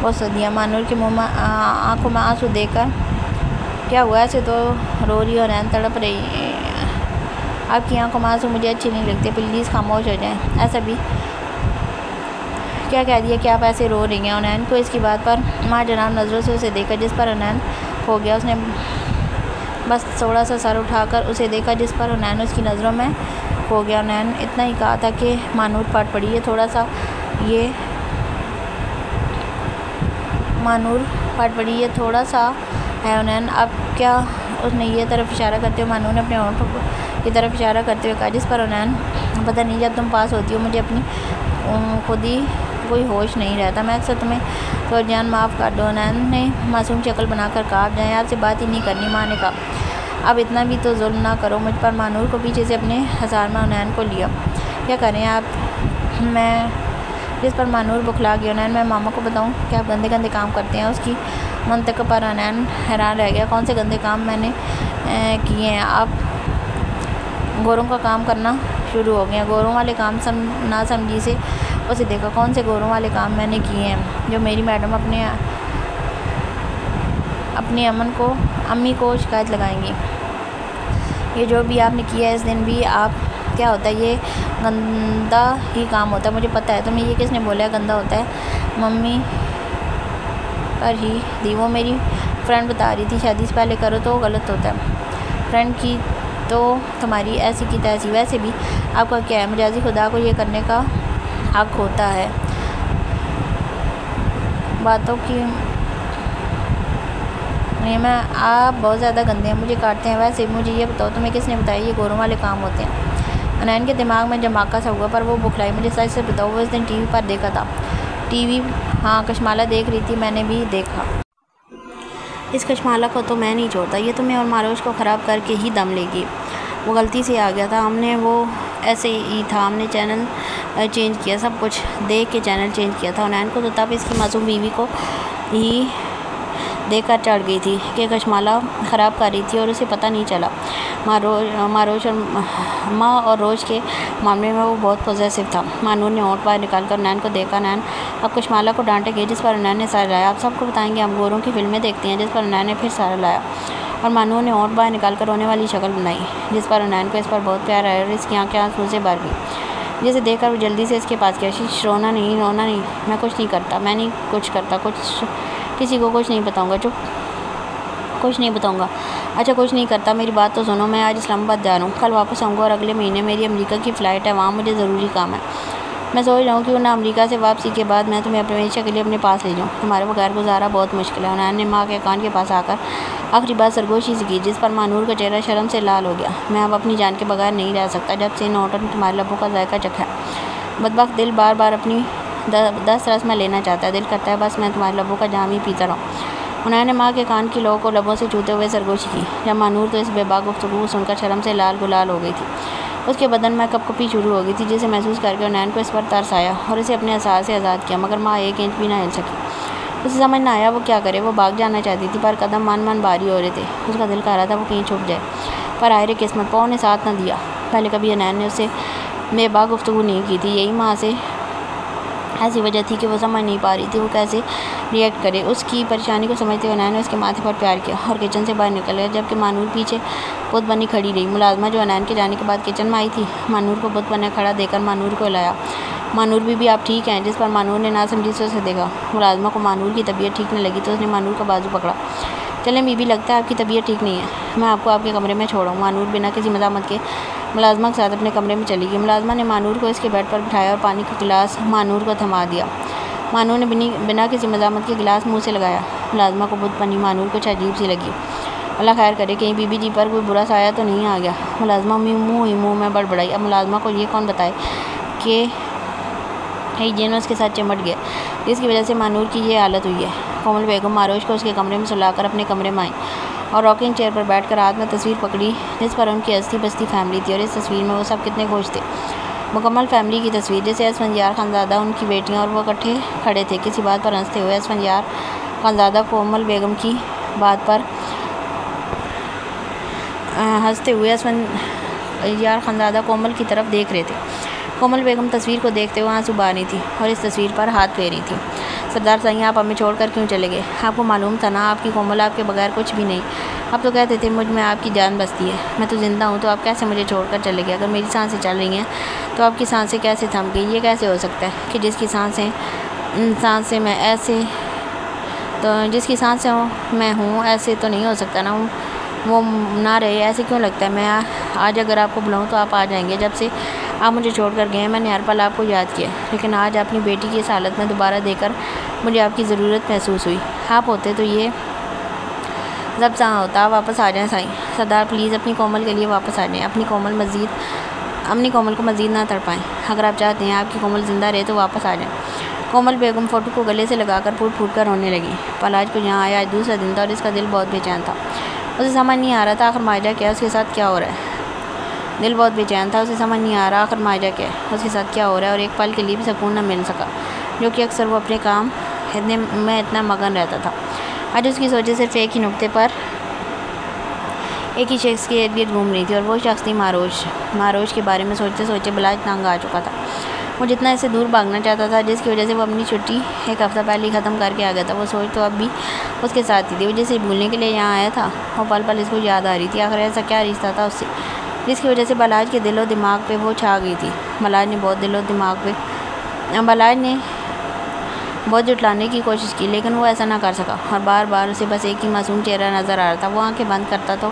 बस दिया। मानूर के मुँह में आँखों में आंसू देकर क्या हुआ, ऐसे तो रो रही और हुनैन तड़प रही। आपकी आंखों में आंसू मुझे अच्छी नहीं लगते, प्लीज़ खामोश हो जाएं। ऐसा भी क्या कह दिया कि आप ऐसे रो रही हैं। हुनैन को इसकी बात पर माँ जनाब नज़रों से उसे देखा, जिस पर हुनैन हो गया। उसने बस थोड़ा सा सर उठाकर उसे देखा, जिस पर हुनैन उसकी नज़रों में हो गया। हुनैन इतना ही कहा था कि मानूर फट पड़ी। मानूर फट पड़ी, ये थोड़ा सा है हुनैन। अब क्या? उसने ये तरफ इशारा करते हुए मानूर ने अपने होंठों की तरफ इशारा करते हुए कहा, जिस पर हुनैन पता नहीं जब तुम पास होती हो मुझे अपनी खुद ही कोई होश नहीं रहता। मैं अक्सर तुम्हें तो जान माफ़ कर दो। नैन ने मासूम शक्ल बनाकर कहा, आप जाएँ, आपसे बात ही नहीं करनी। माँ ने कहा, अब इतना भी तो जुल्म ना करो मुझ पर। मानूर को पीछे से अपने हज़ार में उनैन को लिया। क्या करें आप? मैं जिस पर मानूर बुखला गया। उनैन, मैं मामा को बताऊं कि आप गंदे गंदे काम करते हैं? उसकी मंतक पर उनैन हैरान रह गया। कौन से गंदे काम मैंने किए हैं? आप गोरों का काम करना शुरू हो गया। गोरों वाले काम ना समझी से उसे देखा। कौन से गोरों वाले काम मैंने किए हैं जो मेरी मैडम अपनी अम्मी को शिकायत लगाएंगी? ये जो भी आपने किया है इस दिन भी आप क्या होता है? ये गंदा ही काम होता है, मुझे पता है। तुम्हें ये किसने बोला है गंदा होता है? मम्मी पर ही दी। वो मेरी फ्रेंड बता रही थी, शादी से पहले करो तो गलत होता है। फ्रेंड की तो तुम्हारी ऐसी की तैसी। वैसे भी आपका क्या है? मजाजी खुदा को ये करने का हक होता है। बातों की नहीं, मैं आप बहुत ज़्यादा गंदे हैं, मुझे काटते हैं। वैसे मुझे ये बताओ, तुम्हें किसने बताया ये गोरों वाले काम होते हैं? अनैन के दिमाग में धमाका सा हुआ, पर वो बुखलाई। मुझे सच से बताओ, वो इस दिन टीवी पर देखा था? टीवी? हाँ, कशमाला देख रही थी, मैंने भी देखा। इस कशमाला को तो मैं नहीं छोड़ता, ये तुम्हें और मारोश को ख़राब करके ही दम लेगी। वो गलती से आ गया था, हमने वो ऐसे ही था, हमने चैनल चेंज किया, सब कुछ देख के चैनल चेंज किया था। अनैन को तो तब इसकी मासूम बीवी को ही देखकर चढ़ गई थी कि कशमाला ख़राब कर रही थी और उसे पता नहीं चला। माँ और रोज के मामले में वो बहुत पॉजिटिव था। मानूर ने होंठ बाहर निकालकर नैन को देखा। नैन अब कशमाला को डांटेगी, जिस पर नैन ने सारा लाया। आप सबको बताएंगे हम गोरों की फिल्में देखते हैं, जिस पर नैन ने फिर सारा लाया। और मानूर ने होंठ बाहर निकालकर रोने वाली शक्ल बनाई, जिस पर नैन को इस पर बहुत प्यार आया और इसकी आँखें आंसू से भर गई। जिसे देखकर वो जल्दी से इसके पास गया। शीश, रोना नहीं, मैं कुछ नहीं करता, मैं नहीं कुछ करता, किसी को कुछ नहीं बताऊँगा। चुप, कुछ नहीं बताऊँगा। अच्छा, कुछ नहीं करता, मेरी बात तो सुनो। मैं आज इस्लामाबाद जा रहा हूँ, कल वापस आऊँगा और अगले महीने मेरी अमेरिका की फ़्लाइट है, वहाँ मुझे ज़रूरी काम है। मैं सोच रहा हूँ कि ना अमेरिका से वापसी के बाद मैं तुम्हें हमेशा के लिए अपने पास ले जाऊँ। तुम्हारे बगैर गुजारा बहुत मुश्किल है। उन्होंने माँ के कान के पास आकर आखिरी बात सरगोशी से की, जिस पर मानूर का चेहरा शर्म से लाल हो गया। मैं अब अपनी जान के बगैर नहीं रह सकता, जब से इन होटल में तुम्हारे लबों का जायका चखा। बदबख्त दिल बार बार अपनी 10 रस्में लेना चाहता है। दिल करता है बस मैं तुम्हारे लबों का जाम ही पीता रहूँ। उन्होंने माँ के कान की लौ को लबों से छूते हुए सरगोशी की। जब मानूर तो इस बेबाक गुफ्तगू सुनकर शर्म से लाल गुलाल हो गई थी। उसके बदन में कपकपी शुरू हो गई थी, जिसे महसूस करके उन्होंने को इस पर तरस आया और इसे अपने असार से आज़ाद किया। मगर माँ एक इंच भी ना हिल सकी। उसे समझ ना आया वो क्या करे। वो भाग जाना चाहती थी, पर कदम मन भारी हो रहे थे। उसका दिल कह रहा था वो कहीं छुप जाए, पर आयरे किस्मत पाँव ने साथ न दिया। पहले कभी उन्होंने ने उससे बेबाक गुफ्तगू नहीं की थी। यही माँ से ऐसी वजह थी कि वो समझ नहीं पा रही थी वो कैसे रिएक्ट करे। उसकी परेशानी को समझते हुए उन्होंने उसके माथे पर प्यार किया और किचन से बाहर निकल गया, जबकि मानूर पीछे बुत बनी खड़ी रही। मुलाजमा जो अनैन के जाने के बाद किचन में आई थी, मानूर को बुत बने खड़ा देकर मानूर को लाया। मानूर भी आप ठीक हैं? जिस पर मानूर ने नासमझी से उसे देखा। मुलाजमा को मानूर की तबीयत ठीक नहीं लगी तो उसने मानूर का बाजू पकड़ा। चलें बीबी, लगता है आपकी तबीयत ठीक नहीं है, मैं आपको आपके कमरे में छोड़ूँ। मानूर बिना किसी मज़ामत के मुलाजमा के साथ अपने कमरे में चली गई। मुलाजमा ने मानूर को इसके बेड पर बिठाया और पानी का गिलास मानूर को थमा दिया। मानूर ने बिना किसी मज़ामत के गिलास मुंह से लगाया। मुलाजमा को बुत बनी मानूर कुछ अजीब सी लगी। अल्लाह खैर करे, कहीं बीबी जी पर कोई बुरा साया तो नहीं आ गया। मुलाजमा मुँह में बड़बड़ाई। अब मुलाजमा को ये कौन बताए कि जिन उसके साथ चिमट गया, जिसकी वजह से मानूर की ये हालत हुई है। कोमल बेगम मारोश को उसके कमरे में सुलाकर अपने कमरे में आई और रॉकिंग चेयर पर बैठकर हाथ में तस्वीर पकड़ी, जिस पर उनकी हस्ती बस्ती फैमिली थी। और इस तस्वीर में वो सब कितने खुश थे। मुकम्मल फैमिली की तस्वीर, जैसे असफंदियार खानज़ादा, उनकी बेटियां और वो इकट्ठे खड़े थे किसी बात पर हंसते हुए। असफंदियार खानज़ादा कोमल बेगम की बात पर हंसते हुए असफंदियार खानज़ादा कोमल की तरफ देख रहे थे। कोमल बेगम तस्वीर को देखते हुए आंसू बहा रही थी और इस तस्वीर पर हाथ फेर रही थी। सरदार साईं, आप हमें छोड़कर क्यों चले गए? आपको मालूम था ना आपकी कोमल आपके बगैर कुछ भी नहीं। आप तो कहते थे मुझ में आपकी जान बसती है। मैं तो ज़िंदा हूँ, तो आप कैसे मुझे छोड़कर चले गए? अगर मेरी सांसें चल रही हैं तो आपकी सांसें कैसे थम गई? ये कैसे हो सकता है कि जिसकी सांसें मैं ऐसे तो जिसकी सांसें मैं हूँ ऐसे तो नहीं हो सकता ना, वो ना रहे। ऐसे क्यों लगता है? मैं आज अगर आपको बुलाऊँ तो आप आ जाएंगे। जब से आप मुझे छोड़कर गए मैंने हर पल आपको याद किया, लेकिन आज अपनी बेटी की इस हालत में दोबारा देखकर मुझे आपकी ज़रूरत महसूस हुई। आप होते तो ये जब सा होता। आप वापस आ जाएं साईं। सरदार प्लीज़ अपनी कोमल के लिए वापस आ जाएं। अपनी कोमल को मज़ीद ना तड़पाएं। अगर आप चाहते हैं आपकी कोमल ज़िंदा रहे तो वापस आ जाएं। कोमल बेगम फ़ोटो को गले से लगाकर फूट फूट कर रोने लगी। पलाज को यहाँ आया आज दूसरा दिन था और इसका दिल बहुत बेचैन था। उसे समझ नहीं आ रहा था आखिर मायजा क्या, उसके साथ क्या हो रहा है। दिल बहुत बेचैन था, उसे समझ नहीं आ रहा आखिर मायजा क्या है, उसके साथ क्या हो रहा है, और एक पल के लिए भी सुकून न मिल सका, जो कि अक्सर वो अपने काम में इतना मगन रहता था। आज उसकी सोचें सिर्फ एक ही नुक्ते पर, एक ही शख्स के इर्द गिर्द घूम रही थी, और वो शख्स थी मारोश। मारोश के बारे में सोचते सोचते बलाज तंग आ चुका था। वो जितना इससे दूर भागना चाहता था, जिसकी वजह से वो अपनी छुट्टी एक हफ़्ता पहले ही ख़त्म करके आ गया था, वो सोच तो अब भी उसके साथ ही थी। वो जिसे भूलने के लिए यहाँ आया था, वो पल पल इसको याद आ रही थी। आखिर ऐसा क्या रिश्ता था उससे, जिसकी वजह से बलाज के दिलो दिमाग पे वो छा गई थी। बलाज ने बहुत जुटलाने की कोशिश की, लेकिन वो ऐसा ना कर सका, और बार बार उसे बस एक ही मासूम चेहरा नज़र आ रहा था। वो आंखें बंद करता तो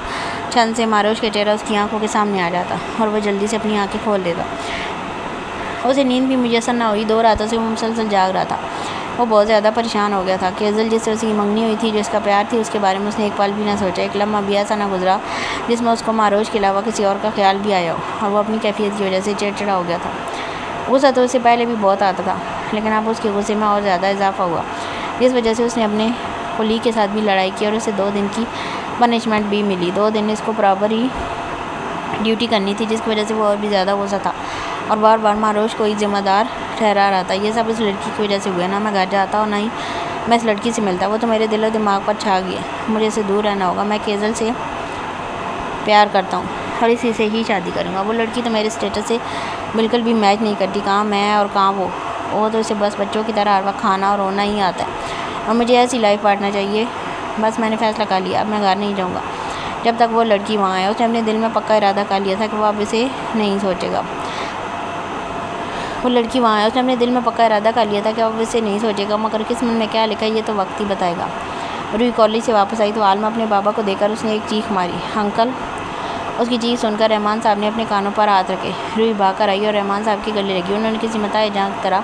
छन से मारोश का चेहरा उसकी आंखों के सामने आ जाता, और वह जल्दी से अपनी आंखें खोल देता। उसे नींद भी मुयस्सर ना हुई। 2 रातों से वो मुसलसल जाग रहा था। वो बहुत ज़्यादा परेशान हो गया था। केजल जिससे उसकी मंगनी हुई थी, जिसका प्यार थी, उसके बारे में उसने एक पल भी ना सोचा। एक लम्हा भी ऐसा ना गुजरा जिसमें उसको मारोश के अलावा किसी और का ख्याल भी आया हो, और वो अपनी कैफियत की वजह से चिड़चिड़ा हो गया था। गुस्सा तो उससे पहले भी बहुत आता था, लेकिन अब उसके गुस्से में और ज़्यादा इजाफा हुआ, जिस वजह से उसने अपने कुली के साथ भी लड़ाई की, और उसे 2 दिन की पनिशमेंट भी मिली। 2 दिन इसको बराबर ही ड्यूटी करनी थी, जिसकी वजह से वो और भी ज़्यादा गुस्सा था, और बार बार मारोश को ही जिम्मेदार ठहरा रहा था। ये सब इस लड़की की वजह से हुआ। ना मैं घर जाता और ना ही मैं इस लड़की से मिलता। वो तो मेरे दिलो दिमाग पर छा गई है। मुझे इससे दूर रहना होगा। मैं केजल से प्यार करता हूँ और इसी से ही शादी करूँगा। वो लड़की तो मेरे स्टेटस से बिल्कुल भी मैच नहीं करती। कहाँ मैं और कहाँ वो तो इसे बस बच्चों की तरह हर वक्त खाना और रोना ही आता है, और मुझे ऐसी लाइफ पार्टनर चाहिए। बस मैंने फ़ैसला कर लिया, अब मैं घर नहीं जाऊँगा जब तक वो लड़की वहाँ है। उसने अपने दिल में पक्का इरादा कर लिया था कि वो अब इसे नहीं सोचेगा। वो लड़की वहाँ है, उसने अपने दिल में पक्का इरादा कर लिया था कि अब इसे नहीं सोचेगा, मगर किस्मत में क्या लिखा है ये तो वक्त ही बताएगा। रूही कॉलेज से वापस आई तो आलमा अपने बाबा को देखकर उसने एक चीख मारी, अंकल। उसकी चीख सुनकर रहमान साहब ने अपने कानों पर हाथ रखे। रूही भागकर आई और रहमान साहब की गले लगी। उन्होंने किसी मताए जहाँ की तरह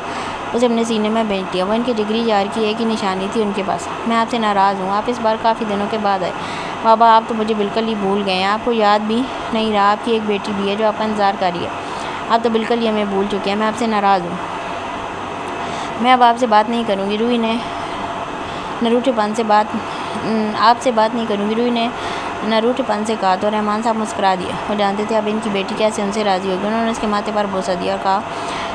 उसे अपने सीने में बेच दिया। वो इनकी डिग्री यार की एक ही निशानी थी उनके पास, मैं आपसे नाराज़ हूँ, आप इस बार काफ़ी दिनों के बाद आए। बाबा आप तो मुझे बिल्कुल ही भूल गए हैं, आपको याद भी नहीं रहा आपकी एक बेटी भी है जो आपका इंतज़ार कर रही है। आप तो बिल्कुल ही हमें भूल चुके हैं, मैं आपसे नाराज़ हूँ, मैं अब आपसे बात नहीं करूँगी। रूही ने नरूठेपन से आपसे बात नहीं करूँगी, रूही ने नरूठेपन से कहा तो रहमान साहब मुस्कुरा दिए। वो जानते थे अब इनकी बेटी कैसे उनसे राज़ी होगी। उन्होंने उसके माथे पर बोसा दिया और कहा,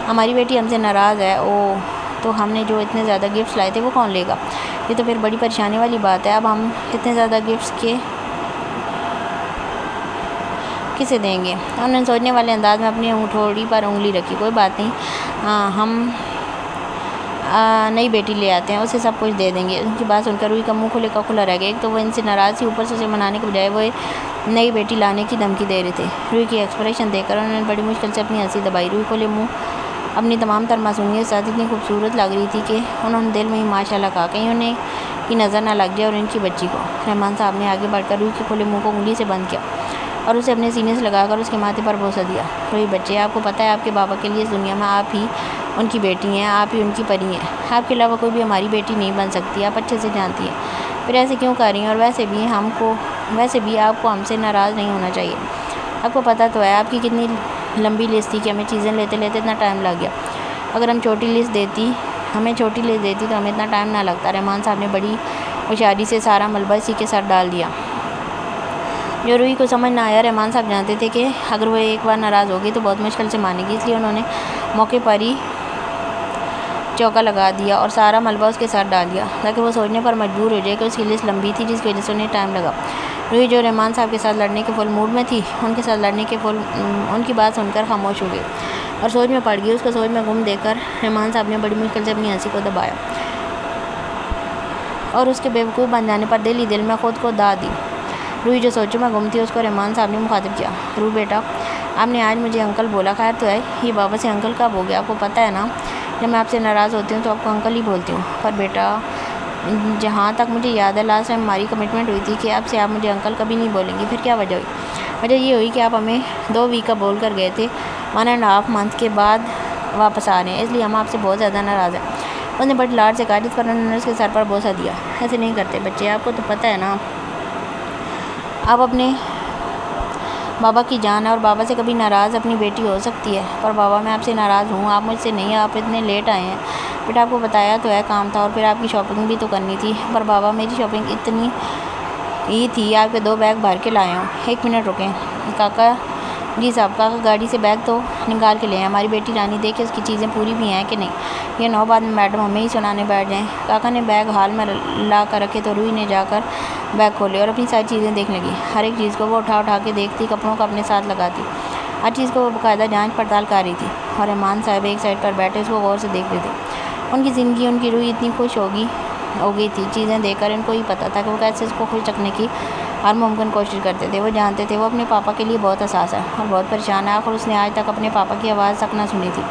हमारी बेटी हमसे नाराज़ है। ओ तो हमने जो इतने ज़्यादा गिफ्ट्स लाए थे वो कौन लेगा? ये तो फिर बड़ी परेशानी वाली बात है। अब हम इतने ज़्यादा गिफ्ट्स के किसे देंगे? उन्होंने सोचने वाले अंदाज में अपनी हथौड़ी पर उंगली रखी। कोई बात नहीं, हम नई बेटी ले आते हैं, उसे सब कुछ दे देंगे। उनकी बात सुनकर रूही का मुंह खुले का खुला रह गया। एक तो वो इनसे नाराज़ थी, ऊपर से उसे मनाने के बजाय वो नई बेटी लाने की धमकी दे रहे थे। रूही की एक्सप्रेशन देखकर उन्होंने बड़ी मुश्किल से अपनी हंसी दबाई। रूही खुले मुँह अपनी तमाम तर मासूमियत के साथ इतनी खूबसूरत लग रही थी कि उन्होंने दिल में ही माशाल्लाह कहा, कहीं उन्हें की नज़र ना लग जाए और इनकी बच्ची को। रहमान साहब ने आगे बढ़कर रूही के खुले मुँह को उंगली से बंद किया और उसे अपने सीने से लगाकर उसके माथे पर बोसा दिया। रूही बच्चे, आपको पता है आपके बाबा के लिए इस दुनिया में आप ही उनकी बेटी हैं, आप ही उनकी परी हैं। आपके अलावा कोई भी हमारी बेटी नहीं बन सकती, आप अच्छे से जानती हैं। फिर ऐसे क्यों कर रही हैं? और वैसे भी आपको हमसे नाराज़ नहीं होना चाहिए। आपको पता तो है आपकी कितनी लंबी लिस्ट थी कि हमें चीज़ें लेते लेते इतना टाइम लग गया। अगर हमें छोटी लिस्ट देती तो हमें इतना टाइम ना लगता। रहमान साहब ने बड़ी होशियारी से सारा मलबा इसी के साथ डाल दिया। जो रूही को समझ ना आया, रहमान साहब जानते थे कि अगर वो एक बार नाराज़ होगी तो बहुत मुश्किल से मानेगी, इसलिए उन्होंने मौके पर ही चौका लगा दिया और सारा मलबा उसके साथ डाल दिया ताकि वो सोचने पर मजबूर हो जाए कि उसकी लिस्ट लंबी थी, जिसकी वजह से उन्हें टाइम लगा। रूही जो रहमान साहब के साथ लड़ने के फुल मूड में थी, उनकी बात सुनकर खामोश हो गई और सोच में पड़ गई। उसको सोच में गुम देकर रहमान साहब ने बड़ी मुश्किल से अपनी हंसी को दबाया और उसके बेवकूफ़ बन जाने पर दिल ही दिल में ख़ुद को दा दी। रूही जो सोचों में गुम थी, उसको रहमान साहब ने मुखातिब किया, रूही बेटा, आपने आज मुझे अंकल बोला, खैर तो है, ये बाबा से अंकल कब हो गया? आपको पता है ना, जब मैं आपसे नाराज़ होती हूँ तो आपको अंकल ही बोलती हूँ। पर बेटा, जहाँ तक मुझे याद है लास्ट टाइम हमारी कमिटमेंट हुई थी कि आपसे आप मुझे अंकल कभी नहीं बोलेंगी। फिर क्या वजह हुई? वजह ये हुई कि आप हमें 2 वीक का बोल कर गए थे, 1.5 मंथ के बाद वापस आ रहे हैं, इसलिए हम आपसे बहुत ज़्यादा नाराज़ हैं। उसने बड़ी लाड से कहा, जिस पर उन्होंने उसके सर पर बोसा दिया। ऐसे नहीं करते बच्चे, आपको तो पता है ना, आप अपने बाबा की जान है और बाबा से कभी नाराज़ अपनी बेटी हो सकती है, पर बाबा मैं आपसे नाराज़ हूँ, आप मुझसे नहीं, आप इतने लेट आए हैं, बेटा आपको बताया तो है काम था और फिर आपकी शॉपिंग भी तो करनी थी। पर बाबा मेरी शॉपिंग इतनी ही थी, आपके 2 बैग भर के लाया हूँ। 1 मिनट रुकें काका। जी साहब। काका गाड़ी से बैग तो निकाल के ले आए। हमारी बेटी रानी देखे उसकी चीज़ें पूरी भी हैं कि नहीं। ये 9 बाद में मैडम हमें ही सुनाने बैठ जाएँ। काका ने बैग हाल में ला कर रखे तो रूही ने जाकर बैग खोले और अपनी सारी चीज़ें देखने लगी। हर एक चीज़ को वो उठा के देखती, कपड़ों को अपने साथ लगाती, हर चीज़ को वो बाकायदा जाँच पड़ताल कर रही थी। और रहमान साहब एक साइड पर बैठे उसको गौर से देख रहे थे। उनकी ज़िंदगी, उनकी रूही इतनी खुश हो गई थी चीज़ें देखकर। इनको ही पता था कि वो कैसे उसको खुश रखने की हर मुमकिन कोशिश करते थे। वो जानते थे वो अपने पापा के लिए बहुत हसास है और बहुत परेशान है। आखिर उसने आज तक अपने पापा की आवाज़ तक ना सुनी थी,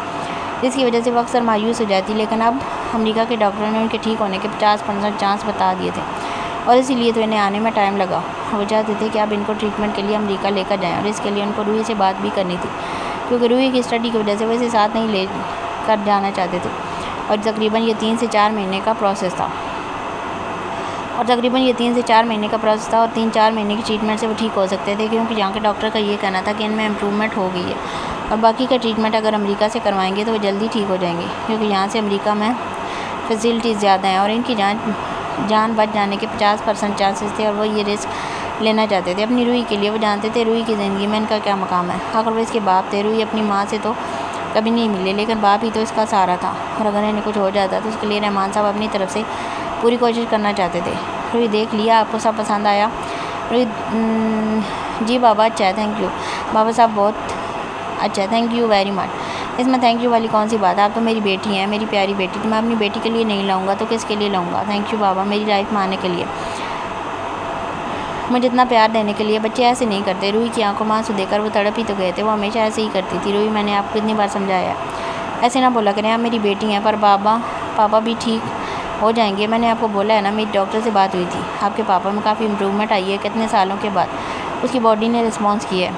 जिसकी वजह से वो अक्सर मायूस हो जाती। लेकिन अब अमेरिका के डॉक्टरों ने उनके ठीक होने के 50% चांस बता दिए थे और इसीलिए तो इन्हें आने में टाइम लगा। वो चाहते थे कि अब इनको ट्रीटमेंट के लिए अमेरिका लेकर जाएँ और इसके लिए उनको रूही से बात भी करनी थी, क्योंकि रूही की स्टडी की वजह से वो इसे साथ नहीं ले कर जाना चाहते थे। और तकरीबन ये 3 से 4 महीने का प्रोसेस था और 3-4 महीने की ट्रीटमेंट से वो ठीक हो सकते थे, क्योंकि यहाँ के डॉक्टर का ये कहना था कि इनमें इम्प्रूवमेंट हो गई है और बाकी का ट्रीटमेंट अगर अमेरिका से करवाएंगे तो वो जल्दी ठीक हो जाएंगे, क्योंकि यहाँ से अमेरिका में फैसिलिटीज़ ज़्यादा हैं और इनकी जान बच जाने के 50% चांसेस थे और वो ये रिस्क लेना चाहते थे अपनी रूही के लिए। वो जानते थे रूही की ज़िंदगी में इनका क्या मकाम है। आखिर वो इसके बाप थे। रूही अपनी माँ से तो कभी नहीं मिले, लेकिन बाप ही तो इसका सहारा था और अगर इन्हें कुछ हो जाता तो उसके लिए रहमान साहब अपनी तरफ से पूरी कोशिश करना चाहते थे। रूही देख लिया, आपको सब पसंद आया? रूही जी बाबा अच्छा है, थैंक यू बाबा साहब, बहुत अच्छा है, थैंक यू वेरी मच। इसमें थैंक यू वाली कौन सी बात है? आप तो मेरी बेटी हैं, मेरी प्यारी बेटी। तो मैं अपनी बेटी के लिए नहीं लाऊंगा तो किसके लिए लाऊंगा? थैंक यू बाबा, मेरी लाइफ में आने के लिए, मुझे इतना प्यार देने के लिए। बच्चे ऐसे नहीं करते। रूही की आंखों में आंसू देकर वो तड़प ही तो गए थे। वो हमेशा ऐसे ही करती थी। रूही, मैंने आपको कितनी बार समझाया ऐसे ना बोला करें, आप मेरी बेटी हैं। पर पापा भी ठीक हो जाएंगे। मैंने आपको बोला है ना, मेरी डॉक्टर से बात हुई थी, आपके पापा में काफ़ी इम्प्रूवमेंट आई है। कितने सालों के बाद उसकी बॉडी ने रिस्पॉन्स किया है,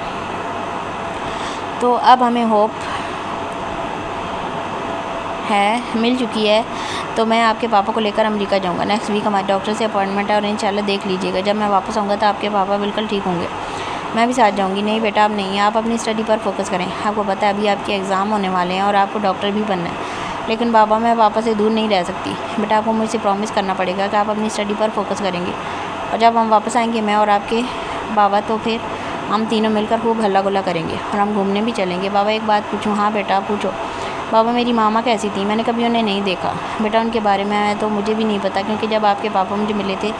तो अब हमें होप है मिल चुकी है। तो मैं आपके पापा को लेकर अमेरिका जाऊंगा। नेक्स्ट वीक हमारे डॉक्टर से अपॉइंटमेंट है और इंशाल्लाह देख लीजिएगा, जब मैं वापस आऊँगा तो आपके पापा बिल्कुल ठीक होंगे। मैं भी साथ जाऊँगी। नहीं बेटा आप नहीं, आप अपनी स्टडी पर फोकस करें। आपको पता है अभी आपके एग्ज़ाम होने वाले हैं और आपको डॉक्टर भी बनना है। लेकिन बाबा, मैं पापा से दूर नहीं रह सकती। बेटा आपको मुझसे प्रॉमिस करना पड़ेगा कि आप अपनी स्टडी पर फोकस करेंगे और जब हम वापस आएंगे मैं और आपके बाबा, तो फिर हम तीनों मिलकर खूब हल्ला गुल्ला करेंगे और हम घूमने भी चलेंगे। बाबा एक बात पूछूं? हाँ बेटा पूछो। बाबा मेरी मामा कैसी थी? मैंने कभी उन्हें नहीं देखा। बेटा उनके बारे में तो मुझे भी नहीं पता, क्योंकि जब आपके पापा मुझे मिले थे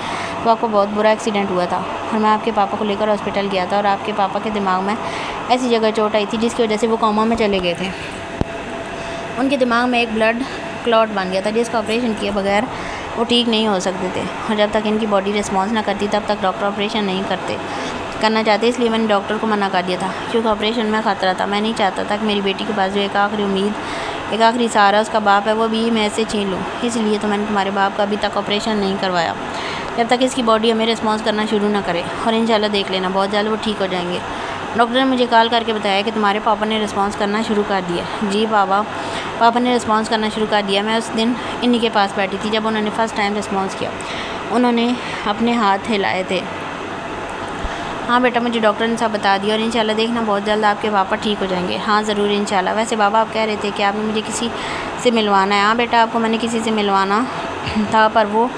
तो आपको बहुत बुरा एक्सीडेंट हुआ था और मैं आपके पापा को लेकर हॉस्पिटल गया था और आपके पापा के दिमाग में ऐसी जगह चोट आई थी जिसकी वजह से वो कोमा में चले गए थे। उनके दिमाग में एक ब्लड क्लॉट बन गया था जिसका ऑपरेशन किए बगैर वो ठीक नहीं हो सकते थे और जब तक इनकी बॉडी रिस्पॉन्स ना करती तब तक डॉक्टर ऑपरेशन नहीं करना चाहते। इसलिए मैंने डॉक्टर को मना कर दिया था, क्योंकि ऑपरेशन में ख़तरा था। मैं नहीं चाहता था कि मेरी बेटी के पास जो एक आखिरी उम्मीद, एक आखिरी सहारा उसका बाप है, वो भी मैं इससे छीन लूँ। इसलिए तो मैंने तुम्हारे बाप का अभी तक ऑपरेशन नहीं करवाया, जब तक इसकी बॉडी हमें रिस्पॉन्स करना शुरू ना करे। और इंशाल्लाह देख लेना बहुत जल्द वो ठीक हो जाएंगे। डॉक्टर ने मुझे कॉल करके बताया कि तुम्हारे पापा ने रिस्पॉन्स करना शुरू कर दिया। जी बाबा, पापा ने रिस्पॉन्स करना शुरू कर दिया। मैं उस दिन इन्हीं के पास बैठी थी जब उन्होंने फ़र्स्ट टाइम रिस्पॉन्स किया। उन्होंने अपने हाथ हिलाए थे। हाँ बेटा, मुझे डॉक्टर ने सब बता दिया और इंशाल्लाह देखना बहुत जल्द आपके पापा ठीक हो जाएंगे। हाँ ज़रूर इंशाल्लाह। वैसे बाबा आप कह रहे थे कि आपने मुझे किसी से मिलवाना है। हाँ बेटा, आपको मैंने किसी से मिलवाना था पर वो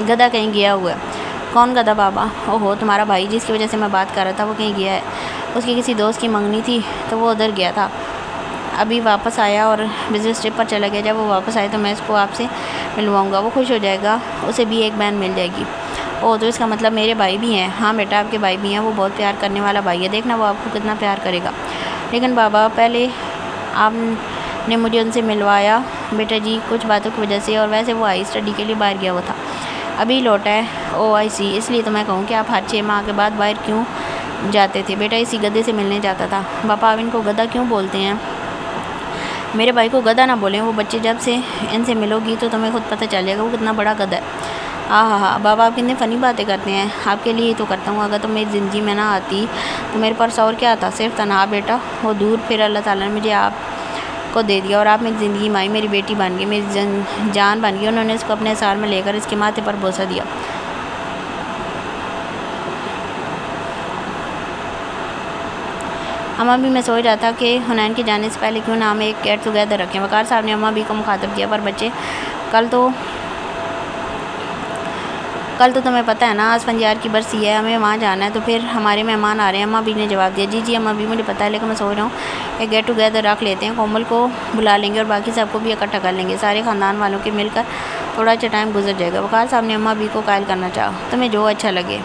गधा कहीं गया हुआ है। कौन गधा बाबा? ओहो, तुम्हारा भाई जिसकी वजह से मैं बात कर रहा था वो कहीं गया है। उसकी किसी दोस्त की मंगनी थी तो वो उधर गया था, अभी वापस आया और बिज़नेस ट्रिप पर चला गया। जब वो वापस आए तो मैं इसको आपसे मिलवाऊँगा, वो खुश हो जाएगा, उसे भी एक बहन मिल जाएगी। ओह, तो इसका मतलब मेरे भाई भी हैं? हाँ बेटा, आपके भाई भी हैं। वो बहुत प्यार करने वाला भाई है, देखना वो आपको कितना प्यार करेगा। लेकिन बाबा, पहले आपने मुझे उनसे मिलवाया बेटा जी कुछ बातों की वजह से, और वैसे वो हाई स्टडी के लिए बाहर गया हुआ था, अभी लौटा है। ओ आई सी। इसलिए तो मैं कहूँ कि आप हर 6 माह के बाद बाहर क्यों जाते थे? बेटा इसी गधे से मिलने जाता था। पापा आप इनको गधा क्यों बोलते हैं? मेरे भाई को गधा ना बोलें, वो बच्चे जब से इनसे मिलोगी तो तुम्हें खुद पता चल जाएगा वो कितना बड़ा गधा है। हाँ बाबा, आप कितनी फ़नी बातें करते हैं। आपके लिए ही तो करता हूँ, अगर तो मेरी ज़िंदगी में ना आती तो मेरे पास और क्या था? सिर्फ तनहा बेटा, वो दूर फिर अल्लाह ताला ने मुझे आपको दे दिया और आप मेरी ज़िंदगी में आई, मेरी बेटी बन गई, मेरी जान बन गई। उन्होंने इसको अपने सार में लेकर इसके माथे पर बोसा दिया। अम्मा भी मैं सोच रहा था कि हुनैन के जाने से पहले क्यों ना हम एक गेट टुगेदर रखें। वकार साहब ने अम्मा भी को मुखातब किया, पर बच्चे कल तो तुम्हें पता है ना आसफंजार की बरसी है, हमें वहाँ जाना है, तो फिर हमारे मेहमान आ रहे हैं। अम्मा भी ने जवाब दिया, जी जी अम्मा भी मुझे पता है, लेकिन मैं सोच रहा हूँ एक गेट टुगेदर रख लेते हैं। कोमल को बुला लेंगे और बाकी सबको भी इकट्ठा कर लेंगे, सारे ख़ानदान वालों के मिलकर थोड़ा अच्छा टाइम गुजर जाएगा। वकार साहब ने अम्मा भी को कायल करना चाहा, तुम्हें जो अच्छा लगे।